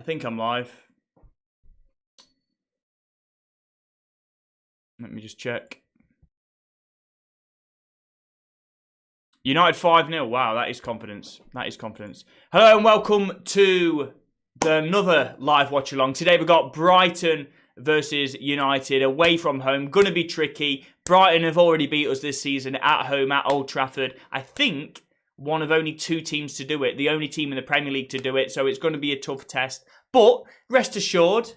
I think I'm live. Let me just check. United 5-0. Wow, that is confidence. That is confidence. Hello and welcome to another live watch along. Today we've got Brighton versus United away from home. Going to be tricky. Brighton have already beat us this season at home at Old Trafford. I think one of only two teams to do it. The only team in the Premier League to do it. So it's going to be a tough test. But rest assured,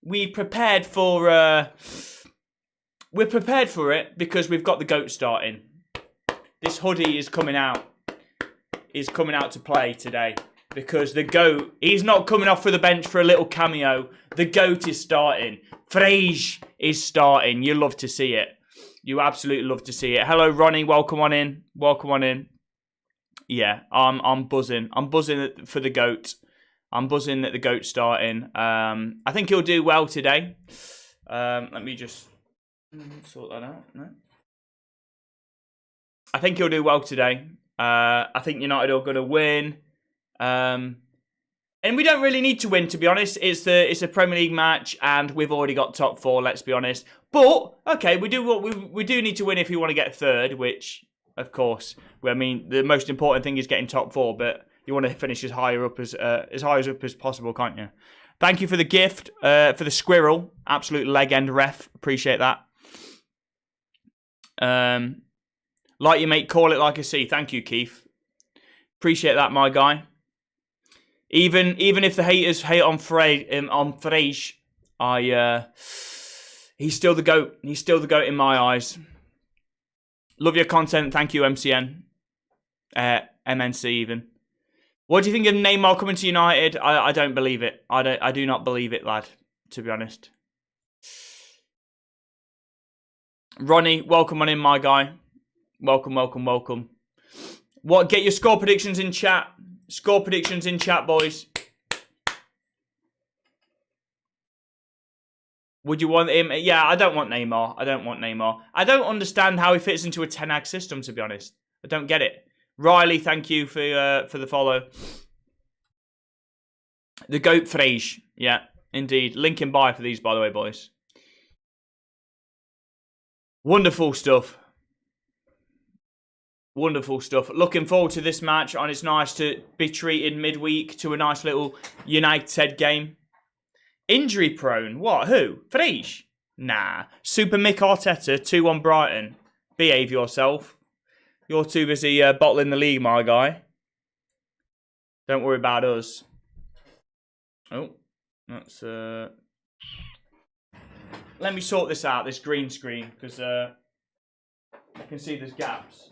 we've prepared for... we're prepared for it because we've got the GOAT starting. This hoodie is coming out. Is coming out to play today. Because the GOAT, he's not coming off for the bench for a little cameo. The GOAT is starting. Frege is starting. You love to see it. You absolutely love to see it. Hello, Ronnie. Welcome on in. Welcome on in. Yeah, I'm buzzing. I'm buzzing for the GOAT. I'm buzzing that the GOAT's starting. I think he'll do well today. Let me just sort that out. No? I think he'll do well today. I think United are going to win. And we don't really need to win, to be honest. It's a Premier League match, and we've already got top four. Let's be honest. But okay, we do need to win if we want to get third. Which, of course, I mean the most important thing is getting top four. But you want to finish as high up as possible, can't you? Thank you for the gift for the squirrel. Absolute leg end ref. Appreciate that. Like you mate, call it like I see. Thank you, Keith. Appreciate that, my guy. Even if the haters hate on Frege, he's still the GOAT. He's still the GOAT in my eyes. Love your content. Thank you, MCN. MNC even. What do you think of Neymar coming to United? I don't believe it. I do not believe it, lad, to be honest. Ronnie, welcome on in, my guy. Welcome, welcome, welcome. What? Get your score predictions in chat. Score predictions in chat, boys. Would you want him? Yeah, I don't want Neymar. I don't want Neymar. I don't understand how he fits into a Ten Hag system, to be honest. I don't get it. Riley, thank you for the follow. The GOAT Frege. Yeah, indeed. Link in bio for these, by the way, boys. Wonderful stuff. Wonderful stuff. Looking forward to this match, and it's nice to be treated midweek to a nice little United game. Injury prone? What? Who? Frege? Nah. Super Mick Arteta, 2-1 Brighton. Behave yourself. You're too busy bottling the league, my guy. Don't worry about us. Oh, that's... Let me sort this out, this green screen, because I can see there's gaps.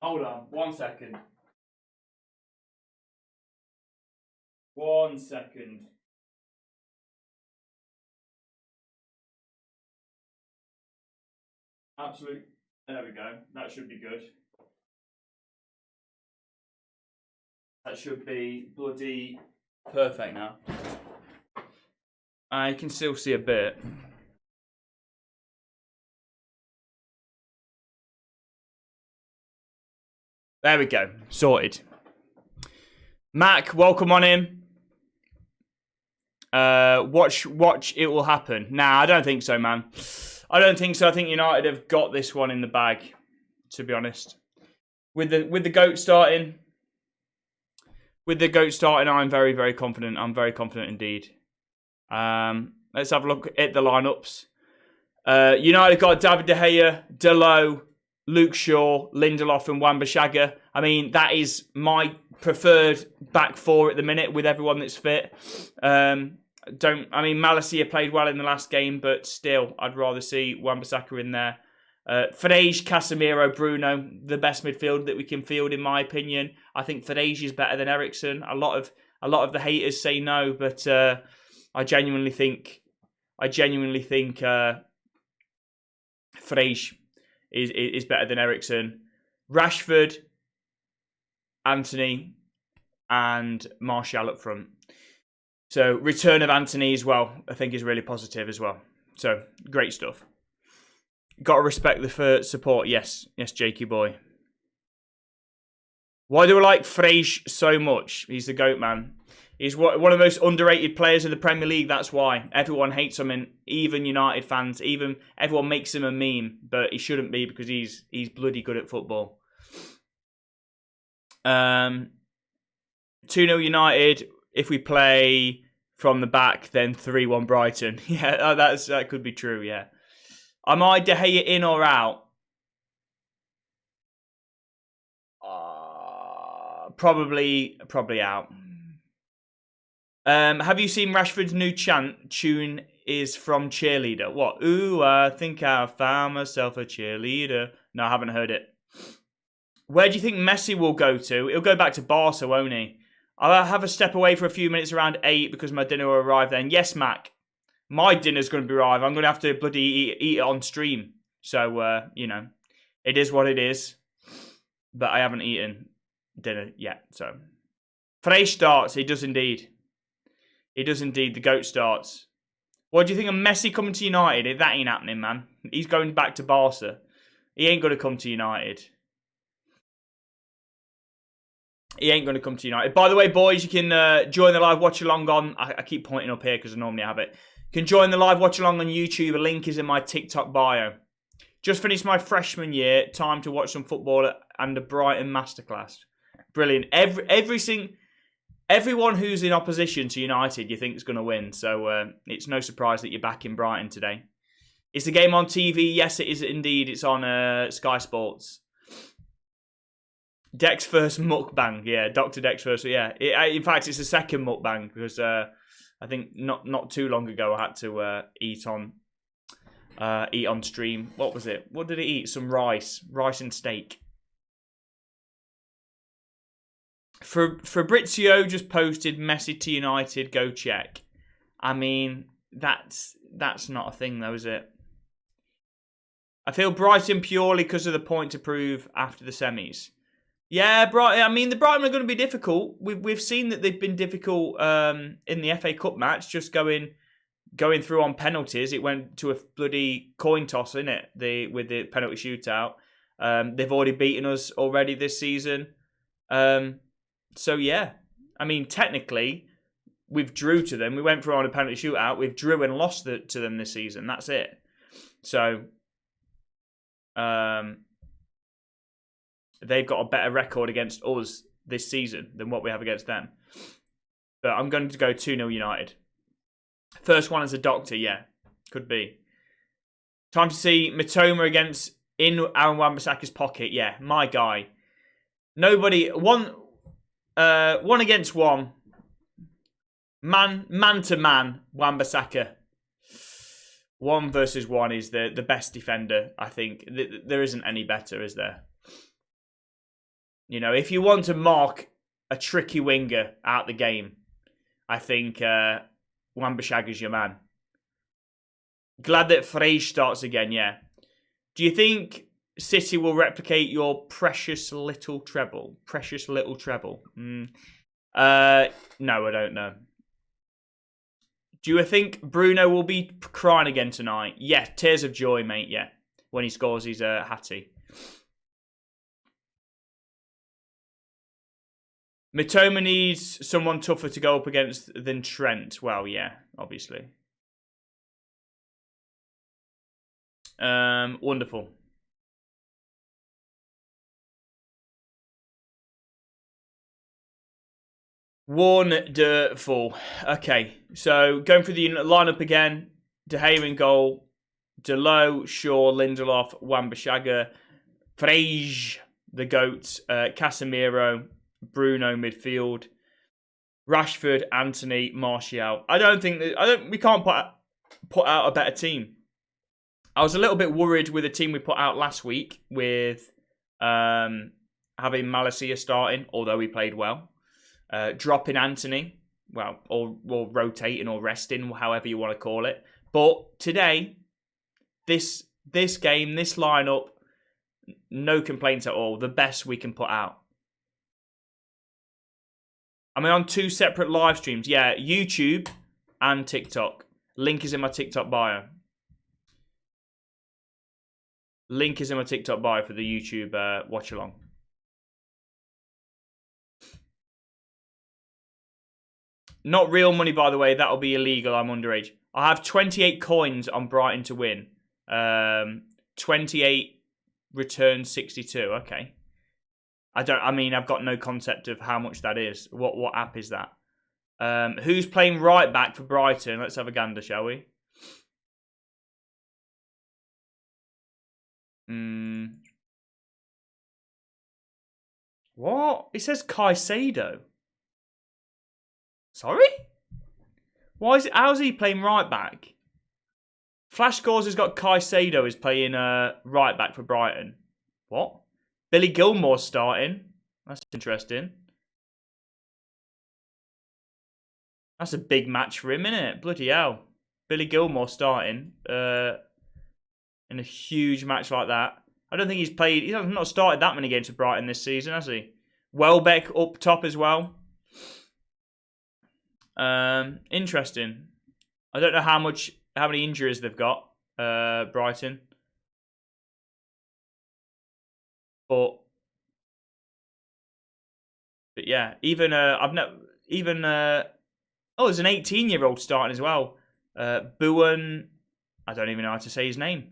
Hold on, 1 second. 1 second. Absolute. There we go. That should be good. That should be bloody perfect now. I can still see a bit. There we go. Sorted. Mac, welcome on in. Watch, it will happen. Nah, I don't think so, man. I don't think so. I think United have got this one in the bag, to be honest. With the GOAT starting. With the GOAT starting, I'm very, very confident. I'm very confident indeed. Let's have a look at the lineups. United got David De Gea, Dalot, Luke Shaw, Lindelof and Wan-Bissaka. I mean, that is my preferred back four at the minute with everyone that's fit. Malacia played well in the last game, but still, I'd rather see Wan-Bissaka in there. Frege, Casemiro, Bruno, the best midfield that we can field, in my opinion. I think Frege is better than Eriksen. A lot of the haters say no, but I genuinely think Frege is better than Eriksen. Rashford, Anthony, and Martial up front. So return of Anthony as well, I think is really positive as well. So great stuff. Got to respect the support. Yes, Jakey boy. Why do I like Frege so much? He's the GOAT, man. He's one of the most underrated players in the Premier League. That's why everyone hates him, and even United fans, even everyone makes him a meme. But he shouldn't be, because he's bloody good at football. 2-0 United. If we play from the back, then 3-1 Brighton. Yeah, that could be true. Yeah. Am I De Gea in or out? Probably out. Have you seen Rashford's new tune is from Cheerleader? What? Ooh, I think I found myself a cheerleader. No, I haven't heard it. Where do you think Messi will go to? He'll go back to Barca, won't he? I'll have a step away for a few minutes around 8 because my dinner will arrive then. Yes, Mac. My dinner's going to arrive. I'm going to have to bloody eat it on stream. So, you know, it is what it is. But I haven't eaten dinner yet, so. Frey starts. He does indeed. He does indeed. The GOAT starts. What do you think of Messi coming to United? That ain't happening, man. He's going back to Barca. He ain't going to come to United. He ain't going to come to United. By the way, boys, you can join the live watch-along on... I keep pointing up here because I normally have it. You can join the live watch-along on YouTube. A link is in my TikTok bio. Just finished my freshman year. Time to watch some football and a Brighton masterclass. Brilliant. Everyone who's in opposition to United, you think is going to win. So it's no surprise that you're back in Brighton today. Is the game on TV? Yes, it is indeed. It's on Sky Sports. Dex first mukbang. Yeah, Dr. Dex first. Yeah. In fact, it's the second mukbang because I think not too long ago I had to eat on stream. What was it? What did I eat? Some rice and steak. Fabrizio just posted Messi to United. Go check. I mean, that's not a thing though, is it? I feel Brighton purely because of the point to prove after the semis. Yeah, Brighton. I mean, the Brighton are going to be difficult. We've seen that they've been difficult in the FA Cup match, just going through on penalties. It went to a bloody coin toss, isn't it? With the penalty shootout. They've already beaten us already this season. So yeah, I mean, technically, we've drew to them. We went through on a penalty shootout. We've drew and lost to them this season. That's it. So, they've got a better record against us this season than what we have against them. But I'm going to go 2-0 United. First one as a doctor, yeah. Could be. Time to see Mitoma in Aaron Wan-Bissaka's pocket. Yeah, my guy. Nobody... One against one. Man to man, Wan-Bissaka. 1 versus 1 is the best defender, I think. There isn't any better, is there? You know, if you want to mark a tricky winger out the game, I think Wan-Bissaka's your man. Glad that Frey starts again, yeah. Do you think City will replicate your precious little treble? Precious little treble. No, I don't know. Do you think Bruno will be crying again tonight? Yeah, tears of joy, mate, yeah. When he scores his hattie. Mitoma needs someone tougher to go up against than Trent. Well, yeah, obviously. Wonderful. Wonderful. Okay, so going through the lineup again. De Gea in goal. Delo, Shaw, Lindelof, Wan-Bissaka, Frege, the GOAT, Casemiro, Bruno midfield, Rashford, Anthony, Martial. We can't put out a better team. I was a little bit worried with the team we put out last week with having Malacia starting, although he played well. Dropping Anthony, well, or rotating or resting, however you want to call it. But today, this game, this lineup, no complaints at all. The best we can put out. I'm on 2 separate live streams. Yeah, YouTube and TikTok. Link is in my TikTok bio. Link is in my TikTok bio for the YouTube watch along. Not real money, by the way. That'll be illegal. I'm underage. I have 28 coins on Brighton to win. 28 return 62. Okay. I've got no concept of how much that is. What app is that? Who's playing right back for Brighton? Let's have a gander, shall we? What? It says Caicedo. Sorry? How's he playing right back? Flash Scores has got Caicedo is playing right back for Brighton. What? Billy Gilmore's starting. That's interesting. That's a big match for him, isn't it? Bloody hell. Billy Gilmore starting in a huge match like that. I don't think he's played... He's not started that many games for Brighton this season, has he? Welbeck up top as well. Interesting. I don't know how many injuries they've got, Brighton. But yeah, even there's an 18-year-old starting as well. Buon, I don't even know how to say his name.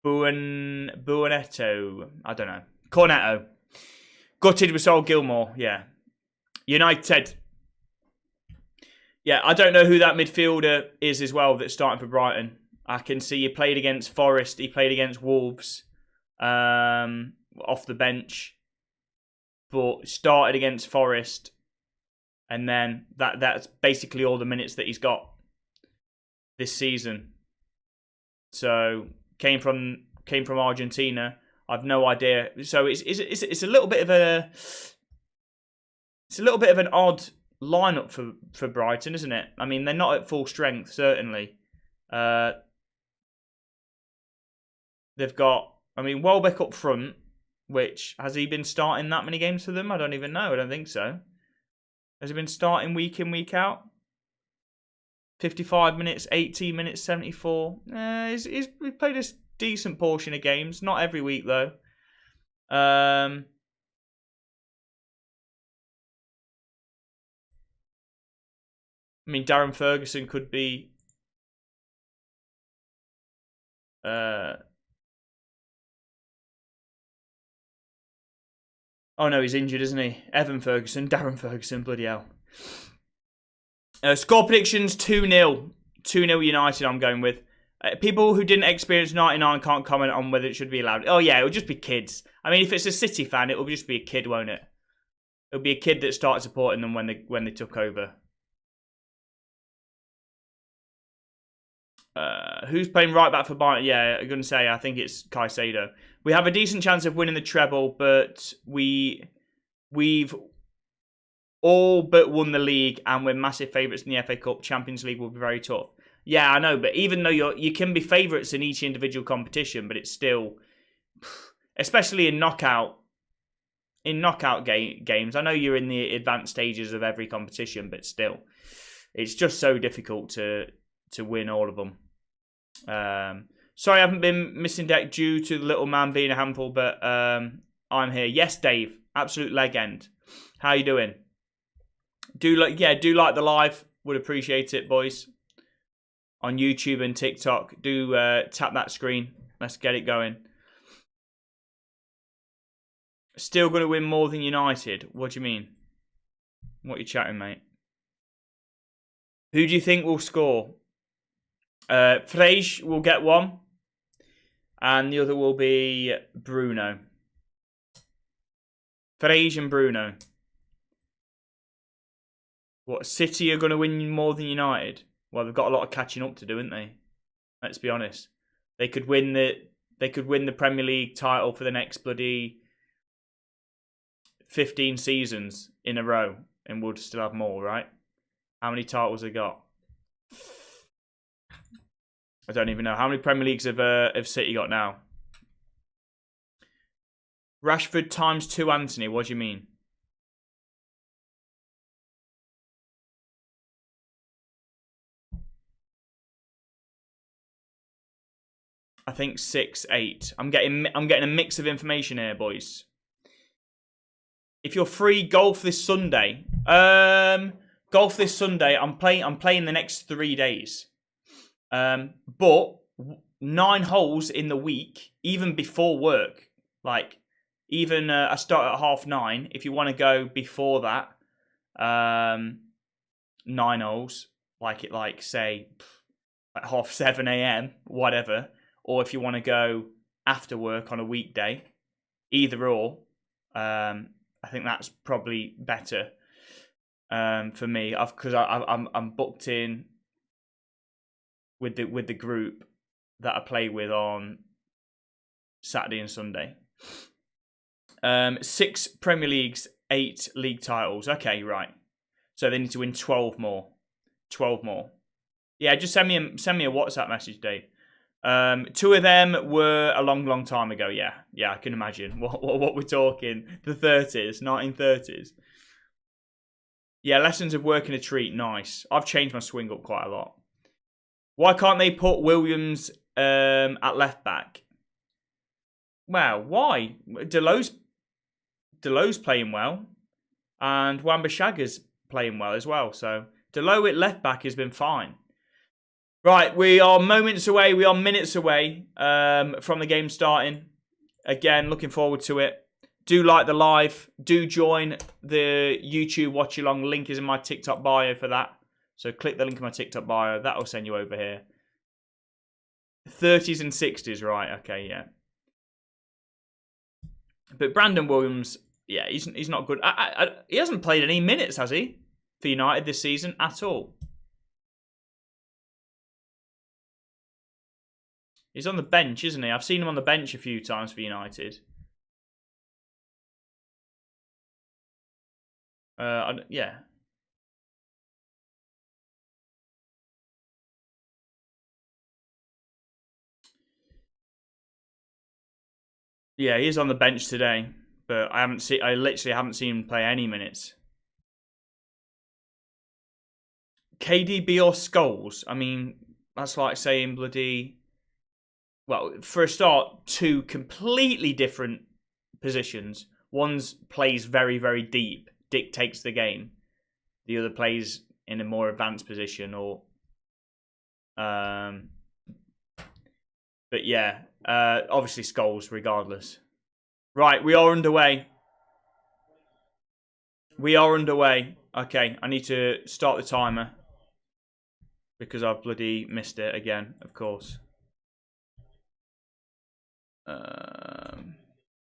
Buonetto, I don't know. Cornetto. Gutted with Sol Gilmore, yeah. United. Yeah, I don't know who that midfielder is as well that's starting for Brighton. I can see he played against Forest. He played against Wolves off the bench. But started against Forest. And then that's basically all the minutes that he's got this season. So came from Argentina. I've no idea. So it's a little bit of an odd lineup for Brighton, isn't it? I mean, they're not at full strength, certainly. They've got, Welbeck up front, which, has he been starting that many games for them? I don't even know. I don't think so. Has he been starting week in, week out? 55 minutes, 80 minutes, 74. He's played a decent portion of games. Not every week, though. Darren Ferguson could be... Oh no, he's injured, isn't he? Evan Ferguson, Darren Ferguson, bloody hell. Score predictions, 2-0. 2-0 United, I'm going with. People who didn't experience 99 can't comment on whether it should be allowed. Oh yeah, it'll just be kids. If it's a City fan, it'll just be a kid, won't it? It'll be a kid that started supporting them when they took over. Who's playing right back for Brighton? Yeah, I'm going to say I think it's Caicedo. We have a decent chance of winning the treble, but we've all but won the league, and we're massive favourites in the FA Cup. Champions League will be very tough. Yeah, I know, but even though you can be favourites in each individual competition, but it's still, especially in knockout games. I know you're in the advanced stages of every competition, but still, it's just so difficult to win all of them. Sorry I haven't been missing deck due to the little man being a handful, but I'm here. Yes, Dave, absolute legend. How you doing? Do like the live. Would appreciate it, boys. On YouTube and TikTok, do tap that screen. Let's get it going. Still going to win more than United. What do you mean? What are you chatting, mate? Who do you think will score? Frege will get one, and the other will be Bruno. Frege and Bruno. What, City are going to win more than United? Well, they've got a lot of catching up to do, haven't they? Let's be honest. They could win the Premier League title for the next bloody 15 seasons in a row, and would still have more, right? How many titles they got? I don't even know. How many Premier Leagues have City got now? Rashford times 2 Anthony. What do you mean? I think 6, 8. I'm getting a mix of information here, boys. If you're free golf this Sunday, Golf this Sunday. I'm playing the next 3 days. But 9 holes in the week, even before work. Like, even I start at 9:30. If you want to go before that, 9 holes, say at 7:30 a.m. whatever, or if you want to go after work on a weekday, either or. I think that's probably better for me, because I'm booked in with the group that I play with on Saturday and Sunday. 6 Premier Leagues, 8 league titles. Okay, right. So they need to win 12 more. 12 more. Yeah, just send me a WhatsApp message, Dave. 2 of them were a long time ago. Yeah, I can imagine what we're talking. The 30s, 1930s. Yeah, lessons of working a treat. Nice. I've changed my swing up quite a lot. Why can't they put Williams at left back? Well, why? Delo's playing well, and Wan-Bissaka's playing well as well. So Delo at left back has been fine. Right, we are moments away. We are minutes away from the game starting. Again, looking forward to it. Do like the live. Do join the YouTube watch along. Link is in my TikTok bio for that. So click the link in my TikTok bio. That will send you over here. 30s and 60s, right? Okay, yeah. But Brandon Williams, yeah, he's not good. He hasn't played any minutes, has he, for United this season at all? He's on the bench, isn't he? I've seen him on the bench a few times for United. Yeah. Yeah, he is on the bench today, but I literally haven't seen him play any minutes. KDB or Scholes? I mean, that's like saying bloody... Well, for a start, 2 completely different positions. One plays very, very deep, dictates the game. The other plays in a more advanced position, or... But yeah, obviously Scholes, regardless. Right, we are underway. We are underway. Okay, I need to start the timer, because I've bloody missed it again, of course.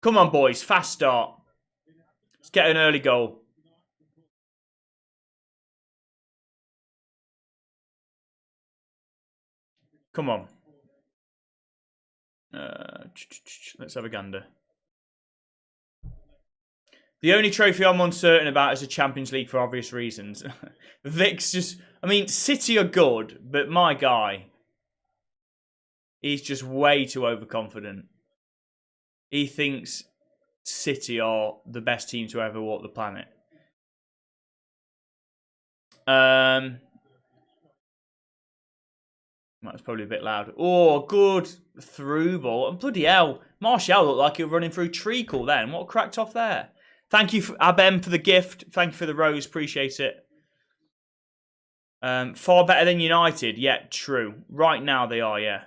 Come on, boys. Fast start. Let's get an early goal. Come on. Let's have a gander. The only trophy I'm uncertain about is the Champions League for obvious reasons. Vic's just... I mean, City are good, but my guy... He's just way too overconfident. He thinks City are the best team to ever walk the planet. That's probably a bit loud. Oh, good through ball. And bloody hell, Martial looked like he was running through treacle then. What cracked off there? Thank you, Abem, for the gift. Thank you for the rose. Appreciate it. Far better than United. Yeah, true. Right now they are, yeah.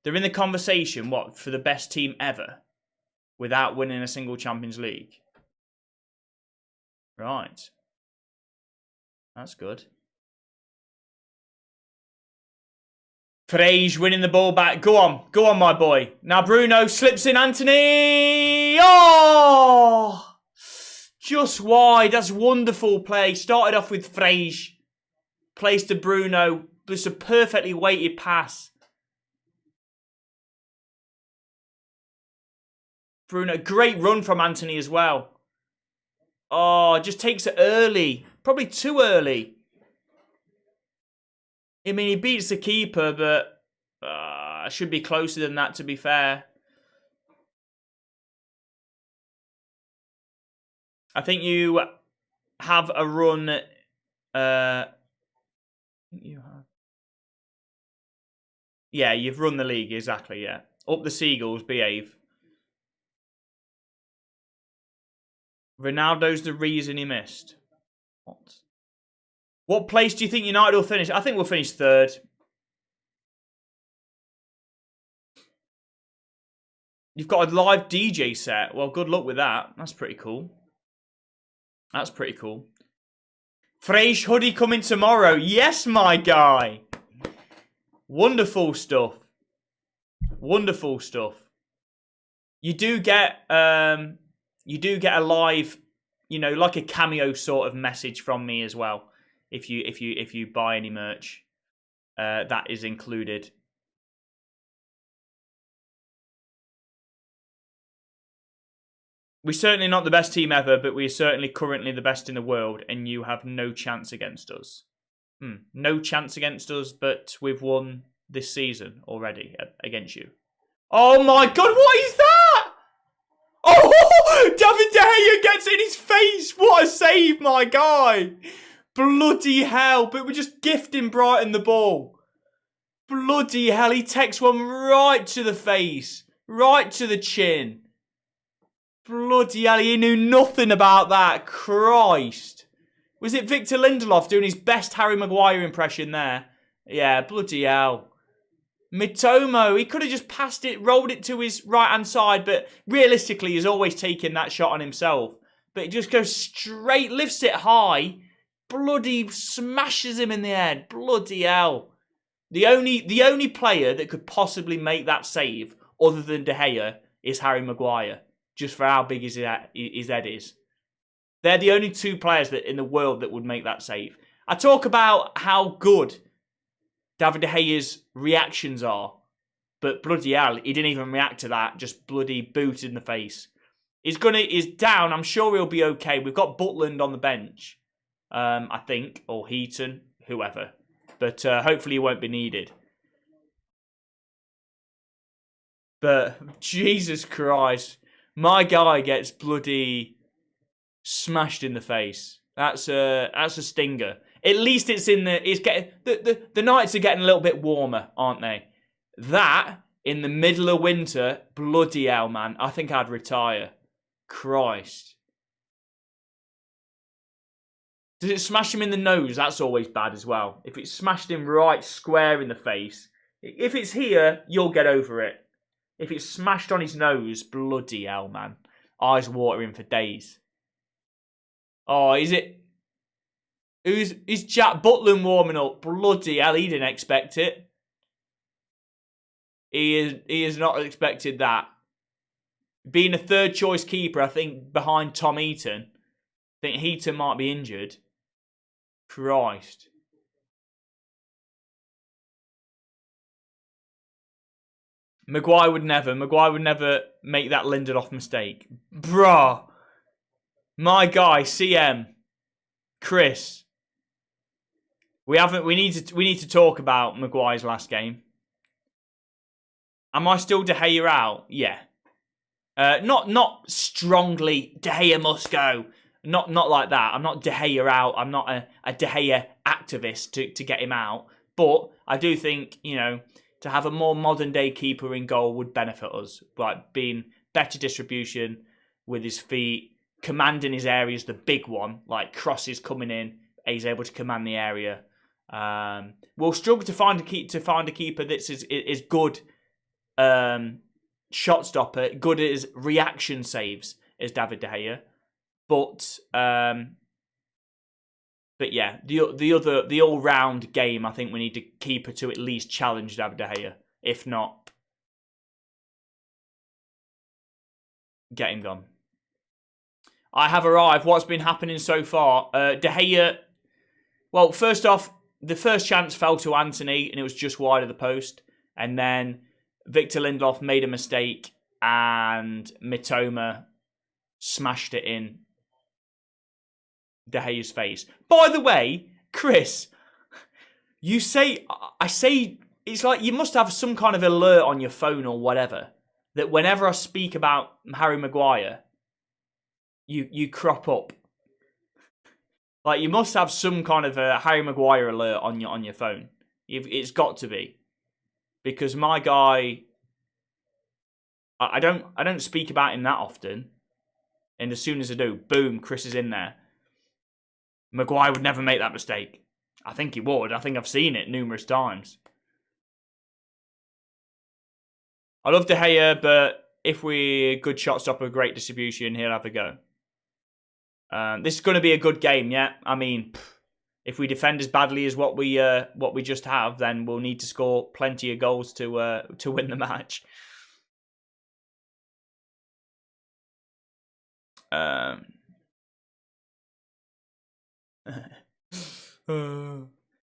They're in the conversation, what, for the best team ever? Without winning a single Champions League. Right. That's good. Frege winning the ball back. Go on, my boy. Now Bruno slips in Anthony. Oh! Just wide. That's wonderful play. Started off with Frege. Plays to Bruno. Just a perfectly weighted pass. Bruno, great run from Anthony as well. Oh, just takes it early. Probably too early. I mean, he beats the keeper, but should be closer than that, to be fair. I think you have a run. You have. Yeah, you've run the league, exactly, yeah. Up the Seagulls, behave. Ronaldo's the reason he missed. What place do you think United will finish? I think we'll finish third. You've got a live DJ set. Well, good luck with that. That's pretty cool. That's pretty cool. Fresh hoodie coming tomorrow. Yes, my guy. Wonderful stuff. Wonderful stuff. You do get a live, you know, like a cameo sort of message from me as well. If you buy any merch, that is included. We're certainly not the best team ever, but we're certainly currently the best in the world, and you have no chance against us. No chance against us, but we've won this season already against you. Oh my God, what is that? Oh, David De Gea gets it in his face. What a save, my guy. Bloody hell, but we're just gifting Brighton the ball. Bloody hell, he takes one right to the face, right to the chin. Bloody hell, he knew nothing about that. Christ. Was it Victor Lindelof doing his best Harry Maguire impression there? Yeah, bloody hell. Mitoma, he could have just passed it, rolled it to his right-hand side, but realistically, he's always taking that shot on himself. But it just goes straight, lifts it high, bloody smashes him in the head. Bloody hell. The only player that could possibly make that save, other than De Gea, is Harry Maguire. Just for how big his head is. They're the only two players that in the world that would make that save. I talk about how good David De Gea's reactions are, but bloody hell, he didn't even react to that. Just bloody boot in the face. He's down. I'm sure he'll be okay. We've got Butland on the bench, I think, or Heaton, whoever. But hopefully he won't be needed. But Jesus Christ. My guy gets bloody smashed in the face. That's a stinger. At least it's in the. It's getting the nights are getting a little bit warmer, aren't they? That in the middle of winter, bloody hell, man! I think I'd retire. Christ. Does it smash him in the nose? That's always bad as well. If it's smashed him right square in the face, if it's here, you'll get over it. If it's smashed on his nose, bloody hell, man. Eyes watering for days. Oh, is it? Is Jack Butland warming up? Bloody hell, he didn't expect it. He has not expected that. Being a third choice keeper, I think, behind Tom Heaton. I think Heaton might be injured. Christ. Maguire would never make that Lindelof mistake. Bruh. My guy, CM. Chris. We need to talk about Maguire's last game. Am I still De Gea out? Yeah. Not strongly De Gea must go. Not like that. I'm not De Gea out. I'm not a De Gea activist to get him out. But I do think, you know, to have a more modern day keeper in goal would benefit us. Like being better distribution with his feet, commanding his areas, the big one, like crosses coming in, he's able to command the area. We'll struggle to find a keeper that's is good shot stopper, good as reaction saves as David De Gea. But yeah, the all round game, I think we need a keeper to at least challenge David De Gea. If not, get him gone. I have arrived. What's been happening so far? De Gea. Well, first off, the first chance fell to Anthony, and it was just wide of the post. And then Victor Lindelof made a mistake, and Mitoma smashed it in De Gea's face. By the way, Chris, I say, it's like you must have some kind of alert on your phone or whatever, that whenever I speak about Harry Maguire, you crop up. Like you must have some kind of a Harry Maguire alert on your phone. It's got to be, because my guy, I don't speak about him that often, and as soon as I do, boom, Chris is in there. Maguire would never make that mistake. I think he would. I think I've seen it numerous times. I love De Gea, but if we good shot stopper, great distribution, he'll have a go. This is going to be a good game, yeah. I mean, if we defend as badly as what we just have, then we'll need to score plenty of goals to win the match.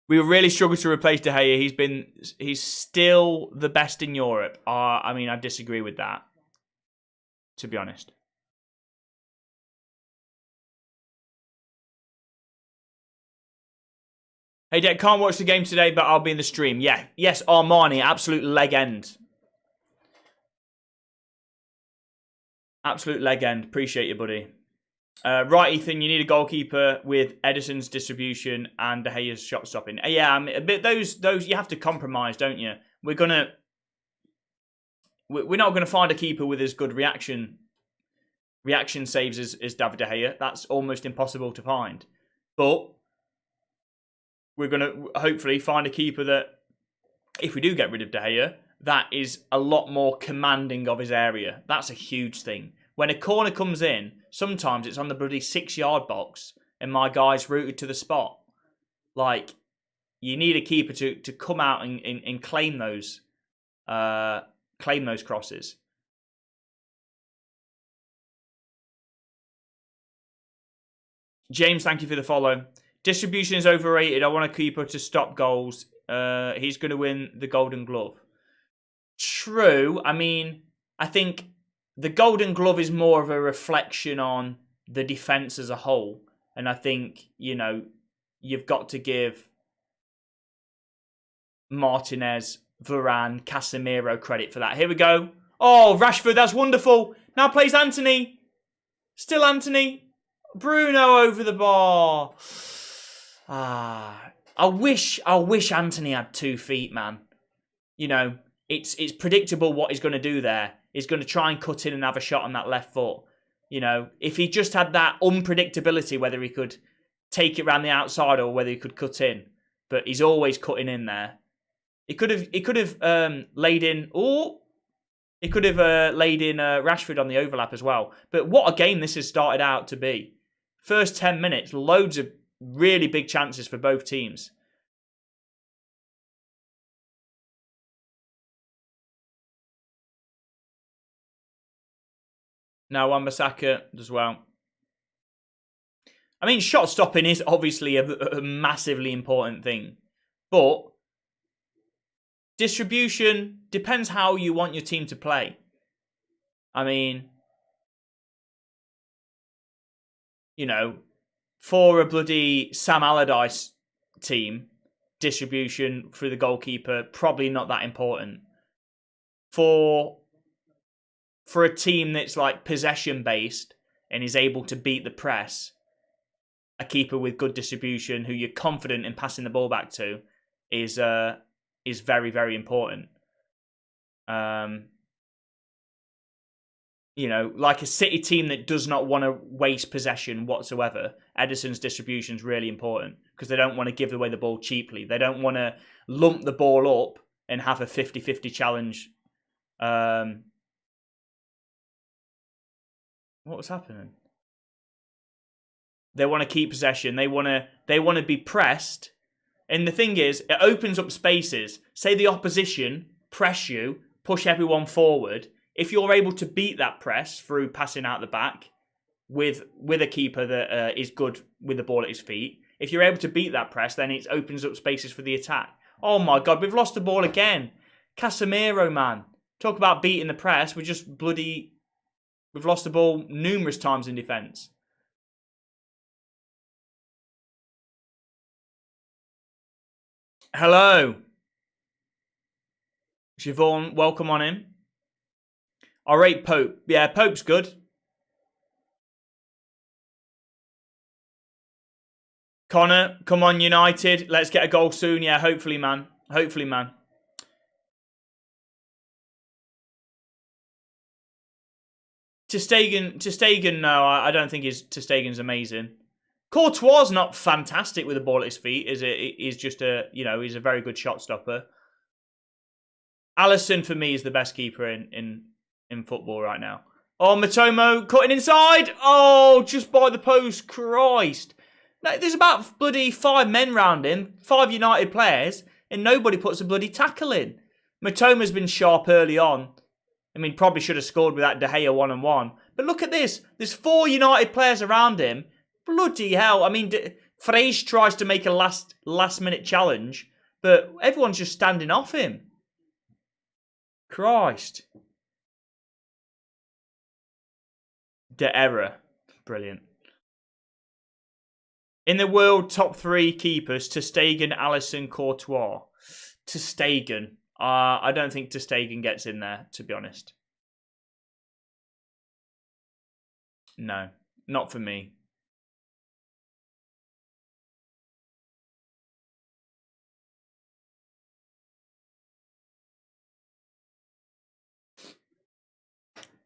We really struggle to replace De Gea. He's still the best in Europe. I mean, I disagree with that, to be honest. Hey, Dad, can't watch the game today, but I'll be in the stream. Yeah, yes, Armani, absolute leg end. Absolute leg end. Appreciate you, buddy. Right, Ethan, you need a goalkeeper with Ederson's distribution and De Gea's shot stopping. Yeah, I mean, a bit those you have to compromise, don't you? We're not gonna find a keeper with as good reaction saves as David De Gea. That's almost impossible to find. But we're gonna hopefully find a keeper that, if we do get rid of De Gea, that is a lot more commanding of his area. That's a huge thing. When a corner comes in, sometimes it's on the bloody 6-yard box and my guy's rooted to the spot. Like, you need a keeper to come out and claim those crosses. James, thank you for the follow. Distribution is overrated. I want a keeper to stop goals. He's going to win the Golden Glove. True. I mean, I think the Golden Glove is more of a reflection on the defence as a whole. And I think, you've got to give Martinez, Varane, Casemiro credit for that. Here we go. Oh, Rashford, that's wonderful. Now plays Anthony. Still Anthony. Bruno over the bar. I wish Anthony had 2 feet, man. It's predictable what he's going to do there. He's going to try and cut in and have a shot on that left foot. If he just had that unpredictability, whether he could take it around the outside or whether he could cut in. But he's always cutting in there. He could have laid in. Oh, he could have laid in Rashford on the overlap as well. But what a game this has started out to be. First 10 minutes, loads of really big chances for both teams. Now Wan-Bissaka as well. I mean, shot stopping is obviously a massively important thing. But distribution depends how you want your team to play. I mean, for a bloody Sam Allardyce team, distribution through the goalkeeper, probably not that important. For a team that's like possession based and is able to beat the press, a keeper with good distribution who you're confident in passing the ball back to is very, very important. Like a City team that does not want to waste possession whatsoever, Ederson's distribution is really important because they don't want to give away the ball cheaply. They don't want to lump the ball up and have a 50-50 challenge. What was happening? They want to keep possession. They want to be pressed. And the thing is, it opens up spaces. Say the opposition press you, push everyone forward. If you're able to beat that press through passing out the back with a keeper that is good with the ball at his feet, if you're able to beat that press, then it opens up spaces for the attack. Oh my God, we've lost the ball again. Casemiro, man. Talk about beating the press. We've lost the ball numerous times in defence. Hello. Siobhan, welcome on in. I rate Pope. Yeah, Pope's good. Connor, come on, United. Let's get a goal soon. Yeah, hopefully, man. Hopefully, man. Ter Stegen, no, I don't think Ter Stegen's amazing. Courtois not fantastic with the ball at his feet. He's just he's a very good shot stopper. Alisson for me is the best keeper in football right now. Oh, Matomo cutting inside. Oh, just by the post. Christ. No, there's about bloody 5 men round him, 5 United players, and nobody puts a bloody tackle in. Matoma's been sharp early on. I mean, probably should have scored with that De Gea 1-on-1. But look at this. There's 4 United players around him. Bloody hell. I mean, Frege tries to make a last minute challenge, but everyone's just standing off him. Christ. De error. Brilliant. In the world, top 3 keepers, ter Stegen, Alisson, Courtois. Ter Stegen. I don't think ter Stegen gets in there, to be honest. No, not for me.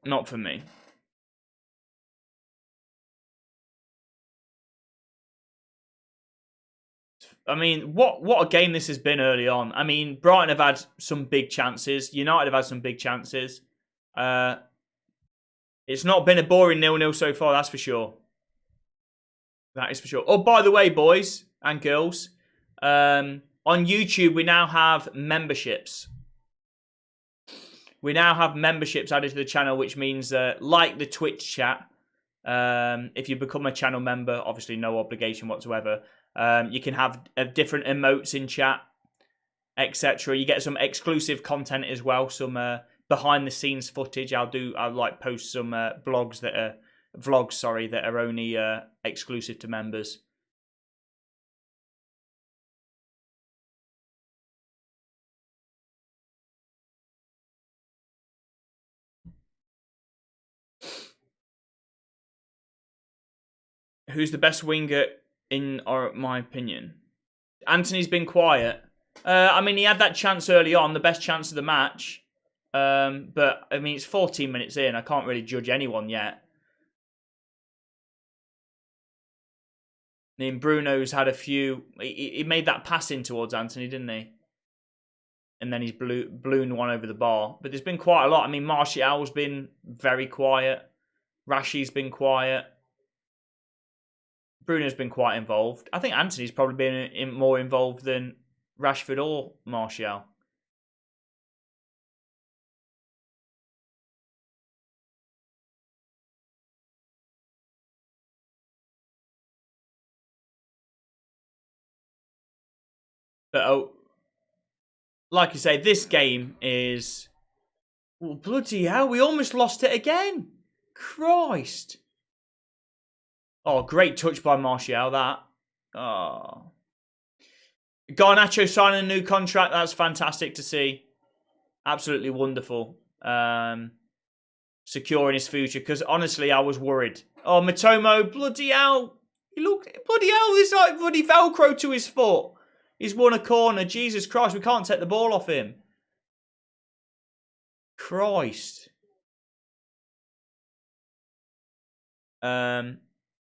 Not for me. I mean, what a game this has been early on. I mean, Brighton have had some big chances. United have had some big chances. It's not been a boring 0-0 so far, that's for sure. That is for sure. Oh, by the way, boys and girls, on YouTube, we now have memberships. We now have memberships added to the channel, which means, like the Twitch chat, if you become a channel member, obviously no obligation whatsoever, you can have different emotes in chat, etc. You get some exclusive content as well, some behind the scenes footage. I'll like post some vlogs that are only exclusive to members. Who's the best winger in my opinion? Anthony's been quiet. I mean, he had that chance early on, the best chance of the match. But, I mean, it's 14 minutes in. I can't really judge anyone yet. I mean, Bruno's had a few... He made that pass in towards Anthony, didn't he? And then he's ballooned one over the bar. But there's been quite a lot. I mean, Martial's been very quiet. Rashi's been quiet. Bruno's been quite involved. I think Anthony's probably been more involved than Rashford or Martial. But, like I say, this game is... Oh, bloody hell, we almost lost it again. Christ. Oh, great touch by Martial, that. Oh. Garnacho signing a new contract. That's fantastic to see. Absolutely wonderful. Securing his future. Because honestly, I was worried. Oh, Matomo, bloody hell. Bloody hell, there's like bloody Velcro to his foot. He's won a corner. Jesus Christ, we can't take the ball off him. Christ.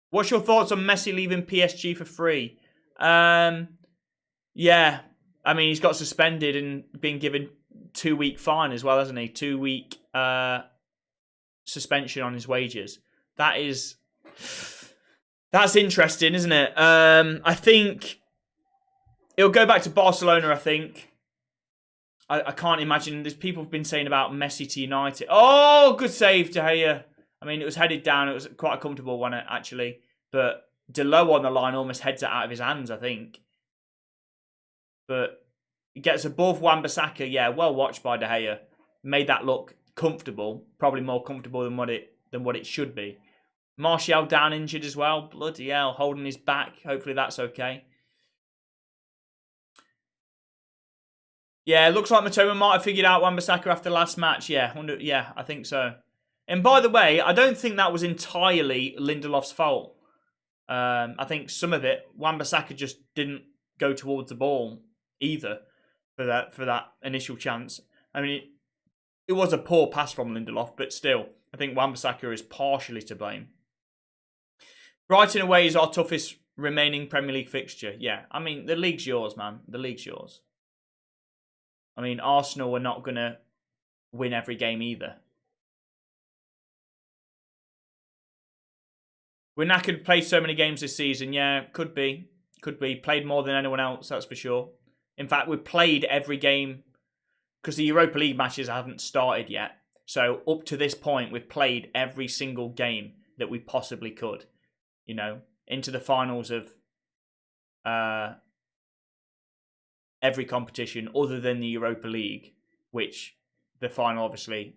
What's your thoughts on Messi leaving PSG for free? Yeah, I mean, he's got suspended and been given 2-week fine as well, hasn't he? 2-week suspension on his wages. That's interesting, isn't it? I think it'll go back to Barcelona, I think. I can't imagine. There's people have been saying about Messi to United. Oh, good save, De Gea. I mean, it was headed down. It was quite a comfortable one, actually. But Delo on the line almost heads it out of his hands, I think. But he gets above Wan-Bissaka. Yeah, well watched by De Gea. Made that look comfortable. Probably more comfortable than what it should be. Martial down injured as well. Bloody hell, holding his back. Hopefully that's okay. Yeah, it looks like Matoma might have figured out Wan-Bissaka after the last match. Yeah, I think so. And by the way, I don't think that was entirely Lindelof's fault. I think some of it, Wan-Bissaka just didn't go towards the ball either for that initial chance. I mean, it was a poor pass from Lindelof, but still, I think Wan-Bissaka is partially to blame. Brighton away is our toughest remaining Premier League fixture. Yeah, I mean, the league's yours, man. The league's yours. I mean, Arsenal are not going to win every game either. We're knackered to play so many games this season. Yeah, could be. Could be. Played more than anyone else, that's for sure. In fact, we've played every game because the Europa League matches haven't started yet. So up to this point, we've played every single game that we possibly could. You know, into the finals of every competition other than the Europa League, which the final obviously...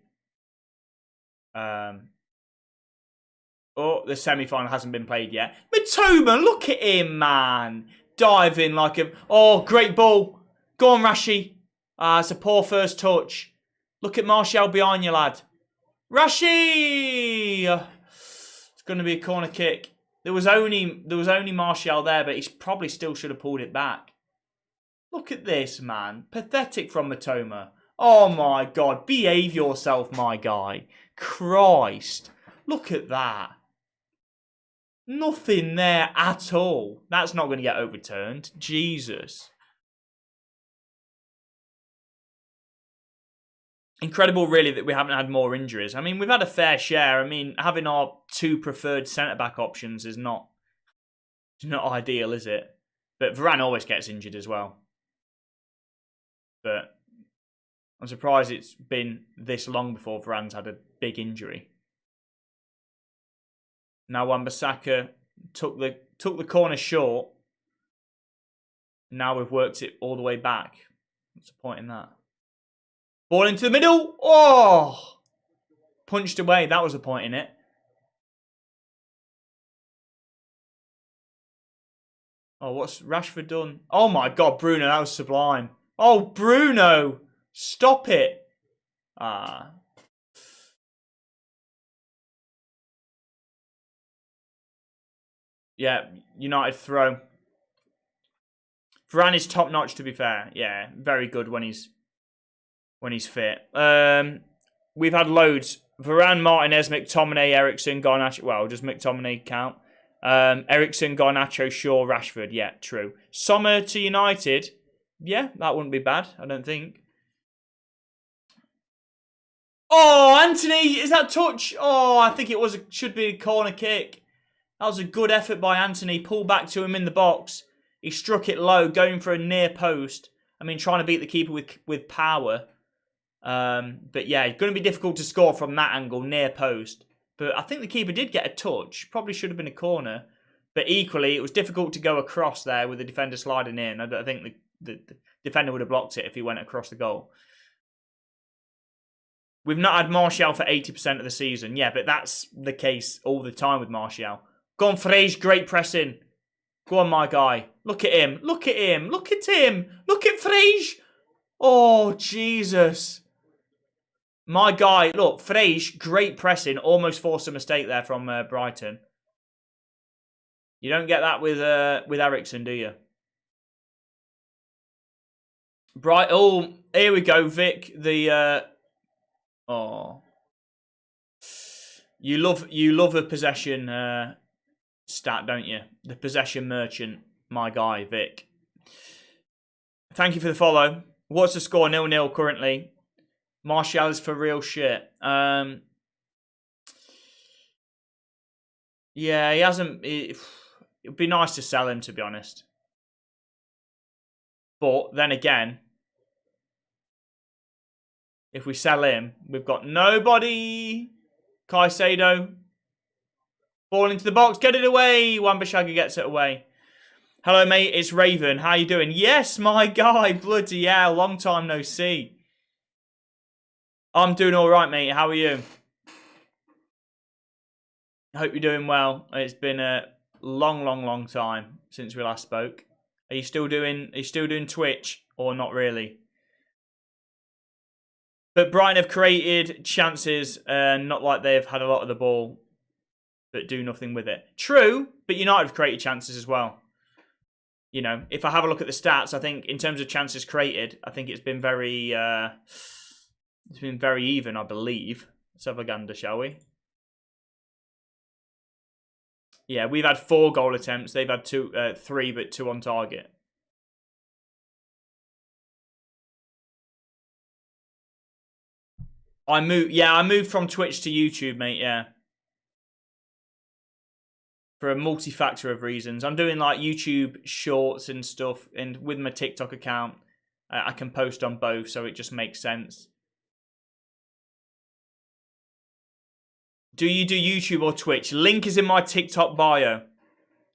Oh, the semi-final hasn't been played yet. Matoma, look at him, man. Diving like a... Oh, great ball. Go on, Rashi. It's a poor first touch. Look at Martial behind you, lad. Rashi! It's going to be a corner kick. There was only Martial there, but he probably still should have pulled it back. Look at this, man. Pathetic from Matoma. Oh, my God. Behave yourself, my guy. Christ. Look at that. Nothing there at all. That's not going to get overturned. Jesus. Incredible, really, that we haven't had more injuries. I mean, we've had a fair share. I mean, having our two preferred centre-back options is not ideal, is it? But Varane always gets injured as well. But I'm surprised it's been this long before Varane's had a big injury. Now Wan-Bissaka took the corner short. Now we've worked it all the way back. What's the point in that? Ball into the middle. Oh! Punched away. That was the point in it. Oh, what's Rashford done? Oh my God, Bruno, that was sublime. Oh, Bruno! Stop it. Yeah, United throw. Varane is top notch, to be fair. Yeah, very good when he's fit. We've had loads. Varane, Martinez, McTominay, Ericsson, Garnacho. Well, does McTominay count? Ericsson, Garnacho, Shaw, Rashford. Yeah, true. Sommer to United. Yeah, that wouldn't be bad, I don't think. Oh, Anthony, is that touch? Oh, I think it should be a corner kick. That was a good effort by Anthony. Pull back to him in the box. He struck it low, going for a near post. I mean, trying to beat the keeper with power. But yeah, it's going to be difficult to score from that angle, near post. But I think the keeper did get a touch. Probably should have been a corner. But equally, it was difficult to go across there with the defender sliding in. I think the defender would have blocked it if he went across the goal. We've not had Martial for 80% of the season. Yeah, but that's the case all the time with Martial. Go on, Frege. Great pressing. Go on, my guy. Look at him. Look at him. Look at him. Look at Frege. Oh, Jesus. My guy. Look, Frege. Great pressing. Almost forced a mistake there from Brighton. You don't get that with Ericsson, do you? Oh, here we go, Vic. Oh. You love a possession stat, don't you? The possession merchant, my guy, Vic. Thank you for the follow. What's the score? 0-0 currently. Martial is for real shit. Yeah, he hasn't... It would be nice to sell him, to be honest. But then again, if we sell him, we've got nobody. Caicedo. Ball into the box. Get it away. Wan-Bissaka gets it away. Hello, mate. It's Raven. How you doing? Yes, my guy. Bloody hell. Long time no see. I'm doing all right, mate. How are you? I hope you're doing well. It's been a long time since we last spoke. Are you still doing Twitch or not really? But Brighton have created chances, not like they've had a lot of the ball, but do nothing with it. True, but United have created chances as well. You know, if I have a look at the stats, I think in terms of chances created, I think it's been very even, I believe. Let's have a gander, shall we? Yeah, we've had 4 goal attempts. They've had 3, but 2 on target. I moved from Twitch to YouTube, mate, yeah. For a multi-factor of reasons. I'm doing like YouTube shorts and stuff, and with my TikTok account, I can post on both, so it just makes sense. Do you do YouTube or Twitch? Link is in my TikTok bio.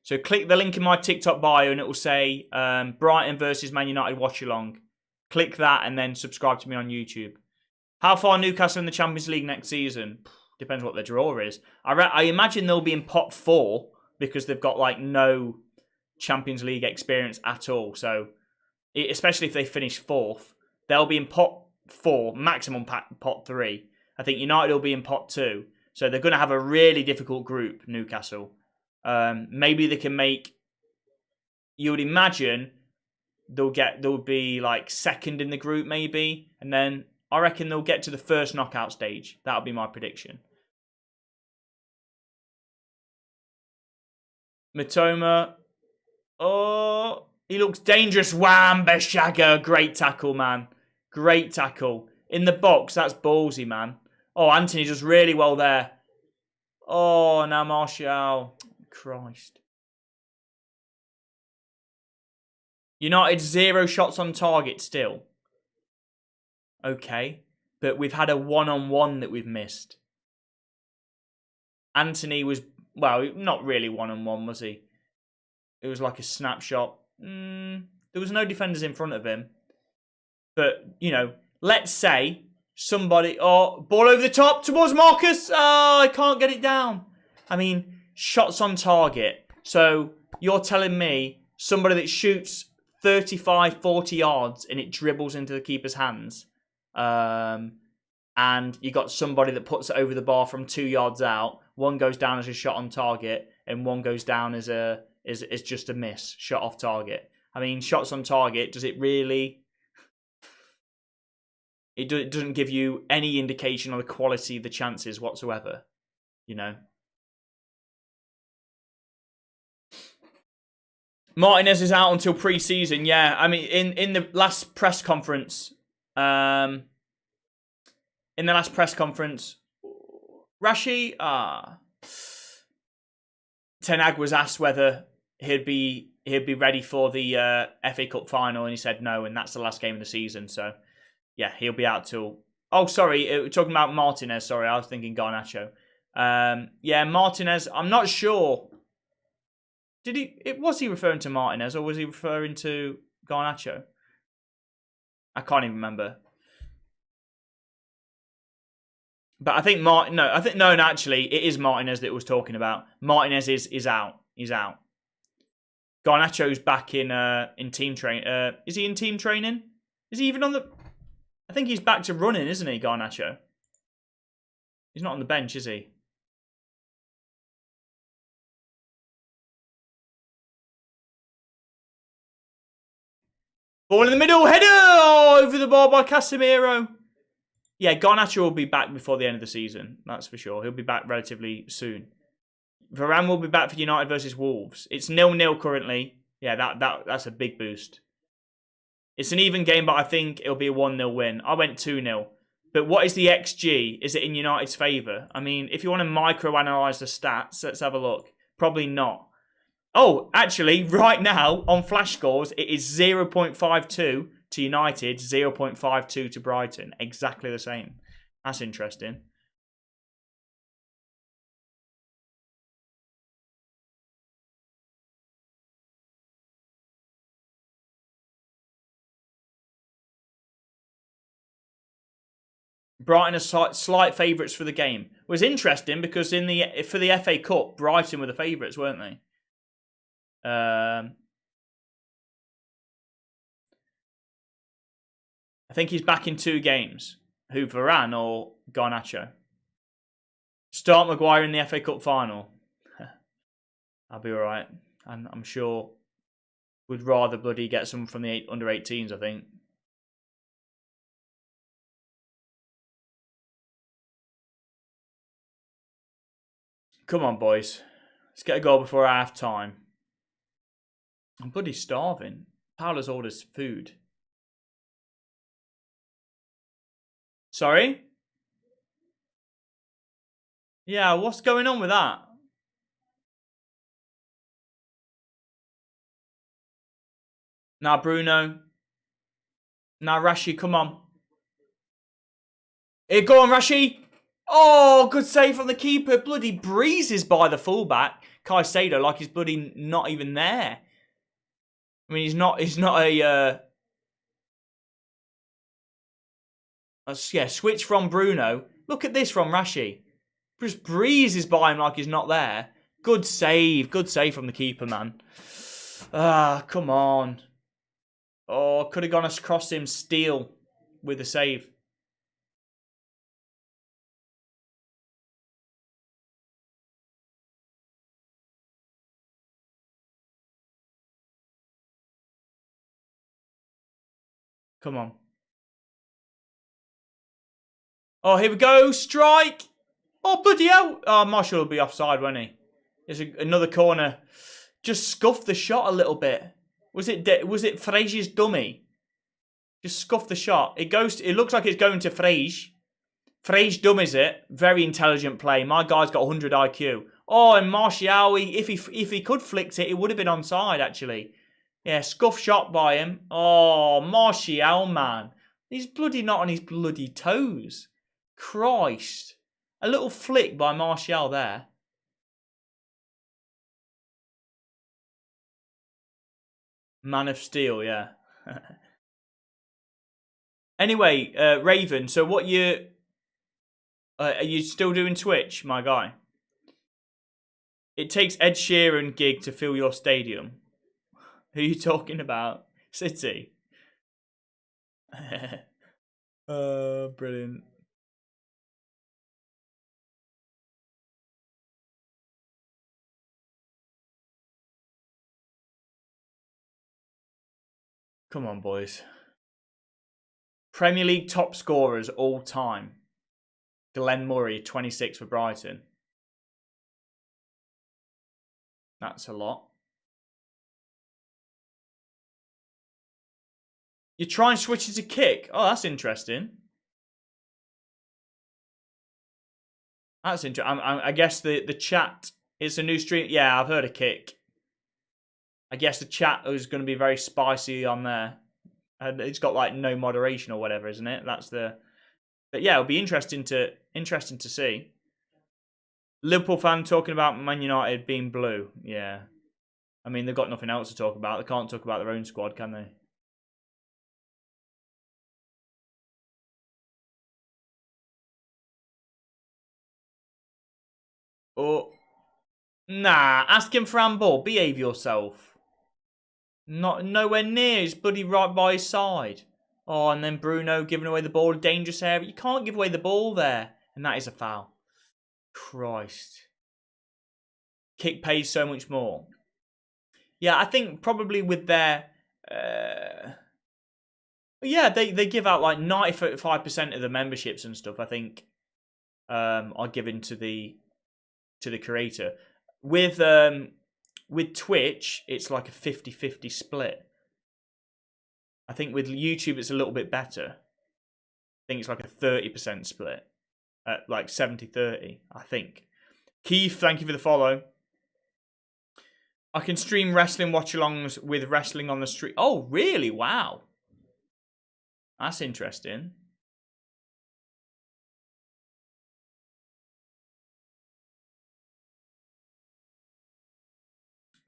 So click the link in my TikTok bio and it will say Brighton versus Man United watch-along. Click that and then subscribe to me on YouTube. How far Newcastle in the Champions League next season? Depends what the draw is. I imagine they'll be in pot 4 because they've got like no Champions League experience at all. So especially if they finish 4th, they'll be in pot 4, maximum pot 3. I think United will be in pot 2. So they're going to have a really difficult group, Newcastle. Maybe they can make. You would imagine they'll be like 2nd in the group, maybe, and then I reckon they'll get to the first knockout stage. That'll be my prediction. Matoma. Oh, he looks dangerous. Wham, Beshaga. Great tackle, man. Great tackle. In the box, that's ballsy, man. Oh, Anthony does really well there. Oh, now Martial. Christ. United 0 shots on target still. Okay. But we've had a one-on-one that we've missed. Anthony was, well, not really one-on-one, was he? It was like a snapshot. There was no defenders in front of him. But, you know, let's say somebody... Oh, ball over the top towards Marcus. Oh, I can't get it down. I mean, shots on target. So you're telling me somebody that shoots 35, 40 yards and it dribbles into the keeper's hands. And you got somebody that puts it over the bar from 2 yards out. One goes down as a shot on target and one goes down as just a miss, shot off target. I mean, shots on target, does it really... It doesn't give you any indication on the quality of the chances whatsoever, you know. Martinez is out until pre-season, yeah. I mean, in the last press conference, Rashi, Ten Hag was asked whether he'd be ready for the FA Cup final, and he said no, and that's the last game of the season. So, yeah, he'll be out till... Oh, sorry, we're talking about Martinez. Sorry, I was thinking Garnacho. Yeah, Martinez, I'm not sure. Was he referring to Martinez, or was he referring to Garnacho? I can't even remember. But I think actually, it is Martinez that was talking about. Martinez is out. He's out. Garnacho's back in team training. Is he in team training? Is he even on the... I think he's back to running, isn't he, Garnacho? He's not on the bench, is he? Ball in the middle, header! Oh, over the bar by Casemiro. Yeah, Garnacho will be back before the end of the season. That's for sure. He'll be back relatively soon. Varane will be back for United versus Wolves. It's 0-0 currently. Yeah, that's a big boost. It's an even game, but I think it'll be a 1-0 win. I went 2-0. But what is the XG? Is it in United's favour? I mean, if you want to micro-analyse the stats, let's have a look. Probably not. Oh, actually, right now, on Flash Scores, it is 0.52 to United, 0.52 to Brighton. Exactly the same. That's interesting. Brighton are slight favourites for the game. It was interesting because for the FA Cup, Brighton were the favourites, weren't they? I think he's back in 2 games. Who, Varane or Garnacho? Start Maguire in the FA Cup final. I'll be alright. I'm sure we'd rather bloody get someone from the under 18s, I think. Come on, boys. Let's get a goal before half time. I'm bloody starving. Paula's orders food. Sorry? Yeah, what's going on with that? Now, Bruno. Now, Rashi, come on. Here, go on, Rashi. Oh, good save from the keeper. Bloody breezes by the fullback. Caicedo, like he's bloody not even there. I mean, he's not a... yeah, switch from Bruno. Look at this from Rashi. Just breezes by him like he's not there. Good save from the keeper, man. Ah, come on. Oh, could have gone across him, Steele, with the save. Come on. Oh, here we go. Strike. Oh, bloody hell. Oh, Marshall will be offside, won't he? There's another corner. Just scuffed the shot a little bit. Was it Frazier's dummy? Just scuffed the shot. It looks like it's going to Frazier. Frazier dummies it. Very intelligent play. My guy's got 100 IQ. Oh, and Martial, if he could flicked it, it would have been onside, actually. Yeah, scuff shot by him. Oh, Martial, man. He's bloody not on his bloody toes. Christ. A little flick by Martial there. Man of Steel, yeah. Anyway, Raven, so what are you still doing Twitch, my guy? It takes Ed Sheeran gig to fill your stadium. Who are you talking about? City. Brilliant. Come on, boys. Premier League top scorers all time. Glenn Murray, 26 for Brighton. That's a lot. You try and switch it to kick. Oh, that's interesting. That's interesting. I guess the chat is a new stream. Yeah, I've heard of kick. I guess the chat is going to be very spicy on there. And it's got like no moderation or whatever, isn't it? That's the... But yeah, it'll be interesting to see. Liverpool fan talking about Man United being blue. Yeah. I mean, they've got nothing else to talk about. They can't talk about their own squad, can they? Oh. Nah, ask him for handball. Behave yourself. Nowhere near. He's bloody right by his side. Oh, and then Bruno giving away the ball. Dangerous area. You can't give away the ball there. And that is a foul. Christ. Kick pays so much more. Yeah, I think probably with their... yeah, they give out like 95% of the memberships and stuff, I think, are given to the creator. With Twitch, it's like a 50-50 split. I think with YouTube, it's a little bit better. I think it's like a 30% split. Like 70-30, I think. Keith, thank you for the follow. I can stream wrestling watch-alongs with wrestling on the street. Oh, really? Wow. That's interesting.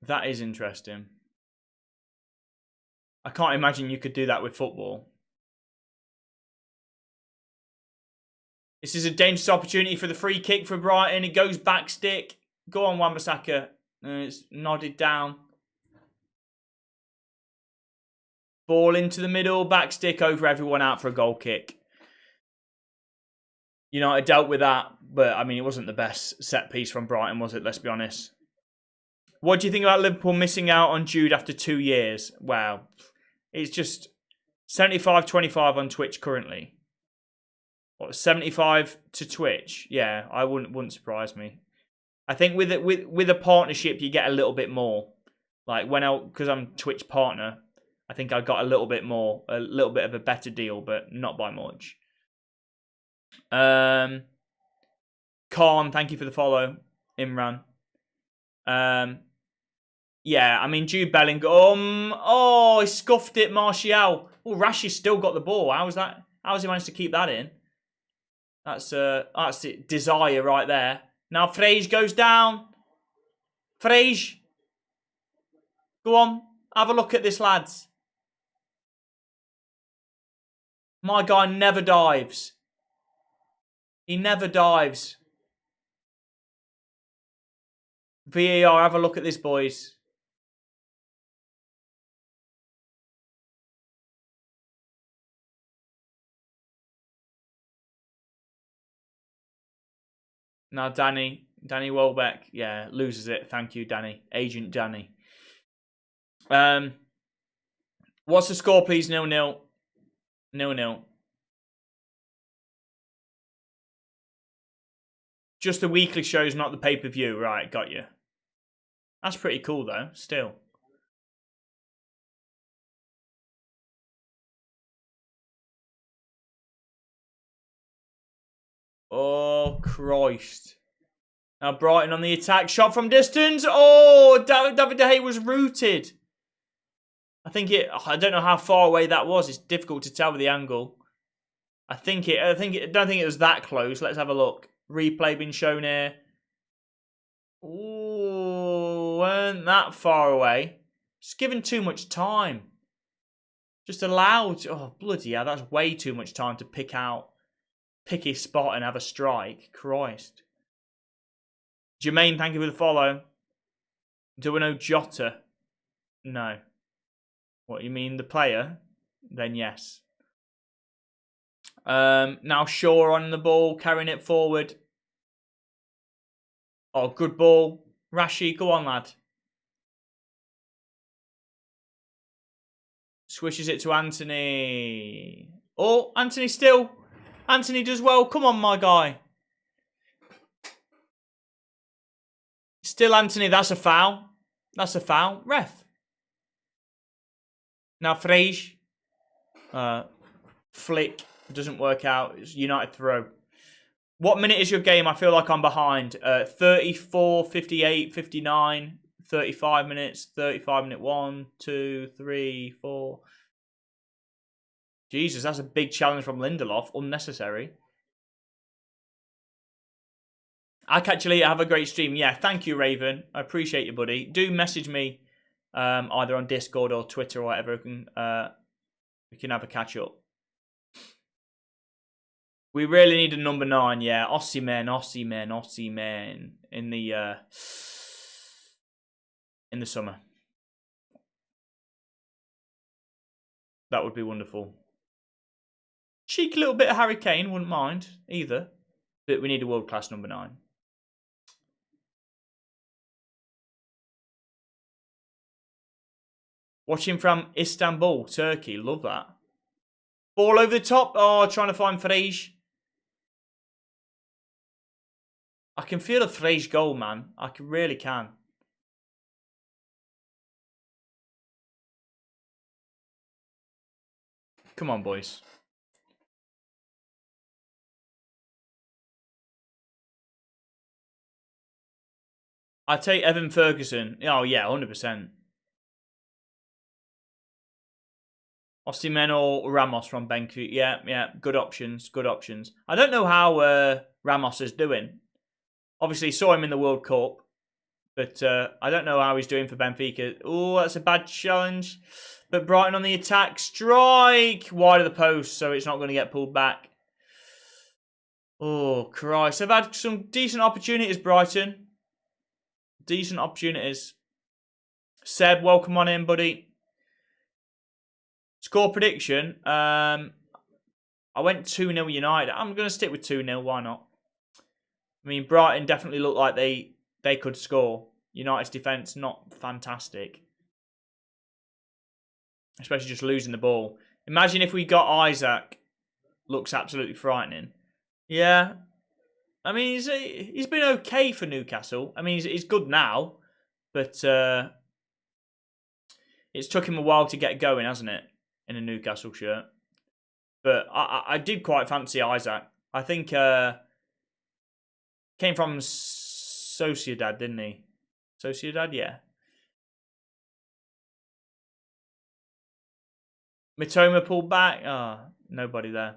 That is interesting. I can't imagine you could do that with football. This is a dangerous opportunity for the free kick for Brighton. It goes back stick. Go on, Wan-Bissaka. It's nodded down. Ball into the middle. Back stick over everyone out for a goal kick. United dealt with that. But, I mean, it wasn't the best set piece from Brighton, was it? Let's be honest. What do you think about Liverpool missing out on Jude after 2 years? Wow. It's just 75-25 on Twitch currently. What, 75 to Twitch? Yeah, wouldn't surprise me. I think with a partnership, you get a little bit more. Like because I'm Twitch partner, I think I got a little bit more, a little bit of a better deal, but not by much. Khan, thank you for the follow, Imran. Yeah, I mean Jude Bellingham. Oh, he scuffed it, Martial. Oh, Rashi's still got the ball. How has he managed to keep that in? That's it. Desire right there. Now Frege goes down. Frege. Go on. Have a look at this, lads. My guy never dives. He never dives. VAR, have a look at this, boys. Now Danny Welbeck, yeah, loses it. Thank you, Danny. Agent Danny. What's the score, please? 0-0. 0-0. Just the weekly shows, not the pay-per-view. Right, got you. That's pretty cool, though, still. Oh, Christ. Now Brighton on the attack. Shot from distance. Oh, David De Gea was rooted. I don't know how far away that was. It's difficult to tell with the angle. I don't think it was that close. Let's have a look. Replay being shown here. Ooh, weren't that far away. Just given too much time. Just allowed. Oh, bloody hell. That's way too much time to pick his spot and have a strike. Christ. Jermaine, thank you for the follow. Do we know Jota? No. What, you mean the player? Then yes. Now Shaw on the ball, carrying it forward. Oh, good ball. Rashi, go on, lad. Swishes it to Anthony. Oh, Anthony still. Anthony does well. Come on, my guy. Still Anthony. That's a foul. That's a foul. Ref. Now Frege. Flick. Doesn't work out. It's United throw. What minute is your game? I feel like I'm behind. 34, 58, 59, 35 minutes, 35 minute 1, 2, 3, 4. Jesus, that's a big challenge from Lindelof. Unnecessary. I'll catch you later. Have a great stream. Yeah, thank you, Raven. I appreciate you, buddy. Do message me either on Discord or Twitter or whatever. We can have a catch up. We really need a number 9, yeah. Osimhen in the summer. That would be wonderful. Cheeky little bit of Harry Kane, wouldn't mind either. But we need a world-class number 9. Watching from Istanbul, Turkey. Love that. Ball over the top. Oh, trying to find Frege. I can feel a Frege goal, man. I really can. Come on, boys. I'd take Evan Ferguson. Oh, yeah, 100%. Osimhen or Ramos from Benfica. Yeah. Good options. I don't know how Ramos is doing. Obviously, saw him in the World Cup. But I don't know how he's doing for Benfica. Oh, that's a bad challenge. But Brighton on the attack. Strike! Wide of the post, so it's not going to get pulled back. Oh, Christ. They've had some decent opportunities, Brighton. Decent opportunities. Seb, welcome on in, buddy. Score prediction. I went 2-0 United. I'm going to stick with 2-0. Why not? I mean, Brighton definitely looked like they could score. United's defence, not fantastic. Especially just losing the ball. Imagine if we got Isaac. Looks absolutely frightening. Yeah. I mean, he's been okay for Newcastle. I mean, he's good now, but it's took him a while to get going, hasn't it, in a Newcastle shirt? But I did quite fancy Isaac. I think came from Sociedad, didn't he? Sociedad, yeah. Mitoma pulled back. Nobody there.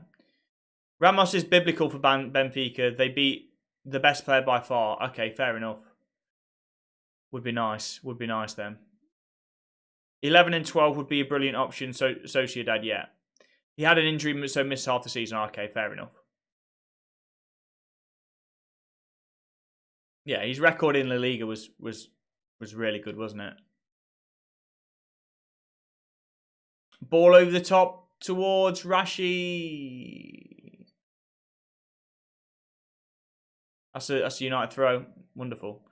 Ramos is biblical for Benfica. They beat the best player by far. Okay, fair enough. Would be nice. Would be nice then. 11 and 12 would be a brilliant option. So Sociedad, yeah. He had an injury, so missed half the season. Okay, fair enough. Yeah, his record in La Liga was really good, wasn't it? Ball over the top towards Rashi. That's a United throw. Wonderful.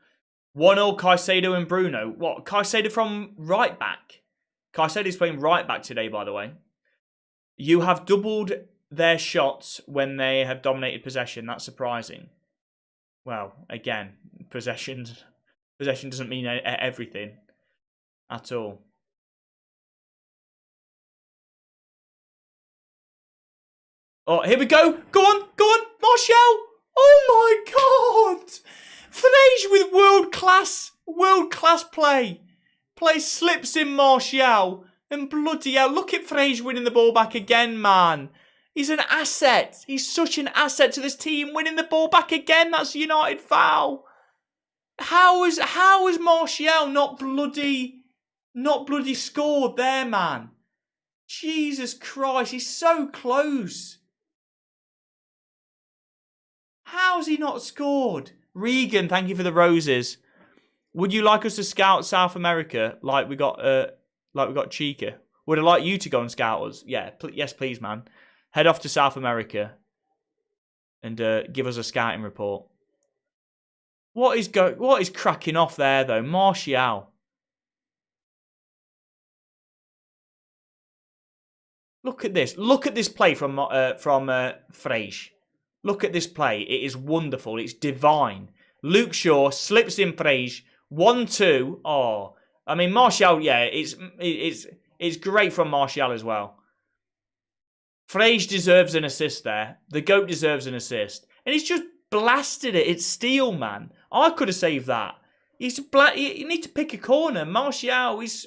1-0 Caicedo and Bruno. What? Caicedo from right back. Caicedo's playing right back today, by the way. You have doubled their shots when they have dominated possession. That's surprising. Well, again, possession doesn't mean everything at all. Oh, here we go. Go on, Martial. Oh my God. Frege with world class play. Play slips in Martial. And bloody hell, look at Frege winning the ball back again, man. He's an asset. He's such an asset to this team. Winning the ball back again, that's a United foul. How is Martial not bloody scored there, man? Jesus Christ, he's so close. How's he not scored? Regan, thank you for the roses. Would you like us to scout South America like we got Chica? Would I like you to go and scout us? Yeah, yes, please, man. Head off to South America and give us a scouting report. What is cracking off there though? Martial. Look at this. Look at this play from Frege. Look at this play. It is wonderful. It's divine. Luke Shaw slips in Frege. 1-2. Oh, I mean Martial. Yeah, it's great from Martial as well. Frege deserves an assist there. The GOAT deserves an assist, and he's just blasted it. It's steel, man. I could have saved that. You need to pick a corner. Martial, he's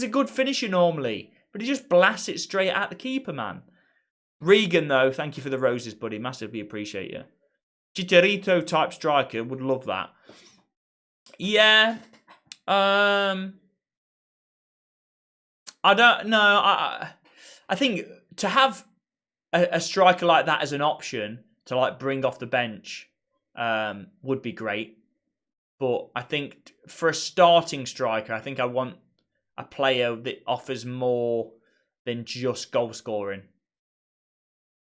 a good finisher normally, but he just blasts it straight at the keeper, man. Regan, though, thank you for the roses, buddy. Massively appreciate you. Chicharito type striker, would love that. Yeah. I don't know. I think to have a striker like that as an option to like bring off the bench would be great. But I think for a starting striker, I think I want a player that offers more than just goal scoring.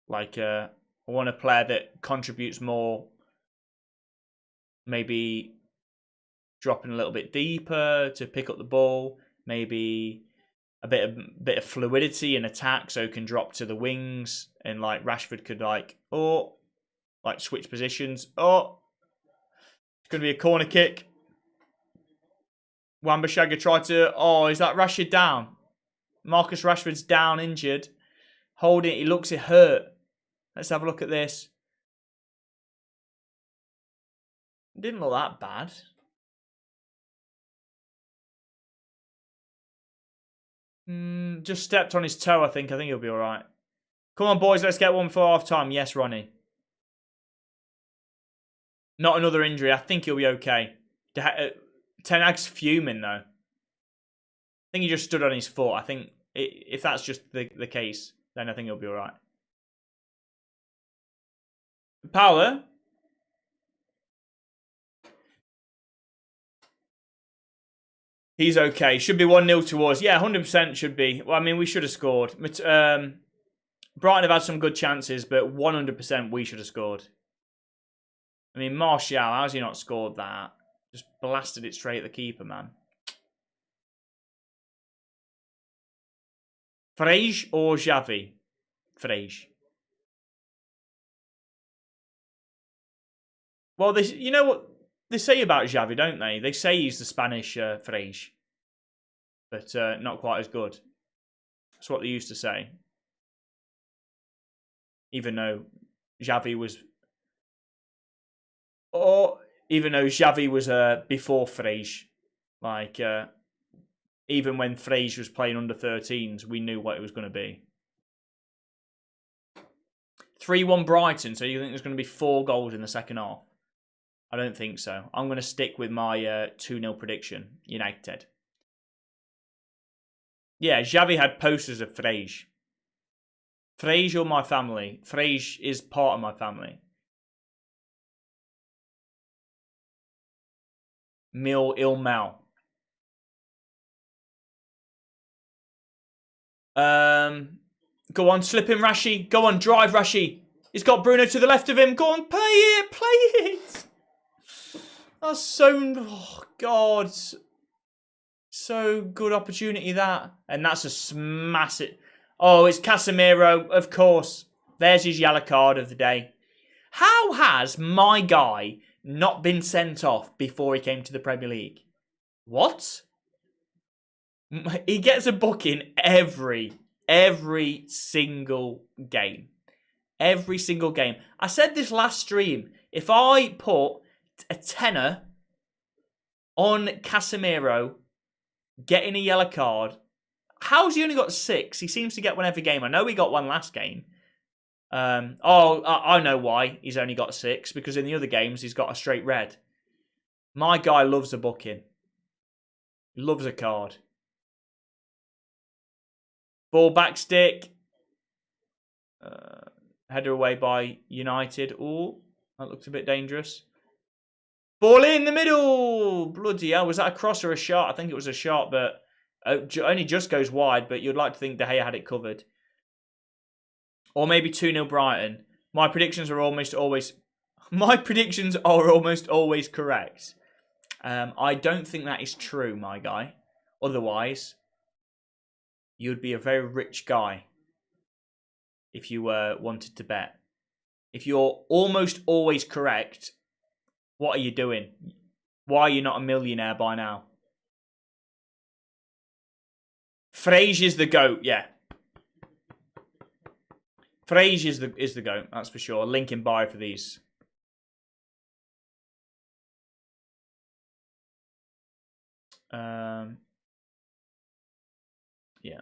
Like I want a player that contributes more, maybe dropping a little bit deeper to pick up the ball, maybe a bit of fluidity in attack so can drop to the wings and like Rashford could like switch positions. Oh, it's going to be a corner kick. Wan-Bissaka tried to... Oh, is that Rashford down? Marcus Rashford's down, injured. Holding it, he looks hurt. Let's have a look at this. It didn't look that bad. Just stepped on his toe, I think. I think he'll be all right. Come on, boys, let's get one for half time. Yes, Ronnie. Not another injury. I think he'll be okay. Ten Hag's fuming, though. I think he just stood on his foot. I think if that's just the case, then I think he'll be all right. Paula? He's okay. Should be 1-0 to us. Yeah, 100% should be. Well, I mean, we should have scored. But, Brighton have had some good chances, but 100% we should have scored. I mean, Martial, how's he not scored that? Just blasted it straight at the keeper, man. Frege or Xavi? Frege. Well, you know what they say about Xavi, don't they? They say he's the Spanish Frege, but not quite as good. That's what they used to say. Even though Xavi was, before Frege, like even when Frege was playing under 13s, we knew what it was going to be. 3-1 Brighton. So you think there's going to be 4 goals in the second half? I don't think so. I'm going to stick with my 2-0 prediction. United. Yeah, Xavi had posters of Frege. Frege or my family. Frege is part of my family. Mil Ilmal. Go on, slip him, Rashi. Go on, drive, Rashi. He's got Bruno to the left of him. Go on, play it, play it. That's so, oh God. So good opportunity that. And that's a massive. Oh, it's Casemiro, of course. There's his yellow card of the day. How has my guy not been sent off before he came to the Premier League? What? He gets a booking every single game. Every single game. I said this last stream. If I put a tenner on Casemiro getting a yellow card, how's he only got 6? He seems to get one every game. I know he got one last game. I know why he's only got 6. Because in the other games, he's got a straight red. My guy loves a booking. He loves a card. Ball back stick. Header away by United. Oh, that looks a bit dangerous. Ball in the middle. Bloody hell. Was that a cross or a shot? I think it was a shot, but only just goes wide. But you'd like to think De Gea had it covered. Or maybe 2-0 Brighton. My predictions are almost always correct. I don't think that is true, my guy. Otherwise, you'd be a very rich guy if you wanted to bet. If you're almost always correct, what are you doing? Why are you not a millionaire by now? Frege is the GOAT, yeah. Frege is the GOAT, that's for sure. Link in bio for these. Yeah.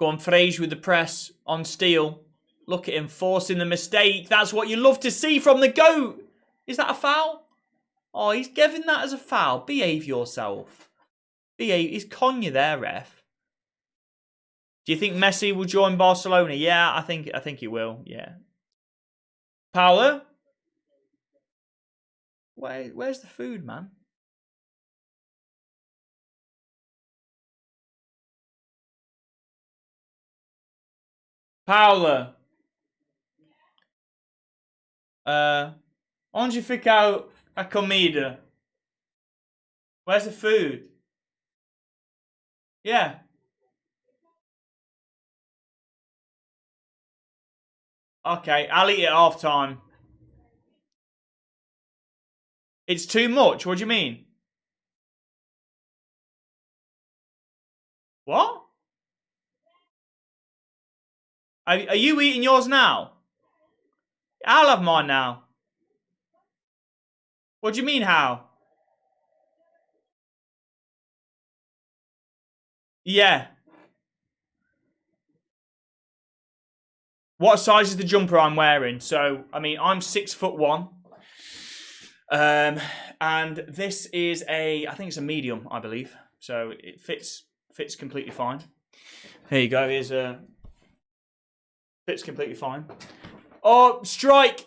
Go on, Frege with the press on Steele. Look at him forcing the mistake. That's what you love to see from the GOAT. Is that a foul? Oh, he's giving that as a foul. Behave yourself. He's con you there, ref. Do you think Messi will join Barcelona? Yeah, I think he will. Yeah. Paolo? Where's the food, man? Paula. Onde fica a comida? Where's the food? Yeah. Okay, I'll eat it at half time. It's too much. What do you mean? What? Are you eating yours now? I'll have mine now. What do you mean, how? Yeah. What size is the jumper I'm wearing? So, I mean, I'm 6'1". And this is I think it's a medium, I believe. So it fits completely fine. Here you go. Here's fits completely fine. Oh, strike!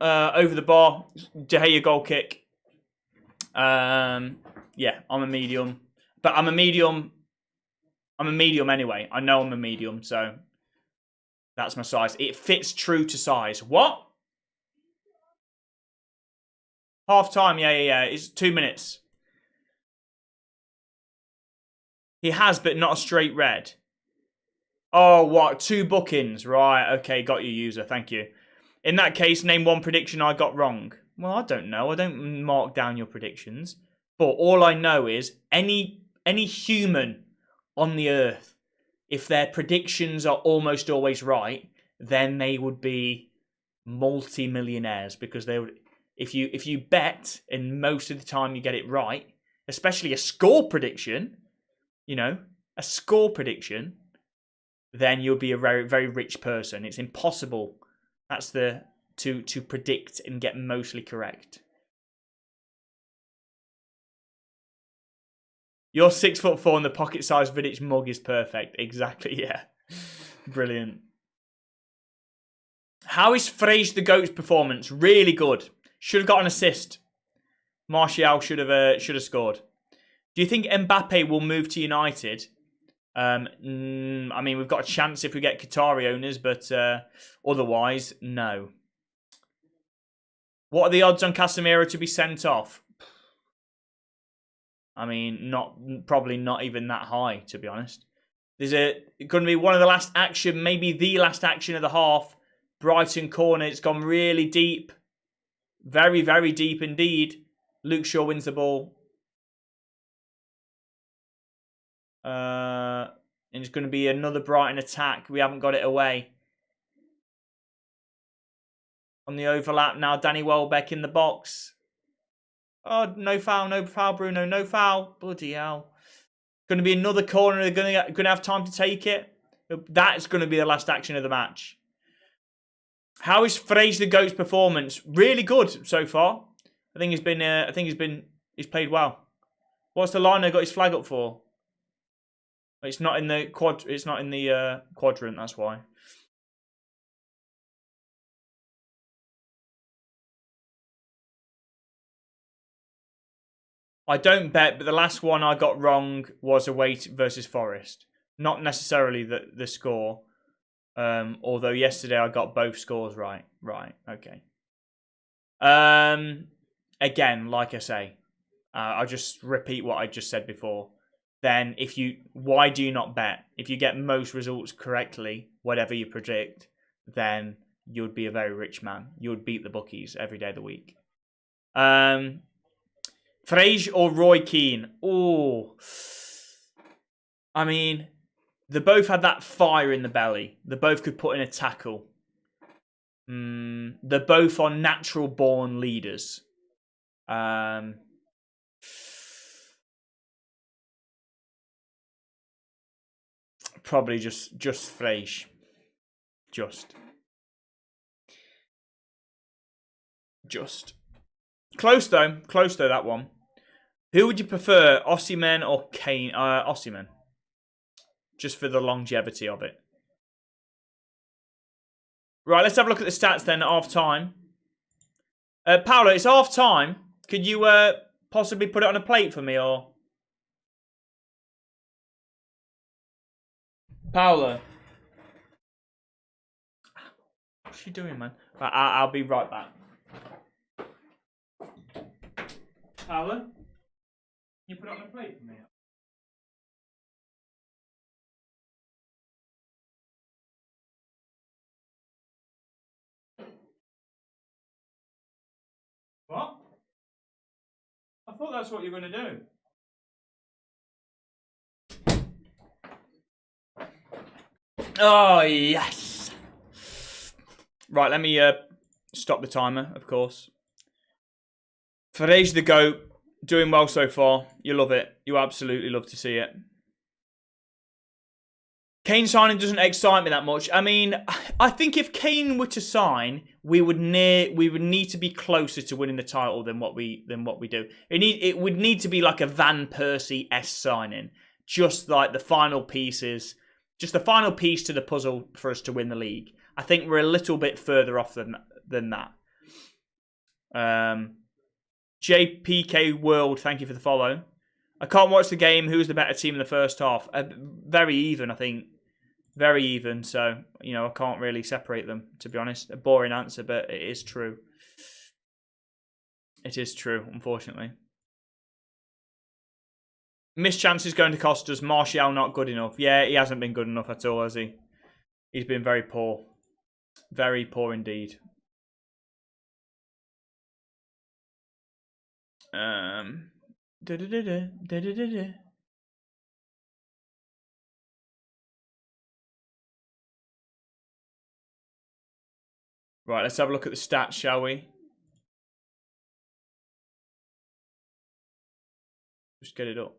Over the bar. De Gea goal kick. Yeah, I'm a medium. But I'm a medium anyway. I know I'm a medium, so that's my size. It fits true to size. What? Half time, yeah. It's 2 minutes. He has, but not a straight red. Oh, what? 2 bookings. Right, okay, got you, user. Thank you. In that case, name one prediction I got wrong. Well, I don't know. I don't mark down your predictions. But all I know is any human on the earth, if their predictions are almost always right, then they would be multi-millionaires, because they would, if you bet and most of the time you get it right, especially a score prediction, a score prediction, then you'll be a very, very rich person. It's impossible. That's to predict and get mostly correct. Your 6'4" and the pocket-sized Vidic mug is perfect. Exactly, yeah. Brilliant. How is Frege the GOAT's performance? Really good. Should have got an assist. Martial should have scored. Do you think Mbappe will move to United? I mean, we've got a chance if we get Qatari owners, but otherwise, no. What are the odds on Casemiro to be sent off? I mean, probably not even that high, to be honest. There's going to be one of the last action, maybe the last action of the half. Brighton corner. It's gone really deep. Very, very deep indeed. Luke Shaw wins the ball. And it's going to be another Brighton attack. We haven't got it away. On the overlap now, Danny Welbeck in the box. Oh, no foul, Bruno, no foul. Bloody hell. Going to be another corner. They're going to have time to take it. That's going to be the last action of the match. How is Frege the GOAT's performance? Really good so far. I think he's played well. What's the liner got his flag up for? It's not in the quadrant. That's why. I don't bet, but the last one I got wrong was away versus Forest. Not necessarily the score. Although yesterday I got both scores right. Right, okay. Again, like I say, I'll just repeat what I just said before. Then why do you not bet? If you get most results correctly, whatever you predict, then you'd be a very rich man. You would beat the bookies every day of the week. Frege or Roy Keane? Oh, I mean, they both had that fire in the belly. They both could put in a tackle. They're both on natural born leaders. Probably just Frege. Just. Close though, that one. Who would you prefer, Osimhen or Kane? Osimhen. Just for the longevity of it. Right, let's have a look at the stats then at half time. Paolo, it's half time. Could you possibly put it on a plate for me, or? Paolo. What's she doing, man? Right, I'll be right back. Paolo, can you put it on a plate for me? What? I thought that's what you were going to do. Oh, yes. Right, let me stop the timer, of course. Frege the GOAT, doing well so far. You love it. You absolutely love to see it. Kane signing doesn't excite me that much. I mean, I think if Kane were to sign, we would need to be closer to winning the title than what we do. It would need to be like a Van Persie-esque signing, just like the final pieces, just the final piece to the puzzle for us to win the league. I think we're a little bit further off than that. JPK World, thank you for the follow. I can't watch the game. Who's the better team in the first half? Very even, I think. Very even, so, I can't really separate them, to be honest. A boring answer, but it is true. It is true, unfortunately. Missed chances going to cost us. Martial not good enough. Yeah, he hasn't been good enough at all, has he? He's been very poor. Very poor indeed. Right, let's have a look at the stats, shall we? Just get it up.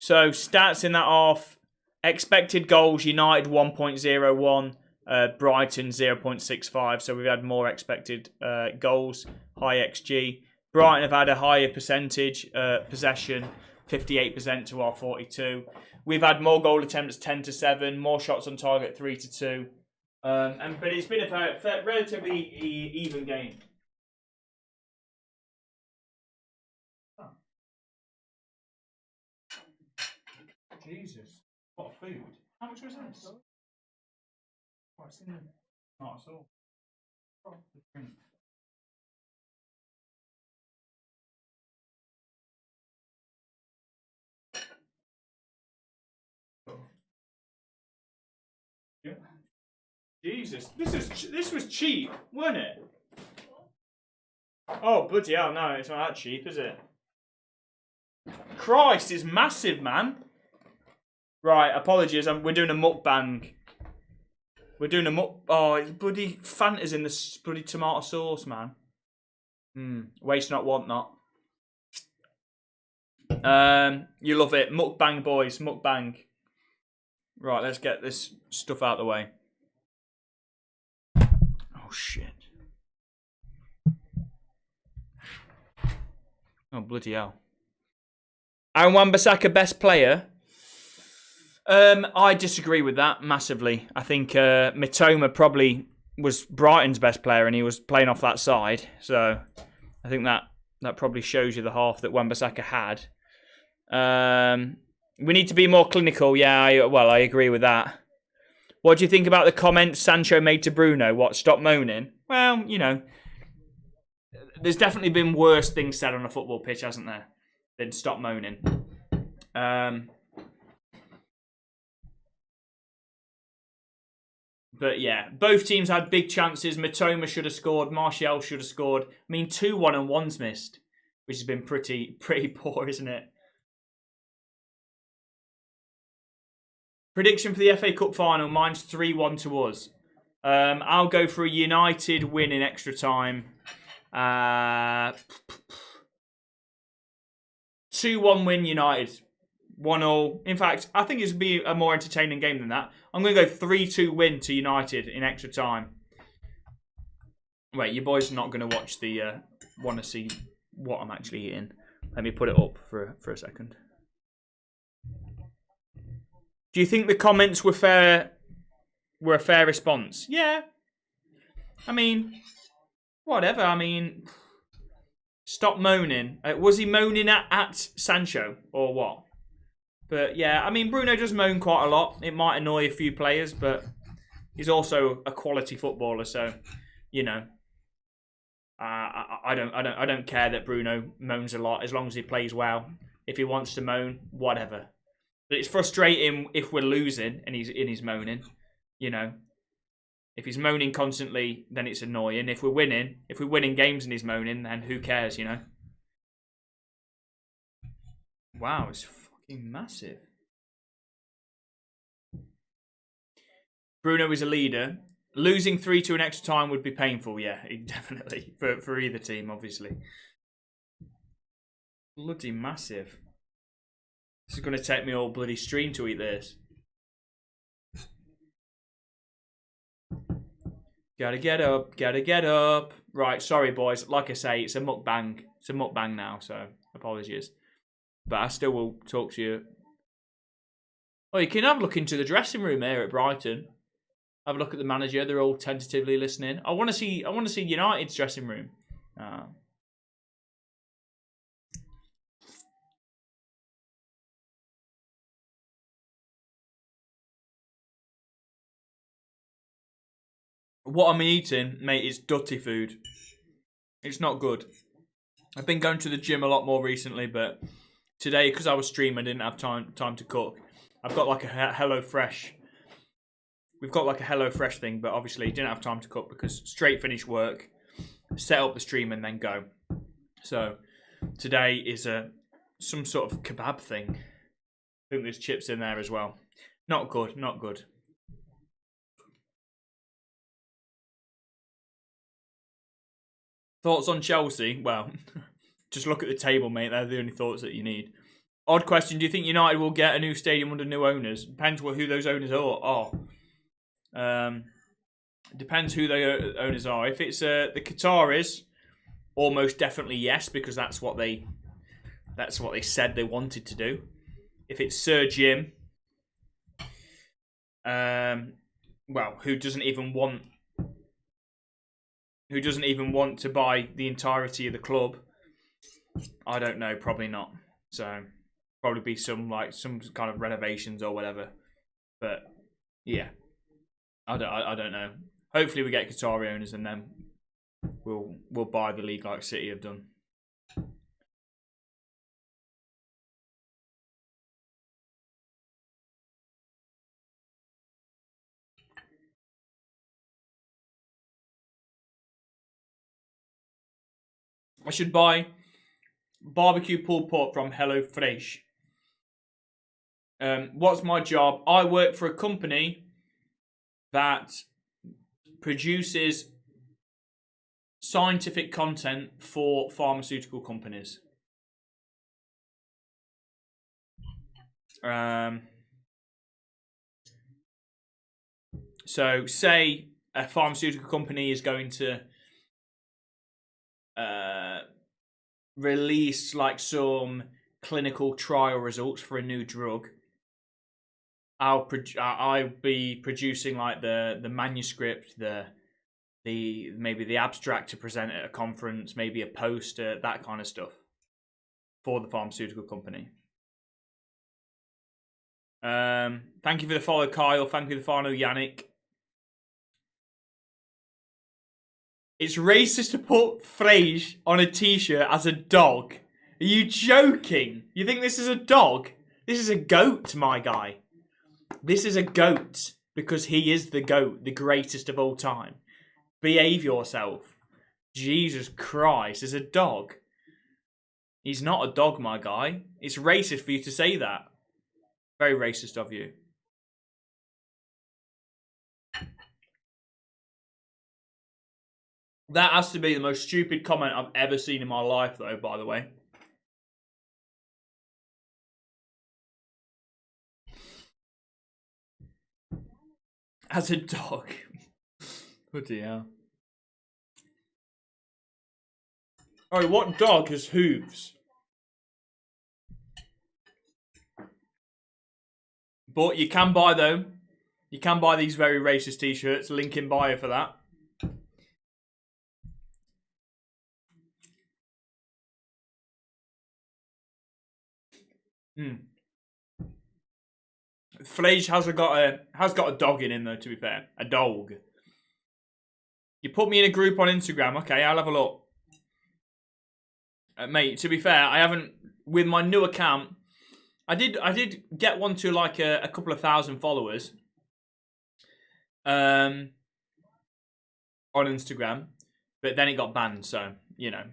So stats in that half: expected goals, United 1.01, Brighton 0.65. So we've had more expected goals, high XG. Brighton have had a higher percentage possession, 58% to our 42. We've had more goal attempts, 10-7, more shots on target, 3-2. But it's been a relatively even game. Jesus, what a food. How much was this? What's in it? Not at all. Yeah. Jesus, this was cheap, wasn't it? Oh, bloody hell, no, it's not that cheap, is it? Christ, it's massive, man. Right, apologies, we're doing a mukbang. We're doing a oh, it's bloody Fanta's in the bloody tomato sauce, man. Waste not, want not. You love it. Mukbang, boys, mukbang. Right, let's get this stuff out of the way. Oh, shit. Oh, bloody hell. Aaron Wan-Bissaka, best player? I disagree with that massively. I think Mitoma probably was Brighton's best player and he was playing off that side. So I think that probably shows you the half that Wan-Bissaka had. We need to be more clinical. Yeah, I agree with that. What do you think about the comments Sancho made to Bruno? What, stop moaning? Well, you know, there's definitely been worse things said on a football pitch, hasn't there, than stop moaning. But yeah, both teams had big chances. Mitoma should have scored. Martial should have scored. I mean, 2-1 and 1's missed, which has been pretty poor, isn't it? Prediction for the FA Cup final, mine's 3-1 to us. I'll go for a United win in extra time. 2-1 win United. 1-1. In fact, I think it's going to be a more entertaining game than that. I'm going to go 3-2 win to United in extra time. Wait, your boys are not going to watch the... want to see what I'm actually eating. Let me put it up for a second. Do you think the comments were fair? Were a fair response? Yeah. I mean, whatever. I mean, stop moaning. Was he moaning at Sancho or what? But yeah, I mean, Bruno does moan quite a lot. It might annoy a few players, but he's also a quality footballer. So, you know, I don't care that Bruno moans a lot as long as he plays well. If he wants to moan, whatever. But it's frustrating if we're losing and he's moaning. You know, if he's moaning constantly, then it's annoying. If we're winning games and he's moaning, then who cares? You know. Wow, it's fucking massive. Bruno is a leader. Losing 3-2 in extra time would be painful, yeah, definitely. For either team, obviously. Bloody massive. This is going to take me all bloody stream to eat this. Gotta get up, gotta get up. Right, sorry boys. Like I say, it's a mukbang. It's a mukbang now, so apologies. But I still will talk to you. Oh, you can have a look into the dressing room here at Brighton. Have a look at the manager. They're all tentatively listening. I want to see United's dressing room. What I'm eating, mate, is dirty food. It's not good. I've been going to the gym a lot more recently, but today, because I was streaming, I didn't have time to cook. I've got like a HelloFresh. We've got like a HelloFresh thing, but obviously didn't have time to cook because straight finish work, set up the stream and then go. So today is some sort of kebab thing. I think there's chips in there as well. Not good, not good. Thoughts on Chelsea? Well, just look at the table, mate. They're the only thoughts that you need. Odd question. Do you think United will get a new stadium under new owners? Depends who those owners are. Depends who the owners are. If it's the Qataris, almost definitely yes, because that's what they said they wanted to do. If it's Sir Jim, well, who doesn't even want to buy the entirety of the club? I don't know. Probably not. So probably be some kind of renovations or whatever. But yeah, I don't know. Hopefully we get Qatari owners and then we'll buy the league like City have done. I should buy barbecue pulled pork from HelloFresh. What's my job? I work for a company that produces scientific content for pharmaceutical companies. So say a pharmaceutical company is going to release like some clinical trial results for a new drug. I'll be producing like the manuscript, maybe the abstract to present at a conference, maybe a poster, that kind of stuff for the pharmaceutical company. Thank you for the follow, Kyle. Thank you for the follow, Yannick. It's racist to put Frege on a t-shirt as a dog. Are you joking? You think this is a dog? This is a goat, my guy. This is a goat because he is the GOAT, the greatest of all time. Behave yourself. Jesus Christ, is a dog. He's not a dog, my guy. It's racist for you to say that. Very racist of you. That has to be the most stupid comment I've ever seen in my life, though, by the way. As a dog. Bloody hell. Oh, what dog has hooves? But you can buy them. You can buy these very racist t-shirts. Link in bio for that. Flage has got a dog in him though, to be fair. A dog. You put me in a group on Instagram, okay, I'll have a look. Mate, to be fair, I haven't, with my new account, I did get one to like a couple of thousand followers on Instagram, but then it got banned, so, you know.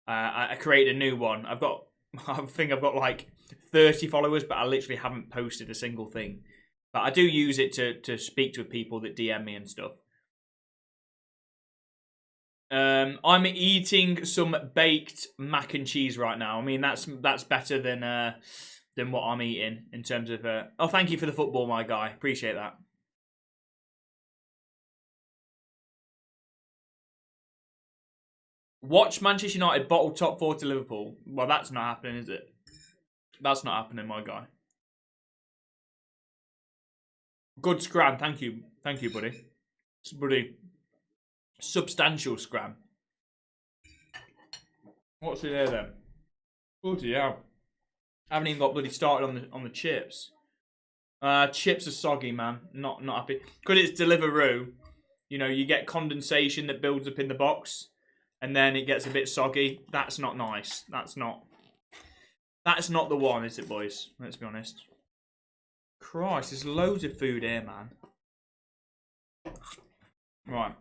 I created a new one. I think I've got like 30 followers, but I literally haven't posted a single thing. But I do use it to speak to people that DM me and stuff. I'm eating some baked mac and cheese right now. I mean, that's better than what I'm eating in terms of. Oh, thank you for the football, my guy. Appreciate that. Watch Manchester United bottle top 4 to Liverpool. Well, that's not happening, is it? That's not happening, my guy. Good scram, thank you, buddy. It's buddy. Substantial scram. What's in there then? Bloody hell. I haven't even got bloody started on the chips. Chips are soggy, man. Not happy. Because it's Deliveroo, you know, you get condensation that builds up in the box. and then it gets a bit soggy. That's not nice. That's not the one, is it, boys? Let's be honest. Christ, there's loads of food here, man. Right.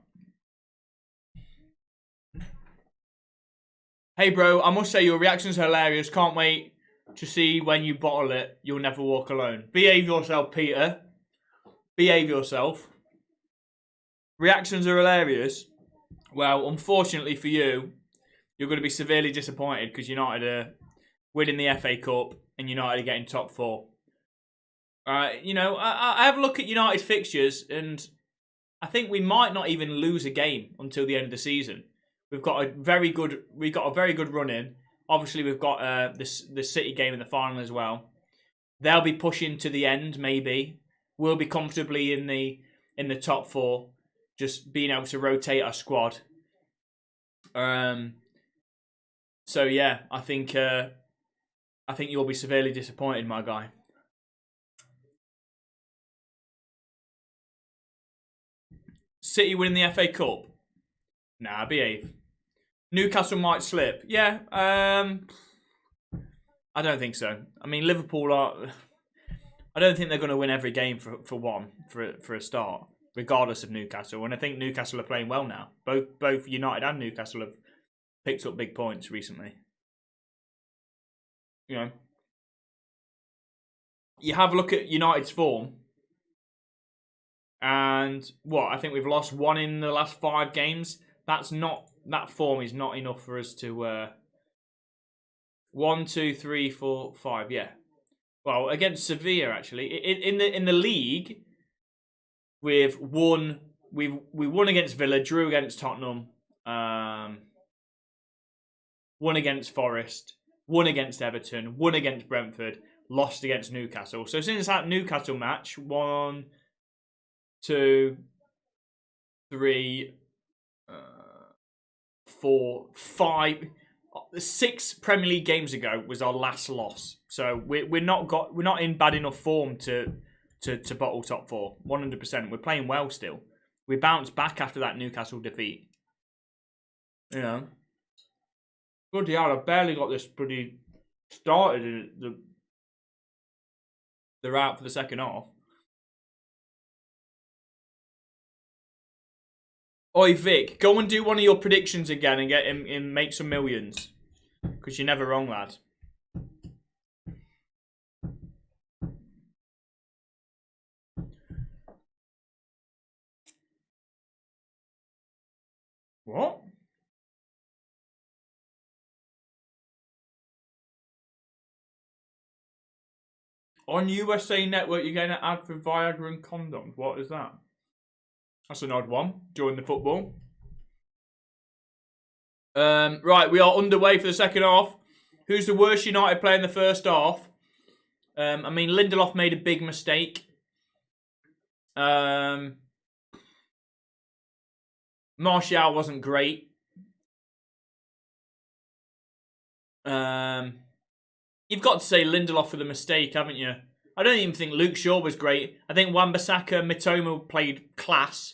Hey, bro, I must say your reaction's hilarious. Can't wait to see when you bottle it. You'll never walk alone. Behave yourself, Peter. Behave yourself. Reactions are hilarious. Well, unfortunately for you, you're going to be severely disappointed because United are winning the FA Cup and United are getting top 4. You know, I have a look at United's fixtures and I think we might not even lose a game until the end of the season. We've got a very good run in. Obviously, we've got the City game in the final as well. They'll be pushing to the end, maybe. We'll be comfortably in the top 4, just being able to rotate our squad. So yeah, I think you'll be severely disappointed, my guy. City winning the FA Cup? Nah, behave. Newcastle might slip. Yeah, I don't think so. I mean, Liverpool are... I don't think they're going to win every game for a start, regardless of Newcastle. And I think Newcastle are playing well now. Both United and Newcastle have picked up big points recently. You know, you have a look at United's form, and I think we've lost 1 in the last 5 games. That form is not enough for us to 1, 2, 3, 4, 5. Yeah, well, against Sevilla actually in the league, we've won. We won against Villa, drew against Tottenham, won against Forest, won against Everton, won against Brentford, lost against Newcastle. So since that Newcastle match, 1, 2, 3, 4, 5, 6 Premier League games ago was our last loss. So we're not in bad enough form to bottle top 4. 100%. We're playing well still. We bounced back after that Newcastle defeat. You know. Bloody hell, I barely got this bloody started. They're out for the second half. Oi, Vic, go and do one of your predictions again and get him and make some millions. Because you're never wrong, lad. What? On USA Network, you're getting an ad for Viagra and condoms. What is that? That's an odd one during the football. Right, we are underway for the second half. Who's the worst United player in the first half? I mean, Lindelof made a big mistake. Martial wasn't great. You've got to say Lindelof for the mistake, haven't you? I don't even think Luke Shaw was great. I think Wan-Bissaka, Mitoma played class.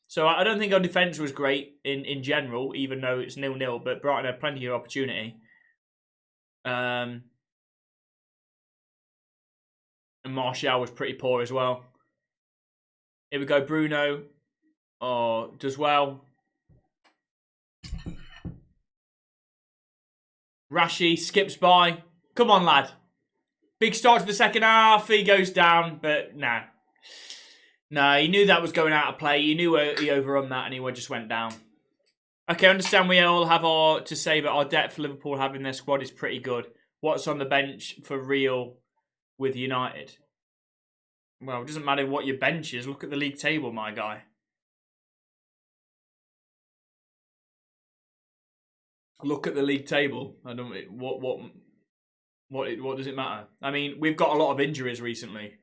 So I don't think our defence was great in general, even though it's 0-0. But Brighton had plenty of opportunity. And Martial was pretty poor as well. Here we go, Bruno. Oh, does well. Rashi skips by. Come on, lad. Big start to the second half. He goes down, but nah. No, he knew that was going out of play. He knew he overrun that and he just went down. Okay, I understand we all have our to say, but our depth Liverpool have in their squad is pretty good. What's on the bench for real with United? Well, it doesn't matter what your bench is. Look at the league table, my guy. Look at the league table. I don't. What does it matter? I mean, we've got a lot of injuries recently.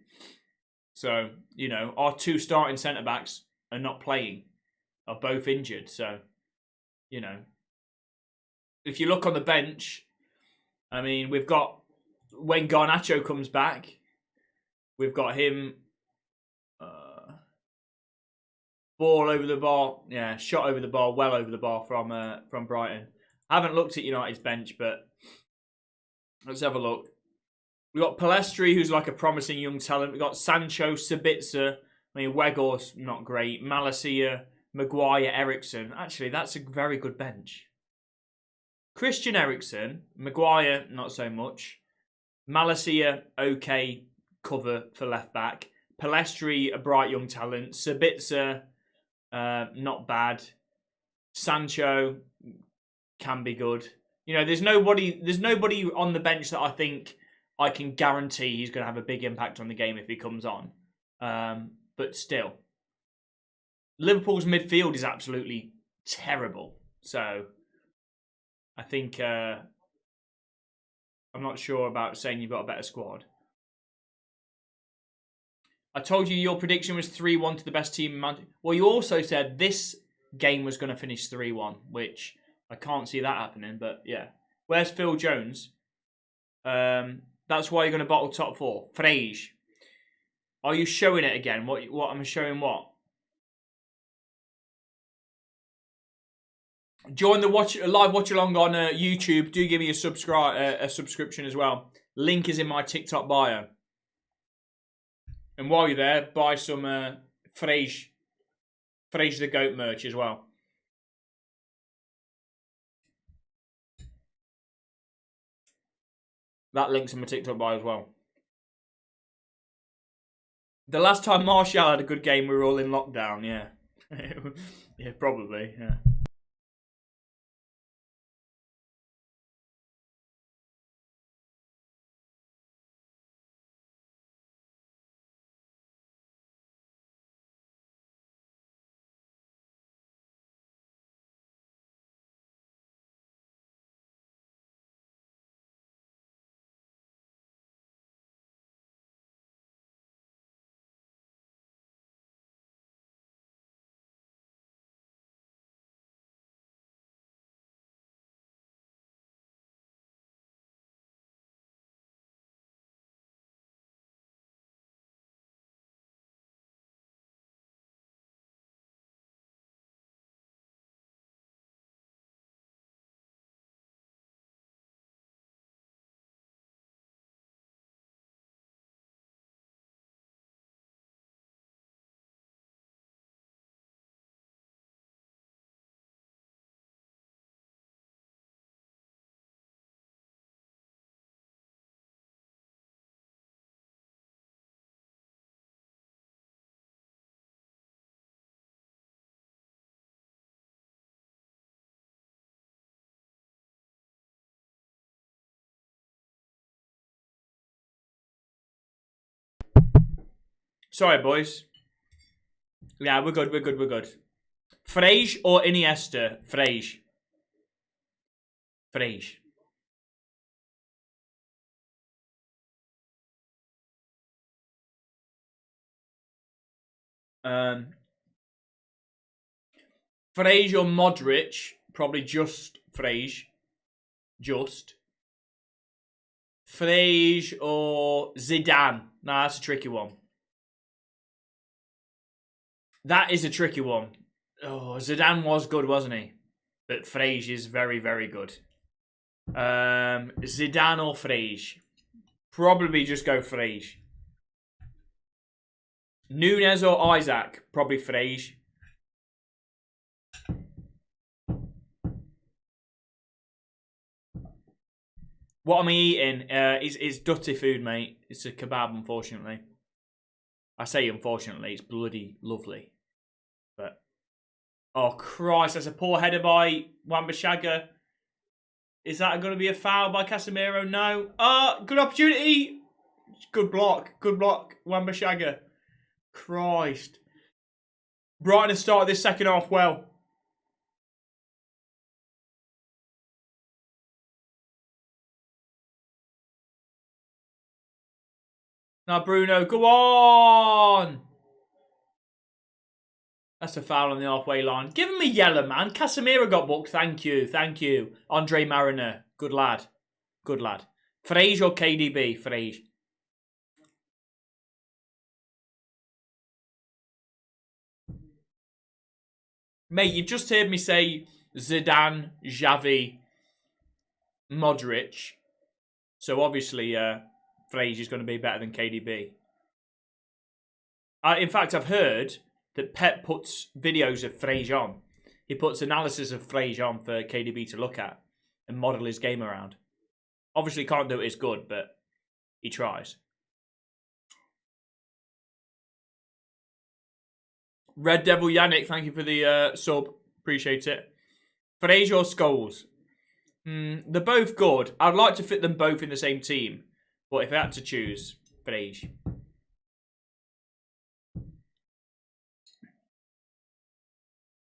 So, you know, our 2 starting centre-backs are not playing, are both injured. So, you know, if you look on the bench, I mean, we've got, when Garnacho comes back, we've got him, Ball over the bar. Yeah, shot over the bar, well over the bar from Brighton. I haven't looked at United's bench, but let's have a look. We've got Palestri, who's like a promising young talent. We've got Sancho, Sabitzer. I mean, Wegor's not great. Malacia, Maguire, Ericsson. Actually, that's a very good bench. Christian Eriksen, Maguire, not so much. Malacia, okay cover for left back. Palestri, a bright young talent. Sabitzer, not bad. Sancho can be good. You know, there's nobody on the bench that I think I can guarantee he's going to have a big impact on the game if he comes on. But still, Liverpool's midfield is absolutely terrible. So I think I'm not sure about saying you've got a better squad. I told you your prediction was 3-1 to the best team in Manchester. Well, you also said this game was going to finish 3-1, which I can't see that happening. But yeah, where's Phil Jones? That's why you're going to bottle top four. Frege. Are you showing it again? What am I showing? What? Join the live watch along on YouTube. Do give me a subscription as well. Link is in my TikTok bio. And while you're there, buy some Frege the Goat merch as well. That link's in my TikTok bio as well. The last time Martial had a good game, we were all in lockdown, yeah. Yeah, probably, yeah. Sorry, boys. Yeah, we're good. Frege or Iniesta? Frege. Frege or Modric? Probably just Frege. Just. Frege or Zidane? Nah, that's a tricky one. That is a tricky one. Oh, Zidane was good, wasn't he? But Frege is very, very good. Zidane or Frege? Probably just go Frege. Nunez or Isaac? Probably Frege. What am I eating? It's dirty food, mate. It's a kebab, unfortunately. I say unfortunately, it's bloody lovely. But oh Christ, that's a poor header by Wan-Bissaka. Is that going to be a foul by Casemiro? No. Good opportunity. Good block, Wan-Bissaka. Christ. Brighton have started this second half well. Now Bruno, go on! That's a foul on the halfway line. Give him a yellow, man. Casemiro got booked. Thank you. Andre Mariner, good lad. Frege or KDB? Frege. Mate, you've just heard me say Zidane, Xavi, Modric. So obviously, Frege is going to be better than KDB. In fact, I've heard that Pep puts videos of Frege on. He puts analysis of Frege on for KDB to look at and model his game around. Obviously, can't do it as good, but he tries. Red Devil Yannick, thank you for the sub. Appreciate it. Frege or Scholes? They're both good. I'd like to fit them both in the same team. But if I had to choose, Frege.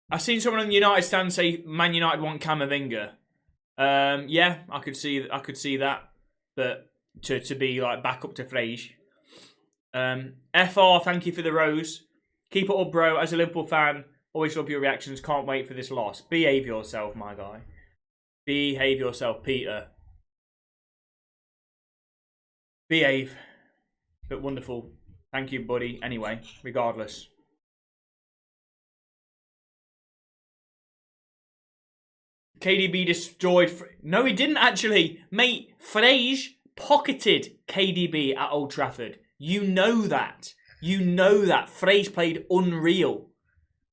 I've seen someone on the United stand say Man United want Camavinga. Yeah, I could see that. But to be like back up to Frege. FR, thank you for the rose. Keep it up, bro. As a Liverpool fan, always love your reactions. Can't wait for this loss. Behave yourself, my guy. Behave yourself, Peter. Behave. But wonderful. Thank you, buddy. Anyway, regardless. KDB destroyed... No, he didn't actually. Mate, Frege pocketed KDB at Old Trafford. You know that. You know that. Frege played unreal.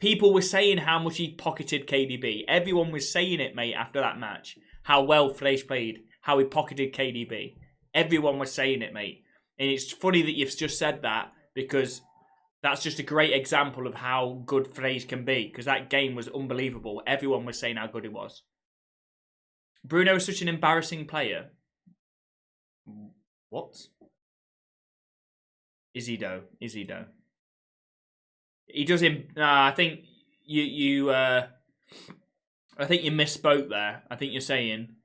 People were saying how much he pocketed KDB. Everyone was saying it, mate, after that match. How well Frege played. How he pocketed KDB. Everyone was saying it, mate. And it's funny that you've just said that because that's just a great example of how good Frege can be. Because that game was unbelievable. Everyone was saying how good he was. Bruno is such an embarrassing player. What? Is he though? Is he though? He does him. I think you. I think you misspoke there. I think you're saying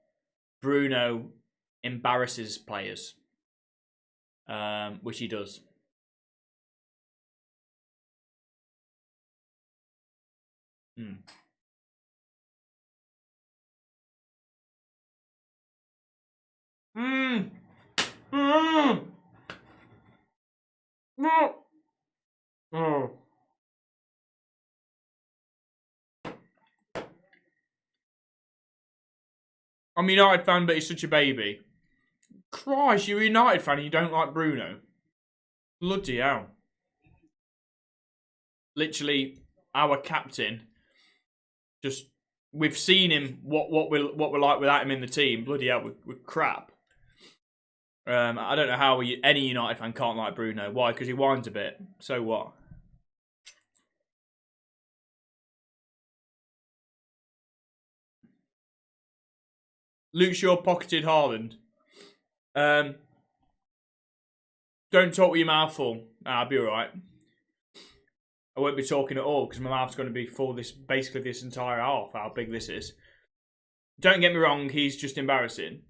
Bruno embarrasses players, which he does. I'm a United fan, but he's such a baby. Christ, you're a United fan and you don't like Bruno? Bloody hell. Literally, our captain. Just, we've seen him, what we're like without him in the team. Bloody hell, we're crap. I don't know how any United fan can't like Bruno. Why? Because he whines a bit. So what? Luke Shaw pocketed Haaland. Don't talk with your mouth full. I'll be alright. I won't be talking at all because my mouth's going to be full basically this entire half, how big this is. Don't get me wrong, he's just embarrassing.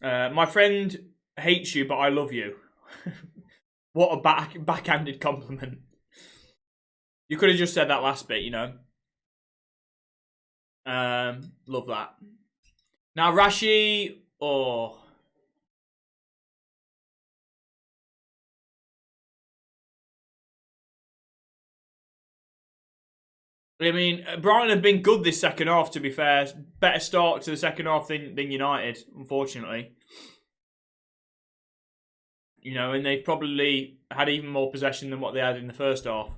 My friend hates you, but I love you. What a backhanded compliment. You could have just said that last bit, you know. Love that. Now, Rashi... Oh... I mean, Brighton have been good this second half, to be fair. Better start to the second half than United, unfortunately. You know, and they've probably had even more possession than what they had in the first half.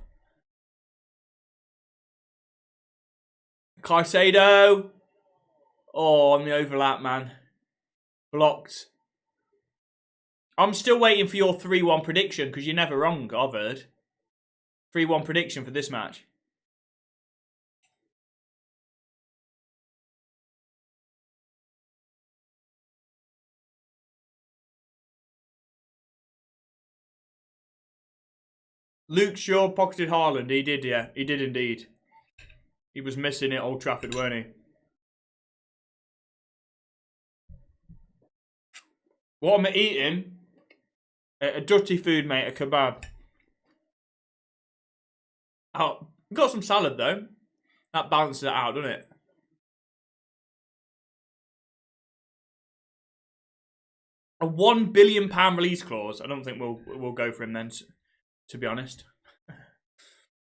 Caicedo. Oh, on the overlap, man. Blocked. I'm still waiting for your 3-1 prediction, because you're never wrong, I've heard. 3-1 prediction for this match. Luke Shaw pocketed Haaland. He did, yeah. He did indeed. He was missing it at Old Trafford, weren't he? What am I eating? A dirty food, mate. A kebab. Oh, got some salad, though. That balances it out, doesn't it? A £1 billion release clause. I don't think we'll go for him then, to be honest.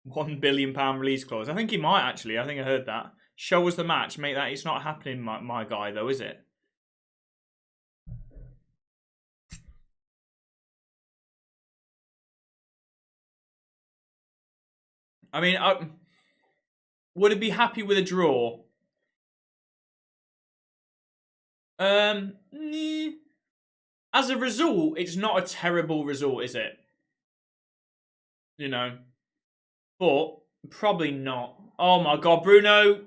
£1 billion release clause. I think he might actually. I think I heard that. Show us the match, mate. That it's not happening, my guy, though, is it? I mean, would it be happy with a draw? As a result, it's not a terrible result, is it? You know, but probably not. Oh my God, Bruno!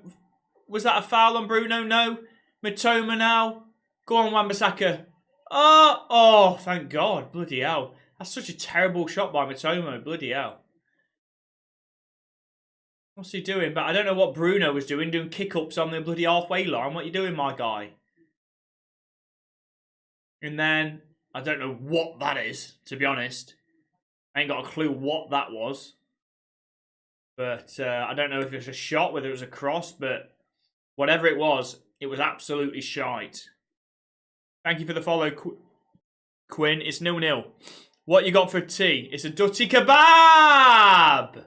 Was that a foul on Bruno? No. Mitoma now. Go on, Wan-Bissaka. Oh, thank God. Bloody hell. That's such a terrible shot by Mitoma. Bloody hell. What's he doing? But I don't know what Bruno was doing kick-ups on the bloody halfway line. What are you doing, my guy? And then, I don't know what that is, to be honest. I ain't got a clue what that was. But I don't know if it was a shot, whether it was a cross, but whatever it was absolutely shite. Thank you for the follow, Quinn. It's 0-0. What you got for tea? It's a Dutty Kebab!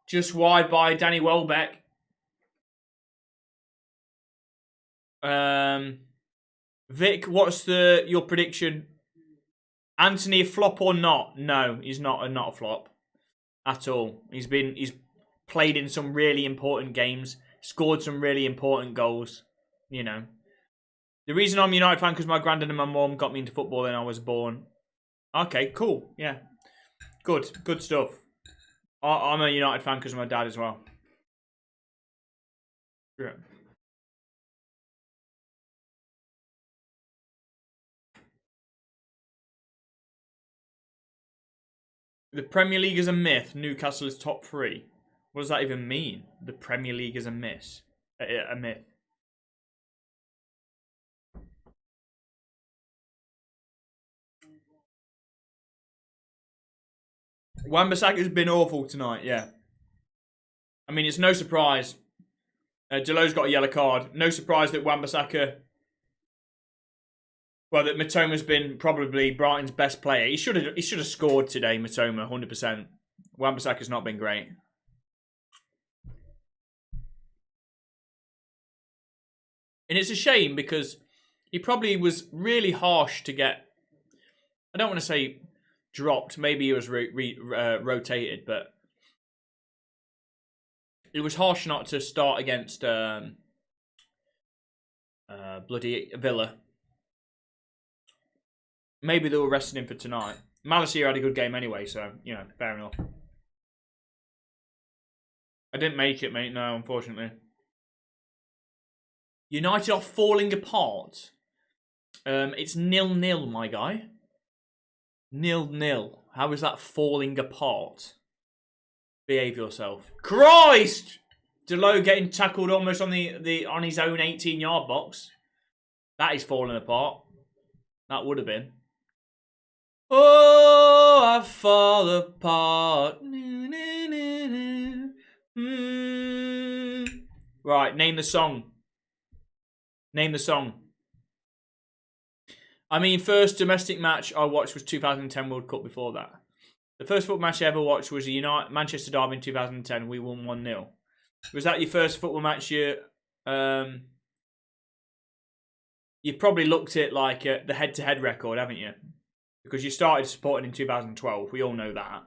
Just wide by Danny Welbeck. Vic, what's your prediction? Anthony, a flop or not? No, he's not a flop at all. He's played in some really important games, scored some really important goals. You know, the reason I'm a United fan because my granddad and my mum got me into football when I was born. Okay, cool. Yeah, good stuff. I'm a United fan because of my dad as well. Yeah. The Premier League is a myth. Newcastle is top 3. What does that even mean? The Premier League is a myth. A myth. Wan-Bissaka's been awful tonight, yeah. I mean, it's no surprise. Delo's got a yellow card. No surprise that Wan-Bissaka... Well, that Mitoma's been probably Brighton's best player. He should have scored today, Mitoma, 100%. Wan-Bissaka's not been great. And it's a shame because he probably was really harsh to get... I don't want to say dropped. Maybe he was rotated, but... It was harsh not to start against bloody Villa. Maybe they were resting him for tonight. Malacia had a good game anyway, so, you know, fair enough. I didn't make it, mate, no, unfortunately. United are falling apart. It's 0-0, my guy. 0-0. How is that falling apart? Behave yourself. Christ! Delo getting tackled almost on on his own 18-yard box. That is falling apart. That would have been. Oh, I fall apart. Right, name the song. Name the song. I mean, first domestic match I watched was 2010 World Cup before that. The first football match I ever watched was a Manchester Derby in 2010. We won 1-0. Was that your first football match you probably looked at like the head-to-head record, haven't you? Because you started supporting in 2012. We all know that.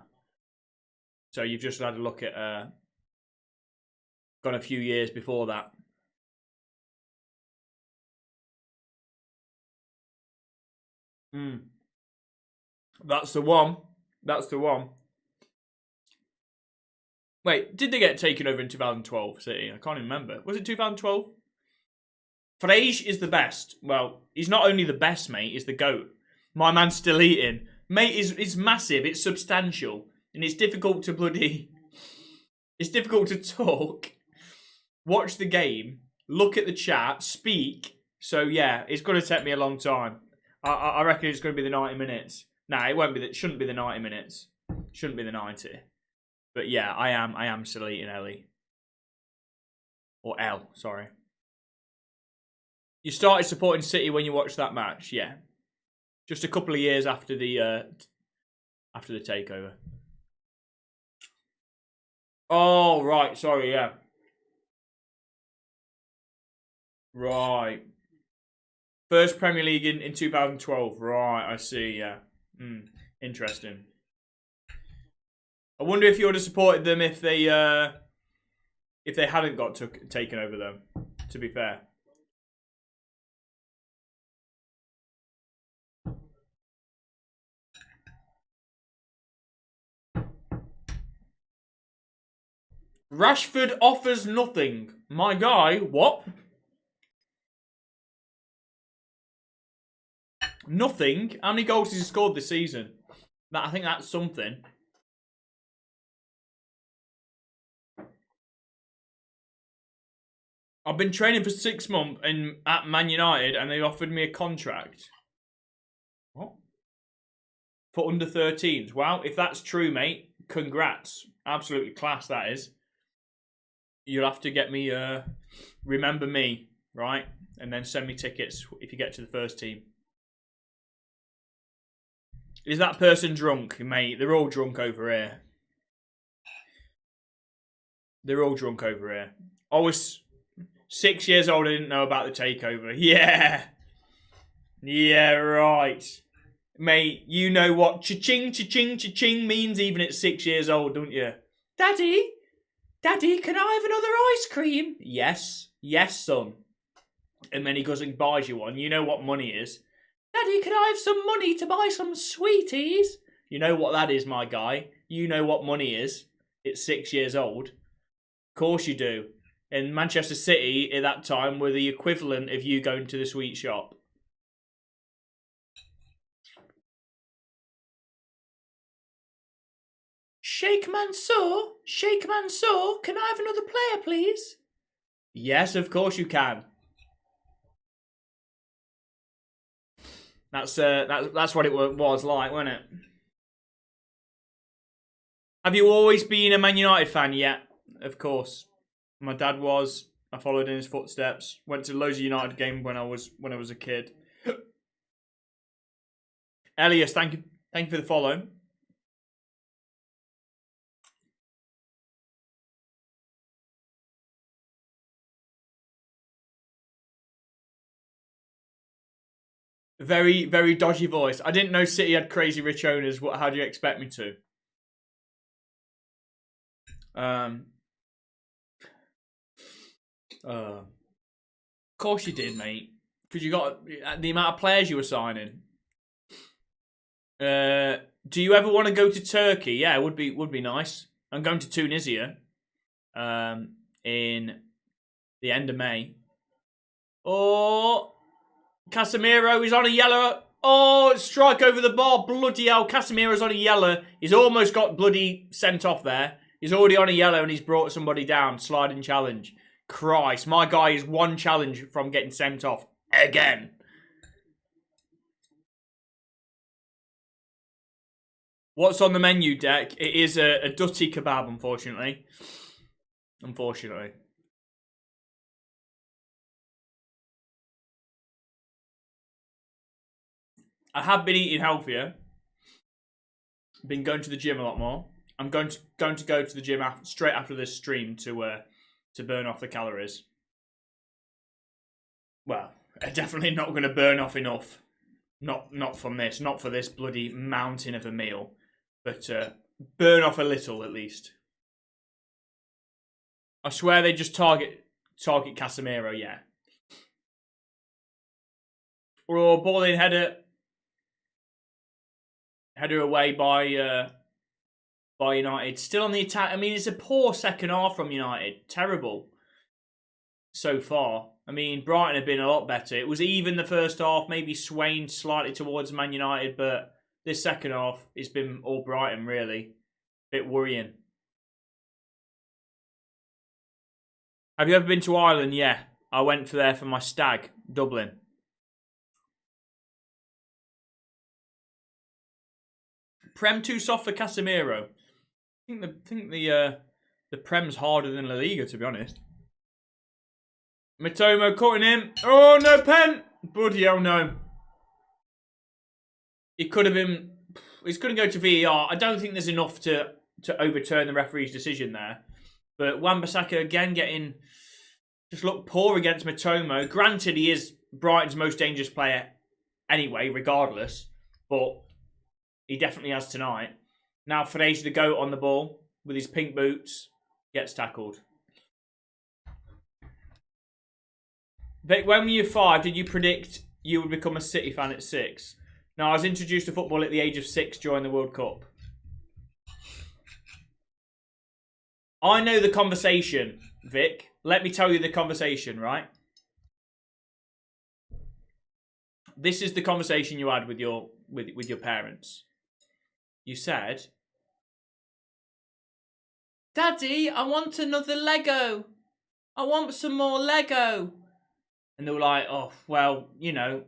So you've just had a look at gone a few years before that. That's the one. That's the one. Wait, did they get taken over in 2012, City? I can't even remember. Was it 2012? Frege is the best. Well, he's not only the best, mate, he's the GOAT. My man's still eating. Mate, it's massive, it's substantial. And it's difficult to bloody... It's difficult to talk, watch the game, look at the chat, speak. So, yeah, it's going to take me a long time. I reckon it's going to be the 90 minutes. Nah, it won't be. It shouldn't be the 90 minutes. Shouldn't be the 90. But yeah, I am still eating Ellie. Or L, sorry. You started supporting City when you watched that match, yeah. Just a couple of years after the takeover. Oh, right. Sorry, yeah. Right. First Premier League in 2012. Right, I see, yeah. Interesting. I wonder if you would have supported them if they hadn't got taken over them, to be fair. Rashford offers nothing. My guy, what? Nothing? How many goals has he scored this season? I think that's something. I've been training for 6 months at Man United and they offered me a contract. What? For under 13s. Wow, if that's true, mate, congrats. Absolutely class, that is. You'll have to get me, remember me, right? And then send me tickets if you get to the first team. Is that person drunk, mate? They're all drunk over here. They're all drunk over here. I was 6 years old, I didn't know about the takeover. Yeah. Yeah, right. Mate, you know what cha-ching, cha-ching, cha-ching means even at 6 years old, don't you? Daddy? Daddy, can I have another ice cream? Yes. Yes, son. And then he goes and buys you one. You know what money is. Daddy, can I have some money to buy some sweeties? You know what that is, my guy. You know what money is. It's 6 years old. Of course you do. And Manchester City at that time were the equivalent of you going to the sweet shop. Sheikh Mansour, can I have another player, please? Yes, of course you can. That's what it was like, wasn't it? Have you always been a Man United fan? Yeah, of course. My dad was. I followed in his footsteps. Went to loads of United games when I was a kid. Elias, thank you for the follow. Very, very dodgy voice. I didn't know City had crazy rich owners. How do you expect me to? Of course you did, mate. Because you got the amount of players you were signing. Do you ever want to go to Turkey? Yeah, it would be nice. I'm going to Tunisia. In the end of May. Oh, Casemiro is on a yellow. Oh, strike over the bar. Bloody hell. Casemiro's on a yellow. He's almost got bloody sent off there. He's already on a yellow and he's brought somebody down. Sliding challenge. Christ, my guy is one challenge from getting sent off. Again. What's on the menu, Deck? It is a dutty kebab, unfortunately. Unfortunately. I have been eating healthier. Been going to the gym a lot more. I'm going to go to the gym straight after this stream to burn off the calories. Well, I'm definitely not going to burn off enough. Not from this. Not for this bloody mountain of a meal. But burn off a little at least. I swear they just target Casemiro, yeah. Or ball in header away by United. Still on the attack. I mean, it's a poor second half from United. Terrible so far. I mean, Brighton have been a lot better. It was even the first half, maybe swaying slightly towards Man United, but this second half, it's been all Brighton, really. Bit worrying. Have you ever been to Ireland? Yeah. I went there for my stag, Dublin. Prem too soft for Casemiro. I think the Prem's harder than La Liga, to be honest. Mitomo cutting him. Oh, no pen. Bloody hell, no. It could have been... It's going to go to VAR. I don't think there's enough to overturn the referee's decision there. But Wan-Bissaka again just looked poor against Matomo. Granted, he is Brighton's most dangerous player anyway, regardless. But he definitely has tonight. Now Fraser the GOAT on the ball with his pink boots. Gets tackled. Vic, when were you 5, did you predict you would become a City fan at 6? No, I was introduced to football at the age of 6 during the World Cup. I know the conversation, Vic. Let me tell you the conversation, right? This is the conversation you had with your parents. You said, Daddy, I want another Lego. I want some more Lego. And they were like, oh, well, you know,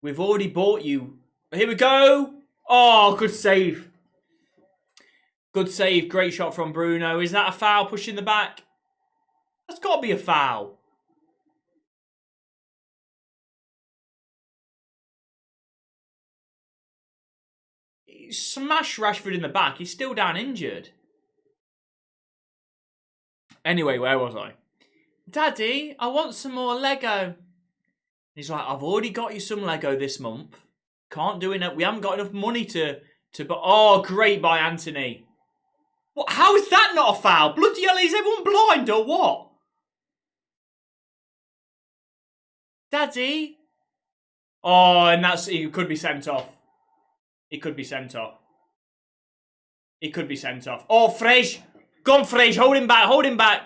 we've already bought you. Here we go. Oh, good save. Good save. Great shot from Bruno. Is that a foul pushing the back? That's got to be a foul. He smashed Rashford in the back. He's still down injured. Anyway, where was I? Daddy, I want some more Lego. He's like, I've already got you some Lego this month. Can't do it. We haven't got enough money to buy. Oh, great by Anthony. What? How is that not a foul? Bloody hell, is everyone blind or what? Daddy. Oh, and he could be sent off. He could be sent off. He could be sent off. Oh, Frege. Go on, Frege. Hold him back. Hold him back.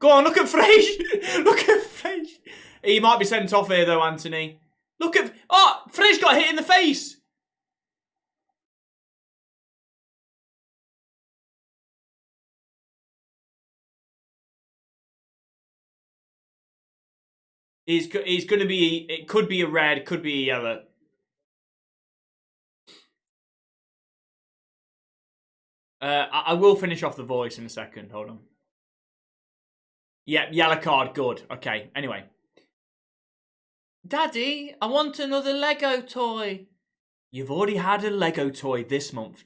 Go on, look at Frege. Look at Frege. He might be sent off here, though, Anthony. Look at... Oh, Frege got hit in the face. He's going to be... It could be a red, could be a yellow. I will finish off the voice in a second. Hold on. Yep, yellow card. Good. Okay, anyway. Daddy, I want another Lego toy. You've already had a Lego toy this month.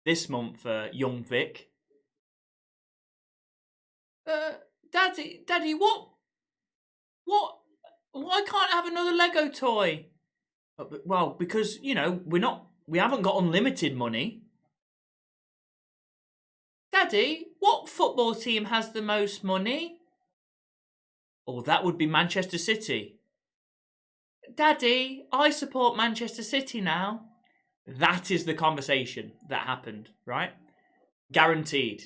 This month, young Vic. Daddy, what? Why can't I have another Lego toy? Well, because, you know, we haven't got unlimited money. Daddy, what football team has the most money? Oh, that would be Manchester City. Daddy, I support Manchester City now. That is the conversation that happened, right? Guaranteed.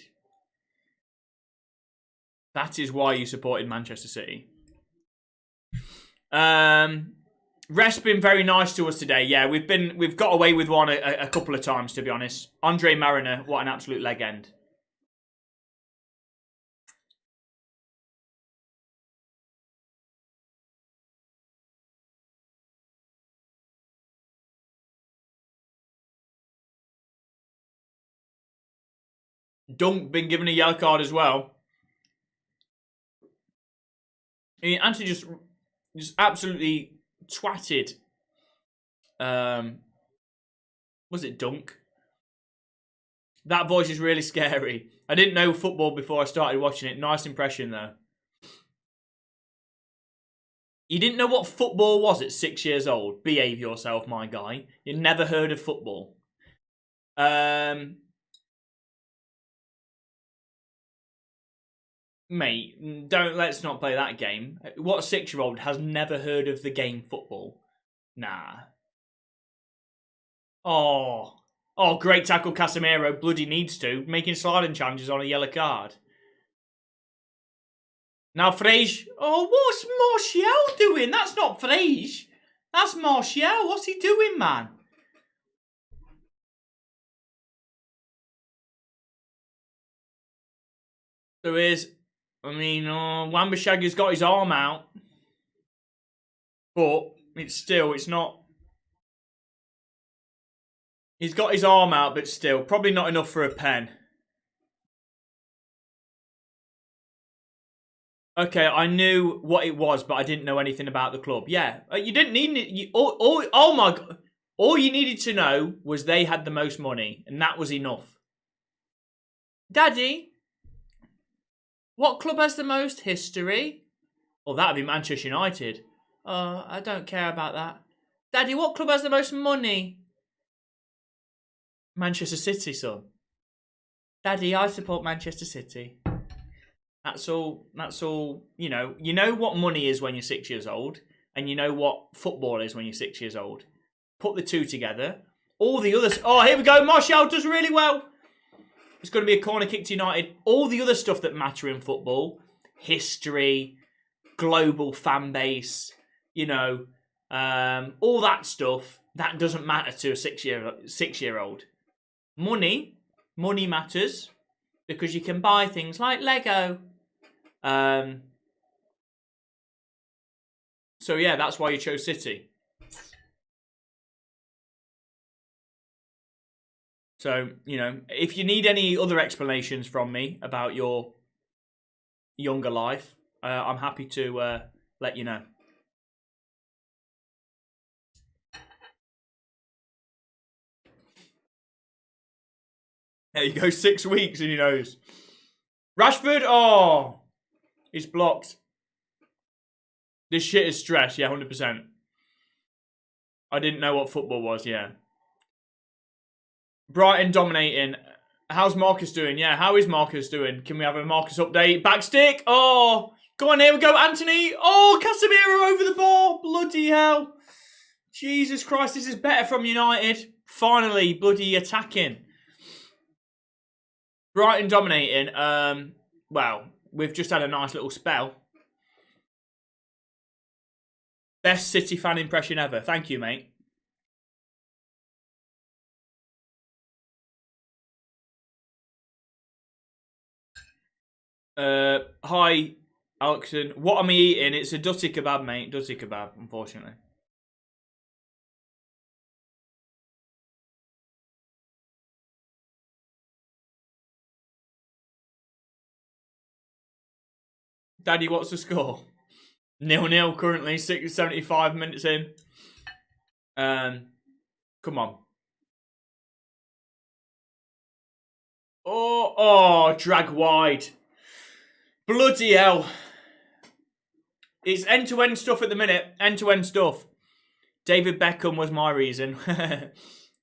That is why you supported Manchester City. Ref's been very nice to us today. Yeah, we've got away with one a couple of times, to be honest. Andre Mariner, what an absolute legend. Dunk been given a yellow card as well. I mean, Anthony just absolutely twatted. Was it Dunk? That voice is really scary. I didn't know football before I started watching it. Nice impression though. You didn't know what football was at 6 years old? Behave yourself, my guy. You never heard of football. Mate, let's not play that game. What 6-year-old has never heard of the game football? Nah. Oh, great tackle, Casemiro. Bloody needs to. Making sliding challenges on a yellow card. Now Frege. Oh, what's Martial doing? That's not Frege. That's Martial. What's he doing, man? There is... I mean, Wan-Bissaka's got his arm out. But it's not... He's got his arm out, but still. Probably not enough for a pen. Okay, I knew what it was, but I didn't know anything about the club. Yeah, you didn't need it. Oh my God. All you needed to know was they had the most money, and that was enough. Daddy... What club has the most history? Well, that'd be Manchester United. I don't care about that. Daddy, what club has the most money? Manchester City, son. Daddy, I support Manchester City. That's all, you know. You know what money is when you're 6 years old, and you know what football is when you're 6 years old. Put the two together. All the others... Oh, here we go. Martial does really well. It's going to be a corner kick to United. All the other stuff that matter in football, history, global fan base, you know, all that stuff, that doesn't matter to a six-year-old. Money matters because you can buy things like Lego. So yeah, that's why you chose City. So, you know, if you need any other explanations from me about your younger life, I'm happy to let you know. There you go, 6 weeks and he knows. Rashford, oh, he's blocked. This shit is stress, yeah, 100%. I didn't know what football was, yeah. Brighton dominating. How's Marcus doing? Yeah, how is Marcus doing? Can we have a Marcus update? Backstick. Oh, go on, here we go. Anthony. Oh, Casemiro over the bar. Bloody hell. Jesus Christ, this is better from United. Finally, bloody attacking. Brighton dominating. Well, we've just had a nice little spell. Best City fan impression ever. Thank you, mate. Hi, Alexon. What am I eating? It's a dutty kebab, mate. Dutty kebab, unfortunately. Daddy, what's the score? 0-0 currently, 75 minutes in. Come on. Oh, drag wide. Bloody hell. It's end-to-end stuff at the minute. End-to-end stuff. David Beckham was my reason.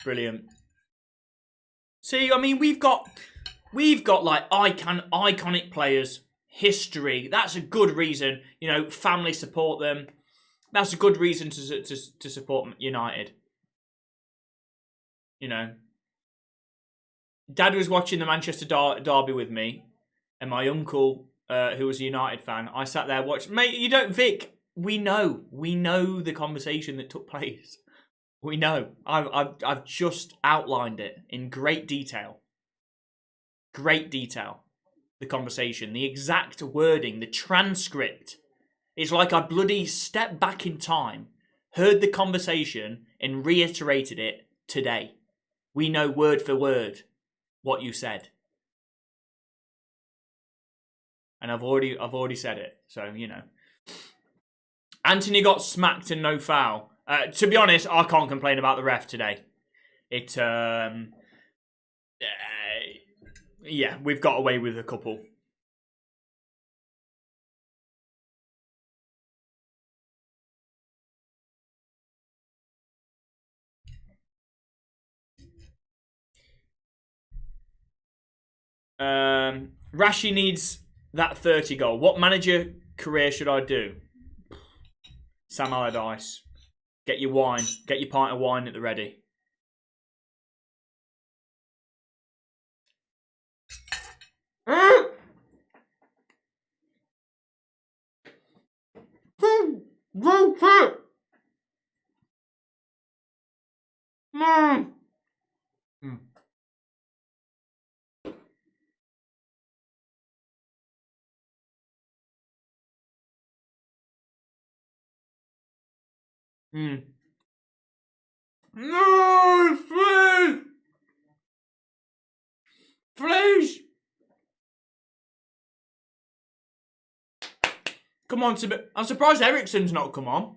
Brilliant. See, I mean, we've got like iconic players, history. That's a good reason. You know, family support them. That's a good reason to support United. You know. Dad was watching the Manchester derby with me, and my uncle, who was a United fan, I sat there watching. Mate, you don't, Vic. We know the conversation that took place. We know. I've just outlined it in great detail. Great detail. The conversation, the exact wording, the transcript. It's like I bloody stepped back in time, heard the conversation, and reiterated it today. We know word for word what you said. And I've already said it, so you know. Anthony got smacked and no foul. To be honest, I can't complain about the ref today. Yeah, we've got away with a couple. Rashi needs that 30 goal. What manager career should I do? Sam Allardyce. Get your wine. Get your pint of wine at the ready. No, please! Please! Come on, I'm surprised Eriksen's not come on.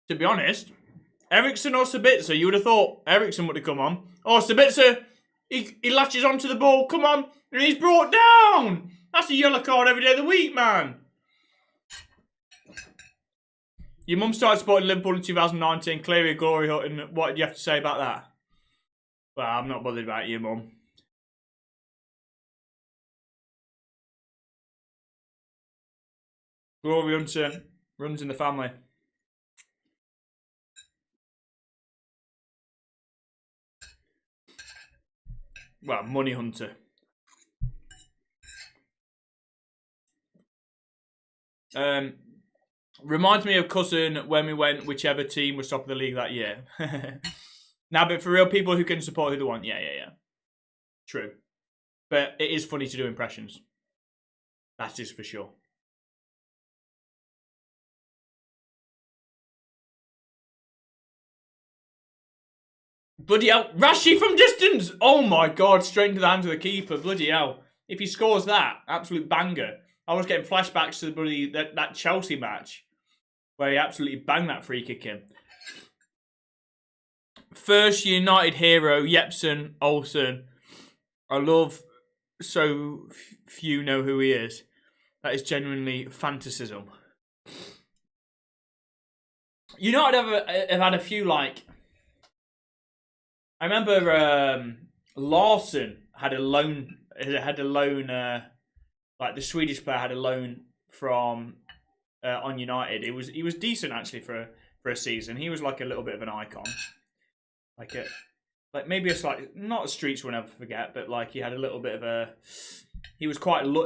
To be honest. Eriksen or Sabitzer, you would have thought Eriksen would have come on. Oh, Sabitzer, he latches onto the ball, come on, and he's brought down! That's a yellow card every day of the week, man. Your mum started supporting Liverpool in 2019. Clearly, glory hunting. What do you have to say about that? Well, I'm not bothered about you, mum. Glory hunter runs in the family. Well, money hunter. Reminds me of cousin when we went whichever team was top of the league that year. Now, but for real, people who can support who they want, yeah. True. But it is funny to do impressions. That is for sure. Bloody hell. Rashi from distance! Oh my god, straight into the hands of the keeper. Bloody hell. If he scores that, absolute banger. I was getting flashbacks to the bloody that Chelsea match where he absolutely banged that free kick in. First United hero, Jepsen Olsen. I love so few know who he is. That is genuinely fantasism. United have had a few, like... I remember Larson had a loan... like the Swedish player had a loan from on United. He was decent actually for a season. He was like a little bit of an icon, like maybe a slight, not a streets we'll never forget, but like he had a little bit of a. He was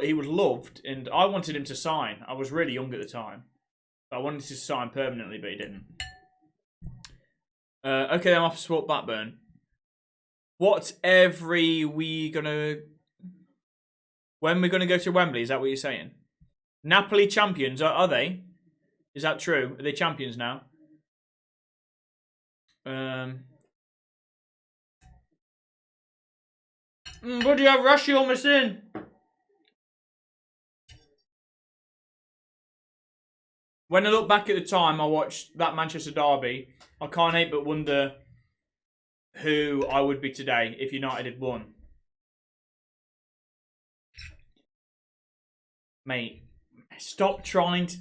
he was loved, and I wanted him to sign. I was really young at the time, but I wanted to sign permanently, but he didn't. Okay, I'm off to support Blackburn. When we're gonna go to Wembley? Is that what you're saying? Napoli champions, are they? Is that true? Are they champions now? Buddy, have Rashi almost in. When I look back at the time I watched that Manchester derby, I can't help but wonder who I would be today if United had won. Mate, stop trying to...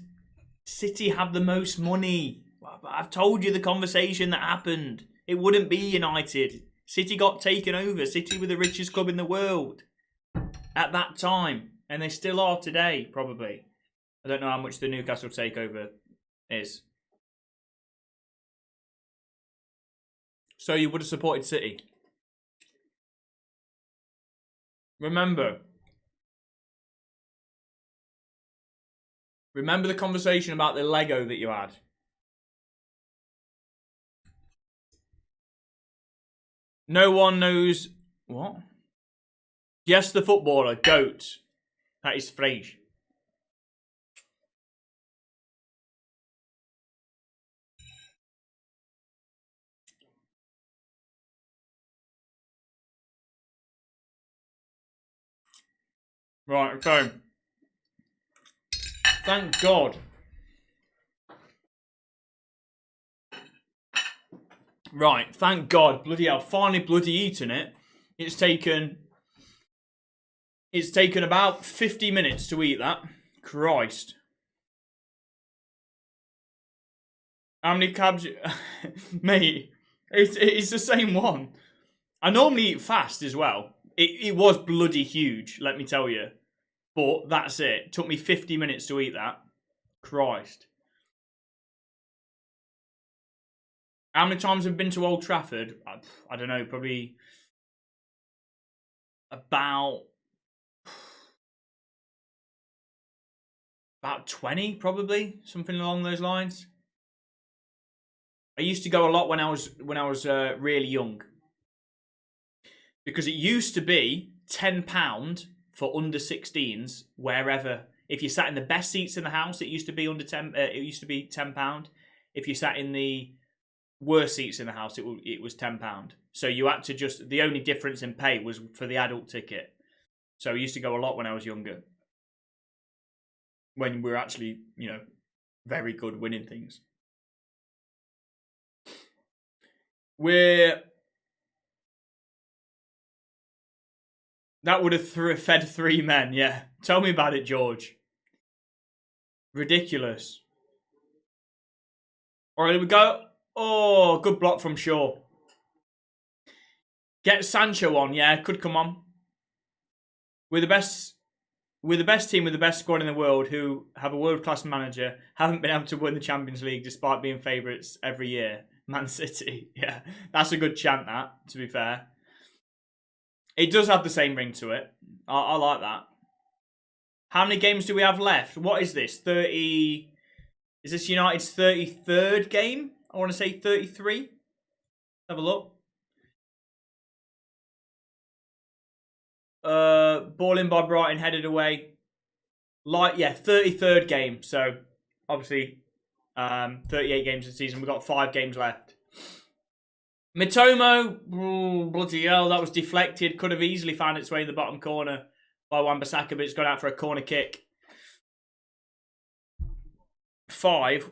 City have the most money. I've told you the conversation that happened. It wouldn't be United. City got taken over. City were the richest club in the world at that time. And they still are today, probably. I don't know how much the Newcastle takeover is. So you would have supported City. Remember the conversation about the Lego that you had. No one knows... What? Yes, the footballer. Goat. That is Frege. Right, okay. Thank God. Right, thank God. Bloody hell, finally bloody eaten it. It's taken about 50 minutes to eat that. Christ. How many cabs... Mate, it's the same one. I normally eat fast as well. It was bloody huge, let me tell you. But that's it. Took me 50 minutes to eat that. Christ. How many times have I been to Old Trafford? I don't know, probably about 20, probably. Something along those lines. I used to go a lot when I was really young. Because it used to be £10 for under 16s wherever. If you sat in the best seats in the house, it used to be it used to be £10. If you sat in the worst seats in the house, it was £10. So you had to just... The only difference in pay was for the adult ticket. So I used to go a lot when I was younger. When we were actually, you know, very good winning things. That would have fed 3 men, yeah. Tell me about it, George. Ridiculous. All right, here we go. Oh, good block from Shaw. Get Sancho on, yeah, could come on. We're the best team with the best squad in the world who have a world-class manager, haven't been able to win the Champions League despite being favourites every year. Man City, yeah. That's a good chant, that, to be fair. It does have the same ring to it. I like that. How many games do we have left? What is this? 30... Is this United's 33rd game? I want to say 33. Have a look. Ball in by Brighton, headed away. Yeah, 33rd game. So, obviously, 38 games this season. We've got 5 games left. Mitomo, oh, bloody hell, that was deflected. Could have easily found its way in the bottom corner by Wan-Bissaka, but it's gone out for a corner kick. 5.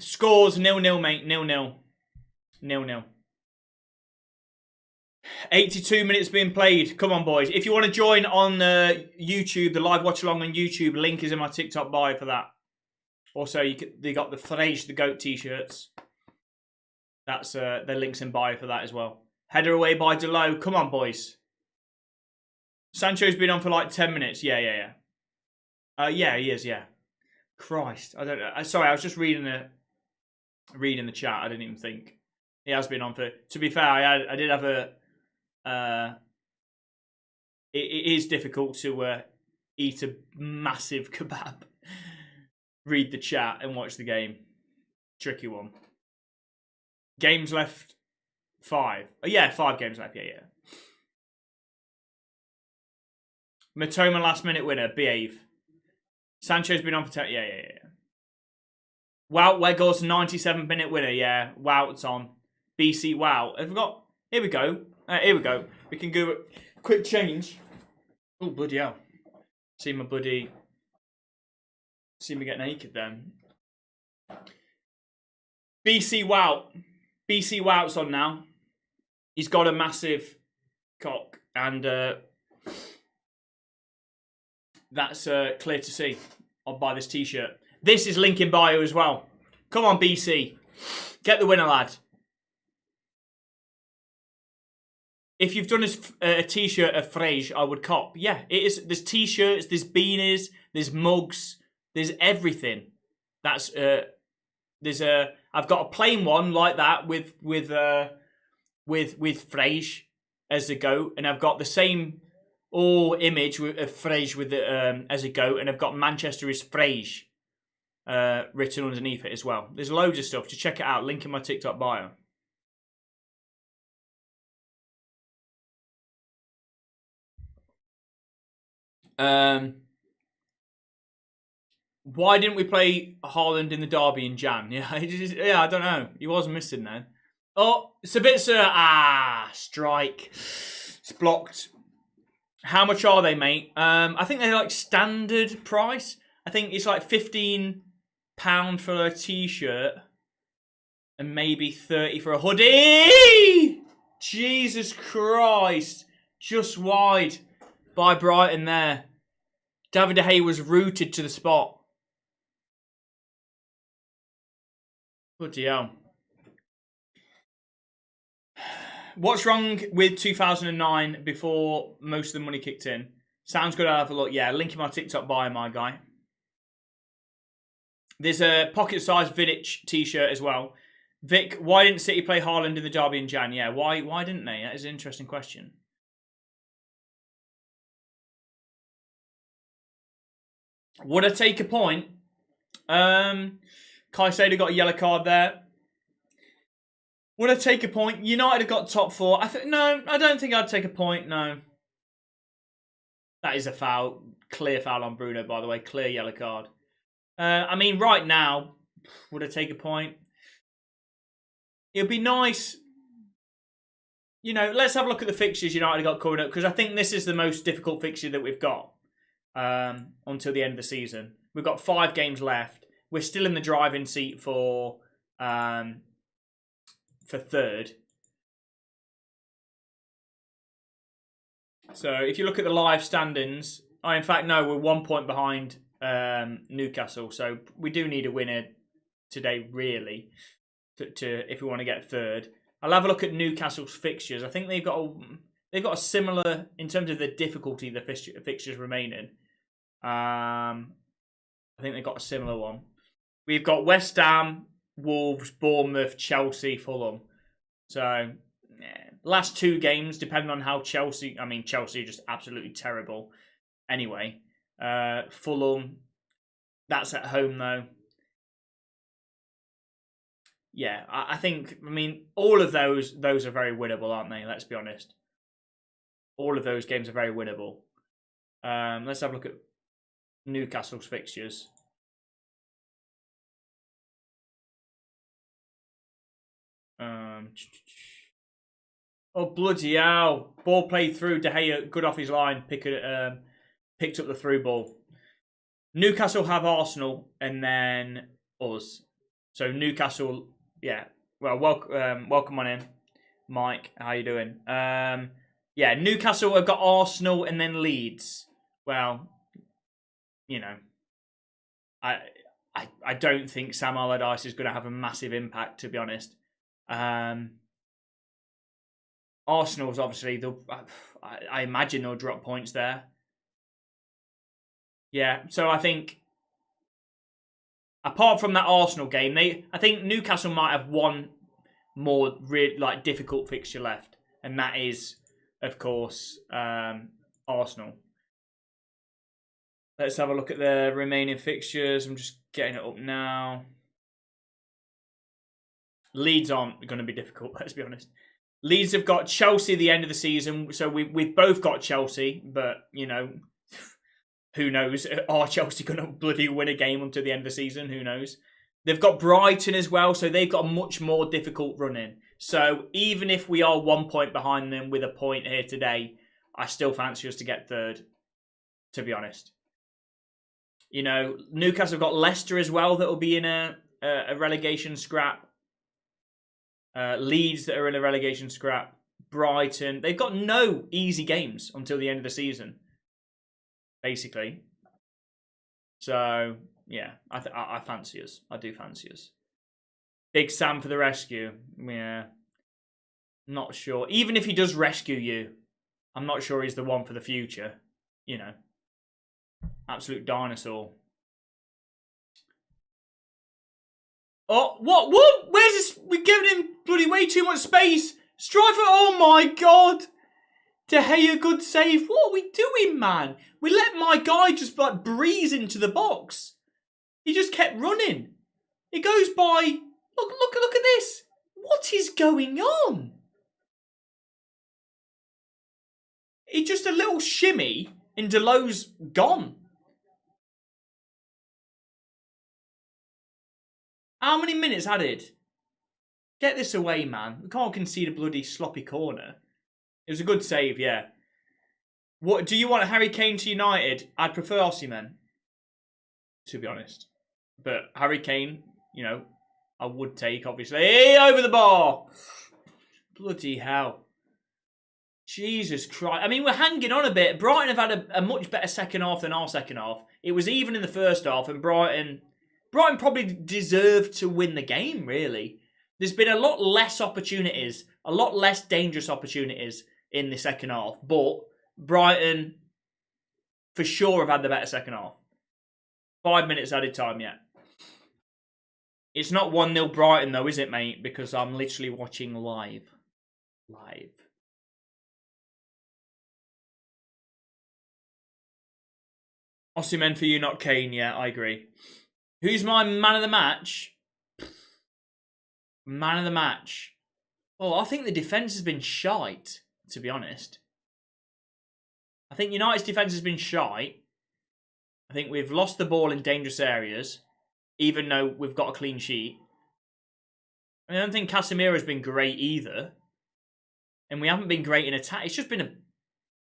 Scores 0-0, mate. 0-0. 0-0. 82 minutes being played. Come on, boys. If you want to join on YouTube, the live watch along on YouTube, link is in my TikTok bio for that. Also, they got the Frege the Goat t-shirts. That's their links in bio for that as well. Header away by Delo. Come on, boys. Sancho's been on for like 10 minutes. Yeah. Yeah, he is. Yeah. Christ, I don't know. Sorry, I was just reading the chat. I didn't even think he has been on for. To be fair, I did have a. It is difficult to eat a massive kebab, read the chat, and watch the game. Tricky one. Games left 5. Oh, yeah, 5 games left. Yeah. Matoma last minute winner. Behave. Sancho's been on for 10. Yeah. Wow, Weghorst 97 minute winner. Yeah, wow, it's on. BC, wow. Have we got? Here we go. Here we go. We can go quick change. Oh, bloody hell. See my buddy. See me get naked then. BC, wow. BC, wow's on now. He's got a massive cock. And that's clear to see. I'll buy this t-shirt. This is link in bio as well. Come on, BC. Get the winner, lad. If you've done a t-shirt of Frege, I would cop. Yeah, it is. There's t-shirts, there's beanies, there's mugs, there's everything. That's I've got a plain one like that with Frege as the goat, and I've got the same image of Frege with as a goat, and I've got Manchester is Frege written underneath it as well. There's loads of stuff. Just check it out. Link in my TikTok bio. Why didn't we play Haaland in the derby in Jan? Yeah, I don't know. He was missing then. Oh, Sabitzer. Strike. It's blocked. How much are they, mate? I think they're like standard price. I think it's like £15 for a t-shirt and maybe 30 for a hoodie. Jesus Christ. Just wide by Brighton there. David De Gea was rooted to the spot. Bloody hell. What's wrong with 2009 before most of the money kicked in? Sounds good, I'll have a look. Yeah, link in my TikTok bio, my guy. There's a pocket-sized Vidic t-shirt as well. Vic, why didn't City play Haaland in the derby in Jan? Yeah, why didn't they? That is an interesting question. Would I take a point? Caicedo got a yellow card there. Would I take a point? United have got top 4. No, I don't think I'd take a point, no. That is a foul. Clear foul on Bruno, by the way. Clear yellow card. I mean, right now, would I take a point? It would be nice. You know, let's have a look at the fixtures United got coming up, because I think this is the most difficult fixture that we've got until the end of the season. We've got 5 games left. We're still in the driving seat for for third. So if you look at the live standings, in fact, no, we're 1 point behind Newcastle. So we do need a winner today, really, to if we want to get third. I'll have a look at Newcastle's fixtures. I think they've got a similar in terms of the difficulty the fixtures remaining. I think they've got a similar one. We've got West Ham, Wolves, Bournemouth, Chelsea, Fulham. So last 2 games, depending on how Chelsea are just absolutely terrible. Anyway, Fulham, that's at home though. Yeah, I think, all of those are very winnable, aren't they? Let's be honest. All of those games are very winnable. Let's have a look at Newcastle's fixtures. Oh, bloody hell. Ball played through. De Gea, good off his line. Picked up the through ball. Newcastle have Arsenal and then us. So Newcastle, yeah. Well, welcome on in, Mike. How you doing? Yeah, Newcastle have got Arsenal and then Leeds. Well, I don't think Sam Allardyce is going to have a massive impact, to be honest. Arsenal's obviously, I imagine they'll drop points there. Yeah, so I think, apart from that Arsenal game, I think Newcastle might have one more difficult fixture left, and that is, of course, Arsenal. Let's have a look at the remaining fixtures. I'm just getting it up now. Leeds aren't going to be difficult, let's be honest. Leeds have got Chelsea at the end of the season, so we've both got Chelsea, but, who knows? Are Chelsea going to bloody win a game until the end of the season? Who knows? They've got Brighton as well, so they've got a much more difficult run in. So even if we are 1 point behind them with a point here today, I still fancy us to get third, to be honest. Newcastle have got Leicester as well that will be in a relegation scrap. Leeds that are in a relegation scrap. Brighton. They've got no easy games until the end of the season, basically. So, yeah, I fancy us. I do fancy us. Big Sam for the rescue. Yeah. Not sure. Even if he does rescue you, I'm not sure he's the one for the future. Absolute dinosaur. Oh, what? Where's this? We're giving him bloody way too much space. Striker, oh my God. De Gea, good save. What are we doing, man? We let my guy just breeze into the box. He just kept running. It goes by. Look at this. What is going on? It's just a little shimmy and Delo's gone. How many minutes added? Get this away, man. We can't concede a bloody sloppy corner. It was a good save, yeah. What do you want, Harry Kane to United? I'd prefer Osimhen, to be honest. But Harry Kane, I would take, obviously. Hey, over the bar! Bloody hell. Jesus Christ. We're hanging on a bit. Brighton have had a much better second half than our second half. It was even in the first half, and Brighton probably deserved to win the game, really. There's been a lot less opportunities, a lot less dangerous opportunities in the second half. But Brighton, for sure, have had the better second half. 5 minutes added time yet. It's not 1-0 Brighton, though, is it, mate? Because I'm literally watching live. Osimhen for you, not Kane. Yeah, I agree. Who's my man of the match? Man of the match. Oh, I think the defence has been shite, to be honest. I think United's defence has been shite. I think we've lost the ball in dangerous areas, even though we've got a clean sheet. I don't think Casemiro's been great either. And we haven't been great in attack. It's just been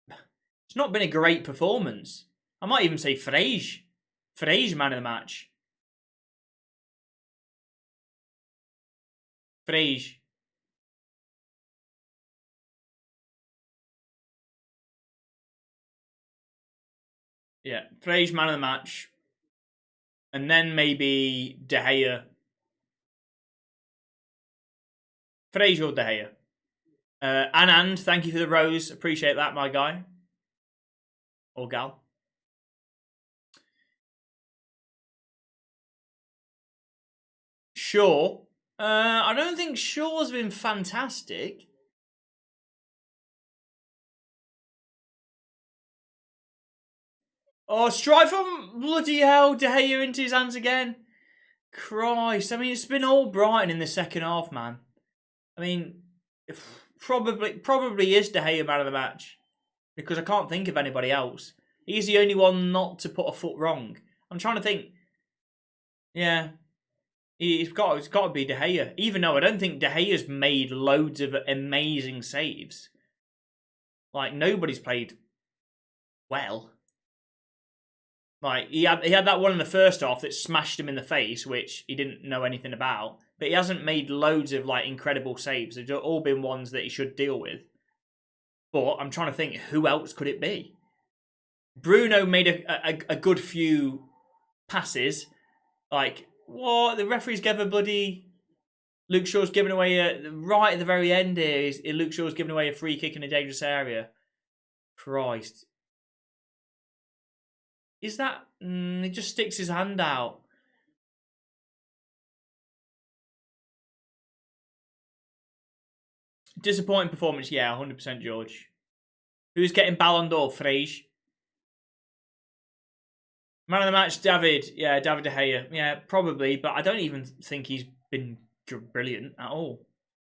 it's not been a great performance. I might even say Frege. Frege, man of the match. Frege. Yeah, Frege man of the match. And then maybe De Gea. Frege or De Gea. Anand, thank you for the rose. Appreciate that, my guy. Or gal. Shaw. I don't think Shaw's been fantastic. Oh, strike from bloody hell. De Gea into his hands again. Christ. I mean, it's been all Brighton in the second half, man. I mean, probably is De Gea man of the match. Because I can't think of anybody else. He's the only one not to put a foot wrong. I'm trying to think. Yeah. It's got to be De Gea. Even though I don't think De Gea's made loads of amazing saves. Like, nobody's played well. Like, he had that one in the first half that smashed him in the face, which he didn't know anything about. But he hasn't made loads of, like, incredible saves. They've all been ones that he should deal with. But I'm trying to think, who else could it be? Bruno made a good few passes. Like, what? The referee's gave a bloody... Luke Shaw's given away right at the very end here. Luke Shaw's given away a free kick in a dangerous area. Christ. Is that... he just sticks his hand out. Disappointing performance, yeah, 100% George. Who's getting Ballon d'Or? Frege. Man of the match, David. Yeah, David De Gea. Yeah, probably, but I don't even think he's been brilliant at all.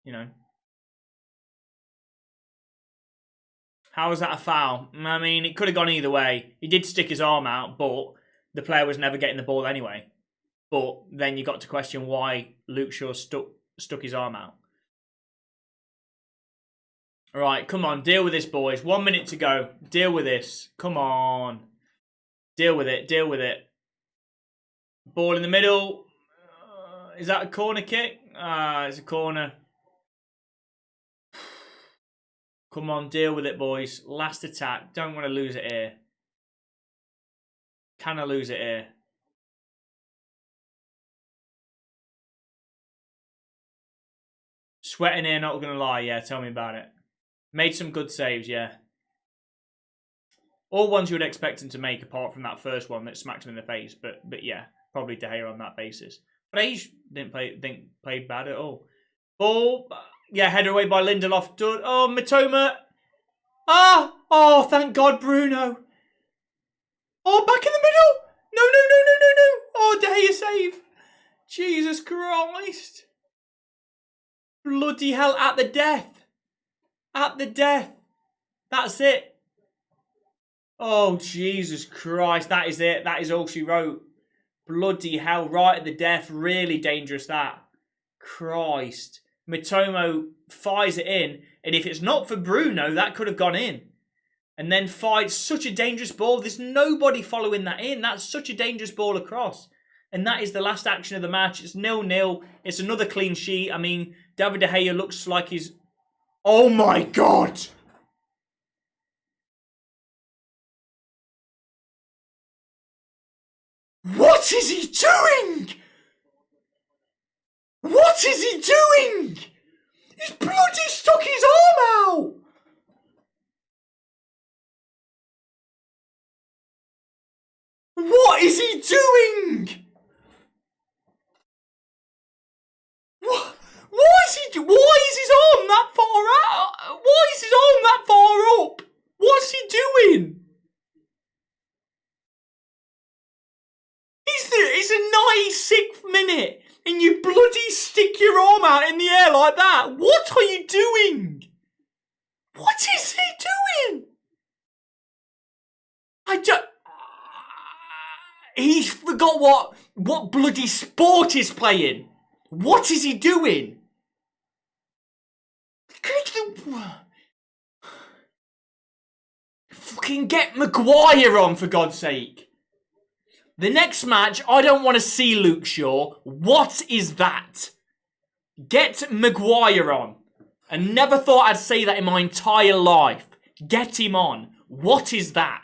You know. How was that a foul? I mean, it could have gone either way. He did stick his arm out, but the player was never getting the ball anyway. But then you got to question why Luke Shaw stuck his arm out. All right, come on, deal with this, boys. 1 minute to go. Deal with this. Come on. Deal with it. Deal with it. Ball in the middle. Is that a corner kick? It's a corner. Come on, deal with it, boys. Last attack. Don't want to lose it here. Can I lose it here? Sweating here, not going to lie. Yeah, tell me about it. Made some good saves, yeah. All ones you would expect him to make, apart from that first one that smacked him in the face. But yeah, probably De Gea on that basis. Frege didn't play bad at all. Ball, yeah, header away by Lindelof. Oh, Mitoma. Oh, thank God, Bruno. Oh, back in the middle. No. Oh, De Gea save. Jesus Christ. Bloody hell, at the death. At the death. That's it. Oh, Jesus Christ. That is it. That is all she wrote. Bloody hell, right at the death. Really dangerous, that. Christ. Mitoma fires it in. And if it's not for Bruno, that could have gone in. And then fights such a dangerous ball. There's nobody following that in. That's such a dangerous ball across. And that is the last action of the match. It's 0-0. It's another clean sheet. I mean, David De Gea looks like he's... Oh my God! What is he doing? What is he doing? He's bloody stuck his arm out! What is he doing? What? Why is his arm that far out? Why is his arm that far up? What's he doing? It's a 96th minute and you bloody stick your arm out in the air like that. What are you doing? What is he doing? He's forgot what bloody sport he's playing. What is he doing? Fucking get Maguire on, for God's sake. The next match, I don't want to see Luke Shaw. What is that? Get Maguire on. I never thought I'd say that in my entire life. Get him on. What is that?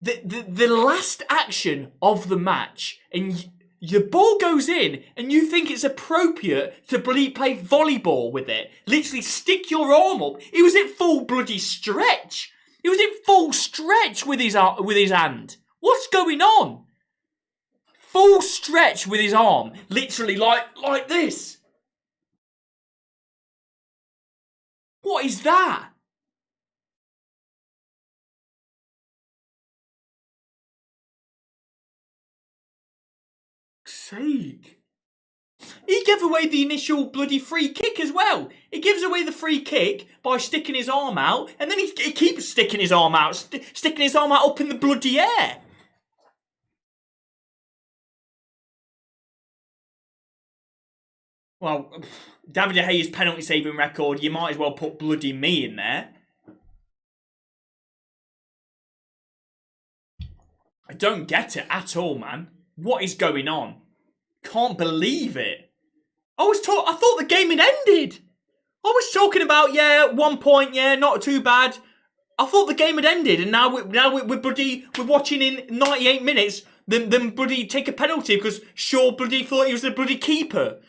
The last action of the match, and your ball goes in, and you think it's appropriate to play volleyball with it. Literally stick your arm up. He was in full bloody stretch. He was in full stretch with his hand. What's going on? Full stretch with his arm. Literally like this. What is that? Sake. He gave away the initial bloody free kick as well. He gives away the free kick by sticking his arm out, and then he keeps sticking his arm out, sticking his arm out up in the bloody air. Well, David De Gea's penalty saving record, you might as well put bloody me in there. I don't get it at all, man. What is going on? Can't believe it. I thought the game had ended. I was talking about, yeah, 1 point, yeah, not too bad. I thought the game had ended, and now we're watching in 98 minutes them bloody take a penalty because Shaw bloody thought he was the bloody keeper.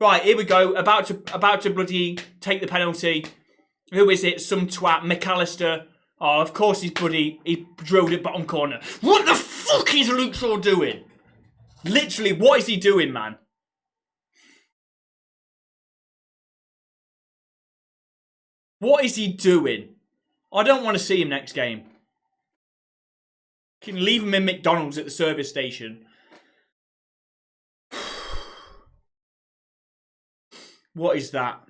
Right, here we go. About to bloody take the penalty. Who is it? Some twat, McAllister. Oh, of course he drilled it bottom corner. What the fuck is Luke Shaw doing? Literally, what is he doing, man? What is he doing? I don't want to see him next game. Can leave him in McDonald's at the service station. What is that?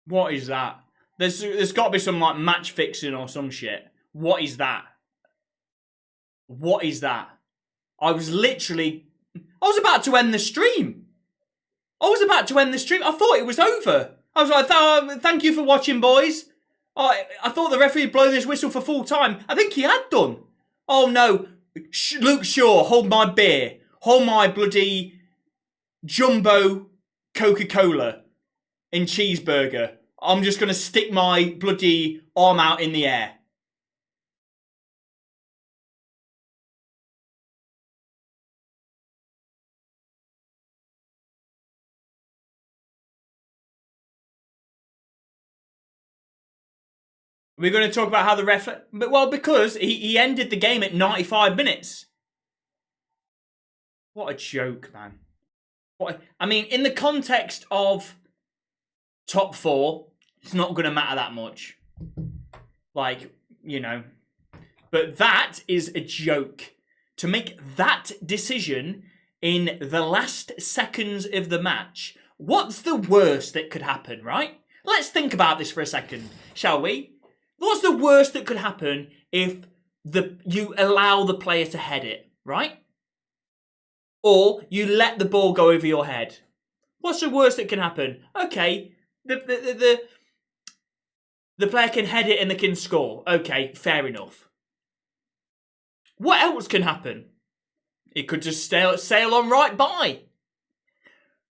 What is that? There's got to be some like match fixing or some shit. What is that? What is that? I was about to end the stream. I thought it was over. I was like, thank you for watching, boys. I thought the referee would blow this whistle for full time. I think he had done. Oh no, Luke Shaw, hold my beer. Hold my bloody jumbo Coca-Cola in cheeseburger. I'm just going to stick my bloody arm out in the air. We're going to talk about how the ref... Well, because he ended the game at 95 minutes. What a joke, man. I mean, in the context of top four, it's not going to matter that much. Like, you know. But that is a joke. To make that decision in the last seconds of the match, what's the worst that could happen, right? Let's think about this for a second, shall we? What's the worst that could happen if you allow the player to head it, right? Or you let the ball go over your head. What's the worst that can happen? Okay, the player can head it and they can score. Okay, fair enough. What else can happen? It could just sail on right by.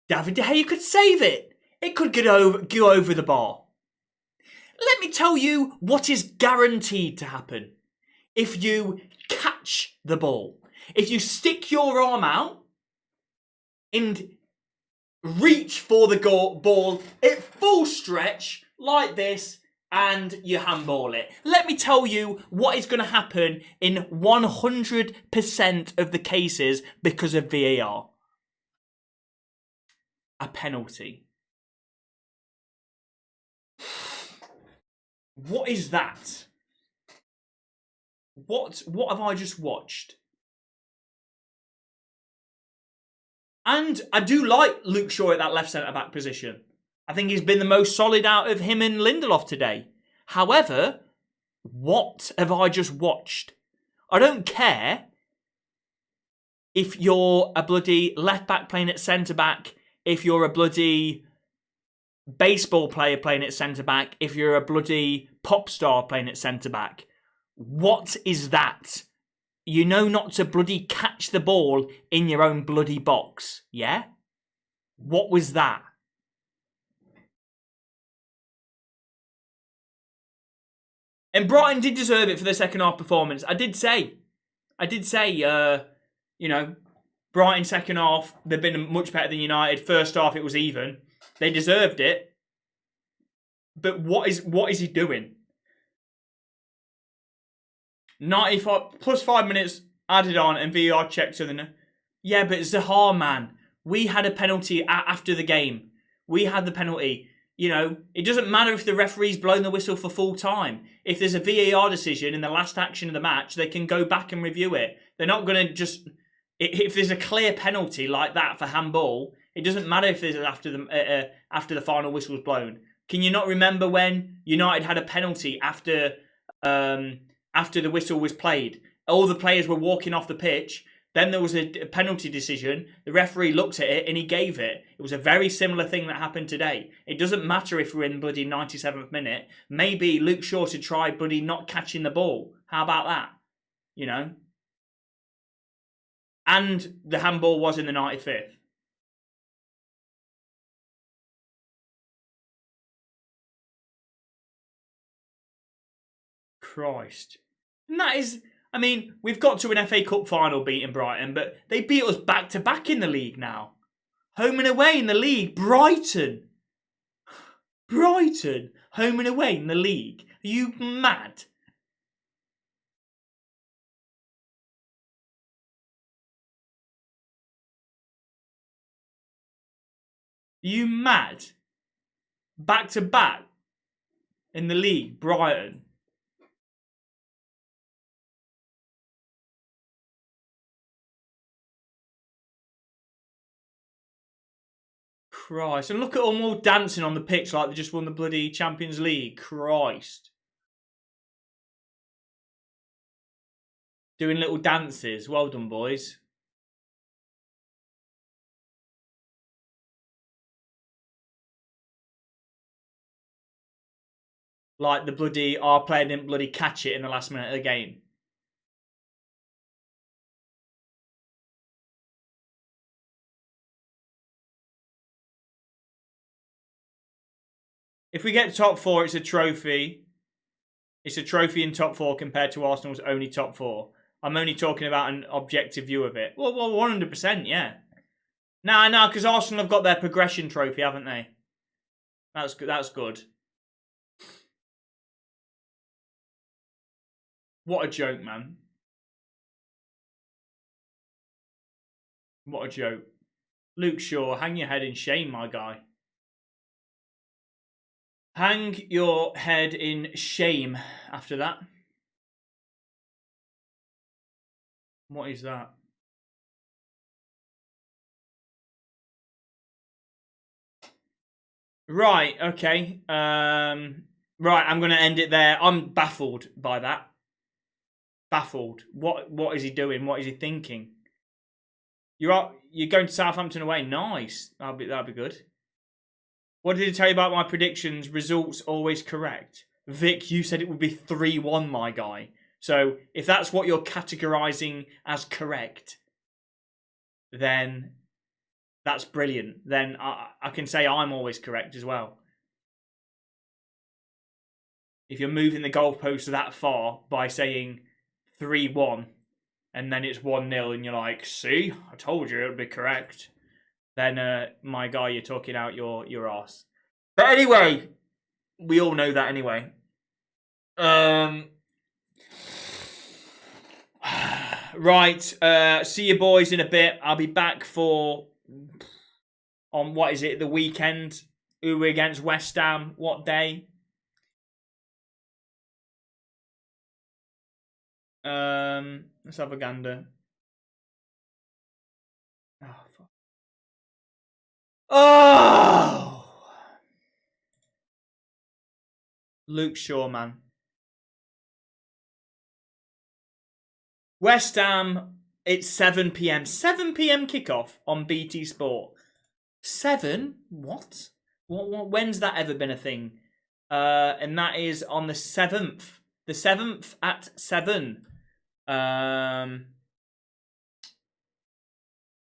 David De Gea could save it. It could go over the bar. Let me tell you what is guaranteed to happen. If you catch the ball, if you stick your arm out and reach for the ball at full stretch like this and you handball it. Let me tell you what is going to happen in 100% of the cases because of VAR. A penalty. What is that? What have I just watched? And I do like Luke Shaw at that left centre-back position. I think he's been the most solid out of him and Lindelof today. However, what have I just watched? I don't care if you're a bloody left-back playing at centre-back, if you're a bloody baseball player playing at centre-back if you're a bloody pop star playing at centre-back. What is that? You know not to bloody catch the ball in your own bloody box, yeah? What was that? And Brighton did deserve it for their second half performance. I did say, you know, Brighton second half, they've been much better than United. First half, it was even. They deserved it. But what is he doing? 95 plus 5 minutes added on and VAR checked. Yeah, but Zaha, man, we had a penalty after the game. We had the penalty. You know, it doesn't matter if the referee's blown the whistle for full time. If there's a VAR decision in the last action of the match, they can go back and review it. They're not going to just... If there's a clear penalty like that for handball, it doesn't matter if it's after the final whistle was blown. Can you not remember when United had a penalty after the whistle was played? All the players were walking off the pitch. Then there was a penalty decision. The referee looked at it and he gave it. It was a very similar thing that happened today. It doesn't matter if we're in bloody 97th minute. Maybe Luke Shaw should try bloody not catching the ball. How about that? You know? And the handball was in the 95th. Christ. And that is... I mean, we've got to an FA Cup final beating Brighton, but they beat us back-to-back in the league now. Home and away in the league. Brighton. Brighton. Home and away in the league. Are you mad? Are you mad? Back-to-back in the league. Brighton. Christ. And look at them all dancing on the pitch like they just won the bloody Champions League. Christ. Doing little dances. Well done, boys. Like the bloody... Our player didn't bloody catch it in the last minute of the game. If we get top four, it's a trophy. It's a trophy in top four compared to Arsenal's only top four. I'm only talking about an objective view of it. Well 100%, yeah. No, because Arsenal have got their progression trophy, haven't they? That's good. That's good. What a joke, man. What a joke. Luke Shaw, hang your head in shame, my guy. Hang your head in shame after that. What is that? Right, okay. Right, I'm going to end it there. I'm baffled by that. Baffled. What is he doing? What is he thinking? You're going to Southampton away. Nice. That'll be good. What did he tell you about my predictions? Results always correct. Vic, you said it would be 3-1, my guy. So if that's what you're categorising as correct, then that's brilliant. Then I can say I'm always correct as well. If you're moving the goalpost that far by saying 3-1 and then it's 1-0 and you're like, see, I told you it would be correct. Then, my guy, you're talking out your arse. But anyway, we all know that anyway. Right, see you boys in a bit. I'll be back on what is it, the weekend? Who we're against West Ham? What day? Let's have a gander. Oh, fuck. Oh! Luke Shaw, man. West Ham, it's 7 p.m. 7 p.m. kickoff on BT Sport. 7? What? When's that ever been a thing? And that is on the 7th. The 7th at 7.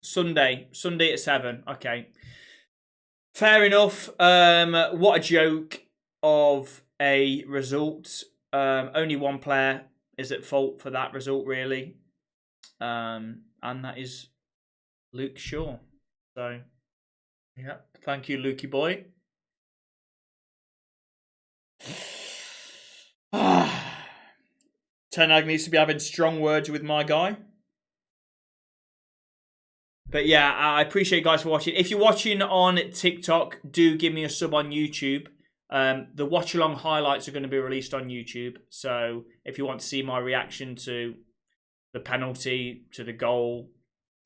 Sunday at 7. Okay. Fair enough. What a joke of a result. Only one player is at fault for that result, really. And that is Luke Shaw. So, yeah. Thank you, Lukey boy. Ten Hag needs to be having strong words with my guy. But yeah, I appreciate you guys for watching. If you're watching on TikTok, do give me a sub on YouTube. The watch-along highlights are going to be released on YouTube. So if you want to see my reaction to the penalty, to the goal,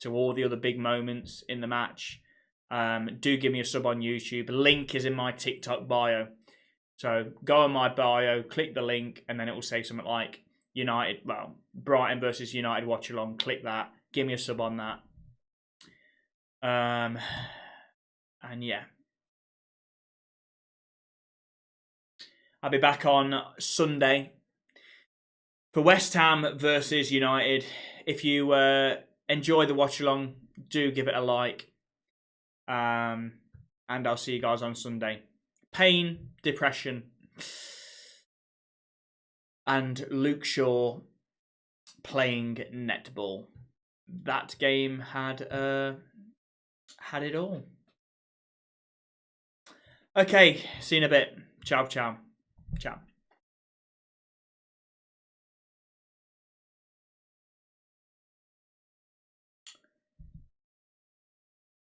to all the other big moments in the match, do give me a sub on YouTube. Link is in my TikTok bio. So go on my bio, click the link, and then it will say something like Brighton versus United watch-along. Click that. Give me a sub on that. And yeah, I'll be back on Sunday for West Ham versus United. If you enjoy the watch along, do give it a like. And I'll see you guys on Sunday. Pain, depression, and Luke Shaw playing netball. That game had it all. Okay, see you in a bit. Ciao, ciao. Ciao.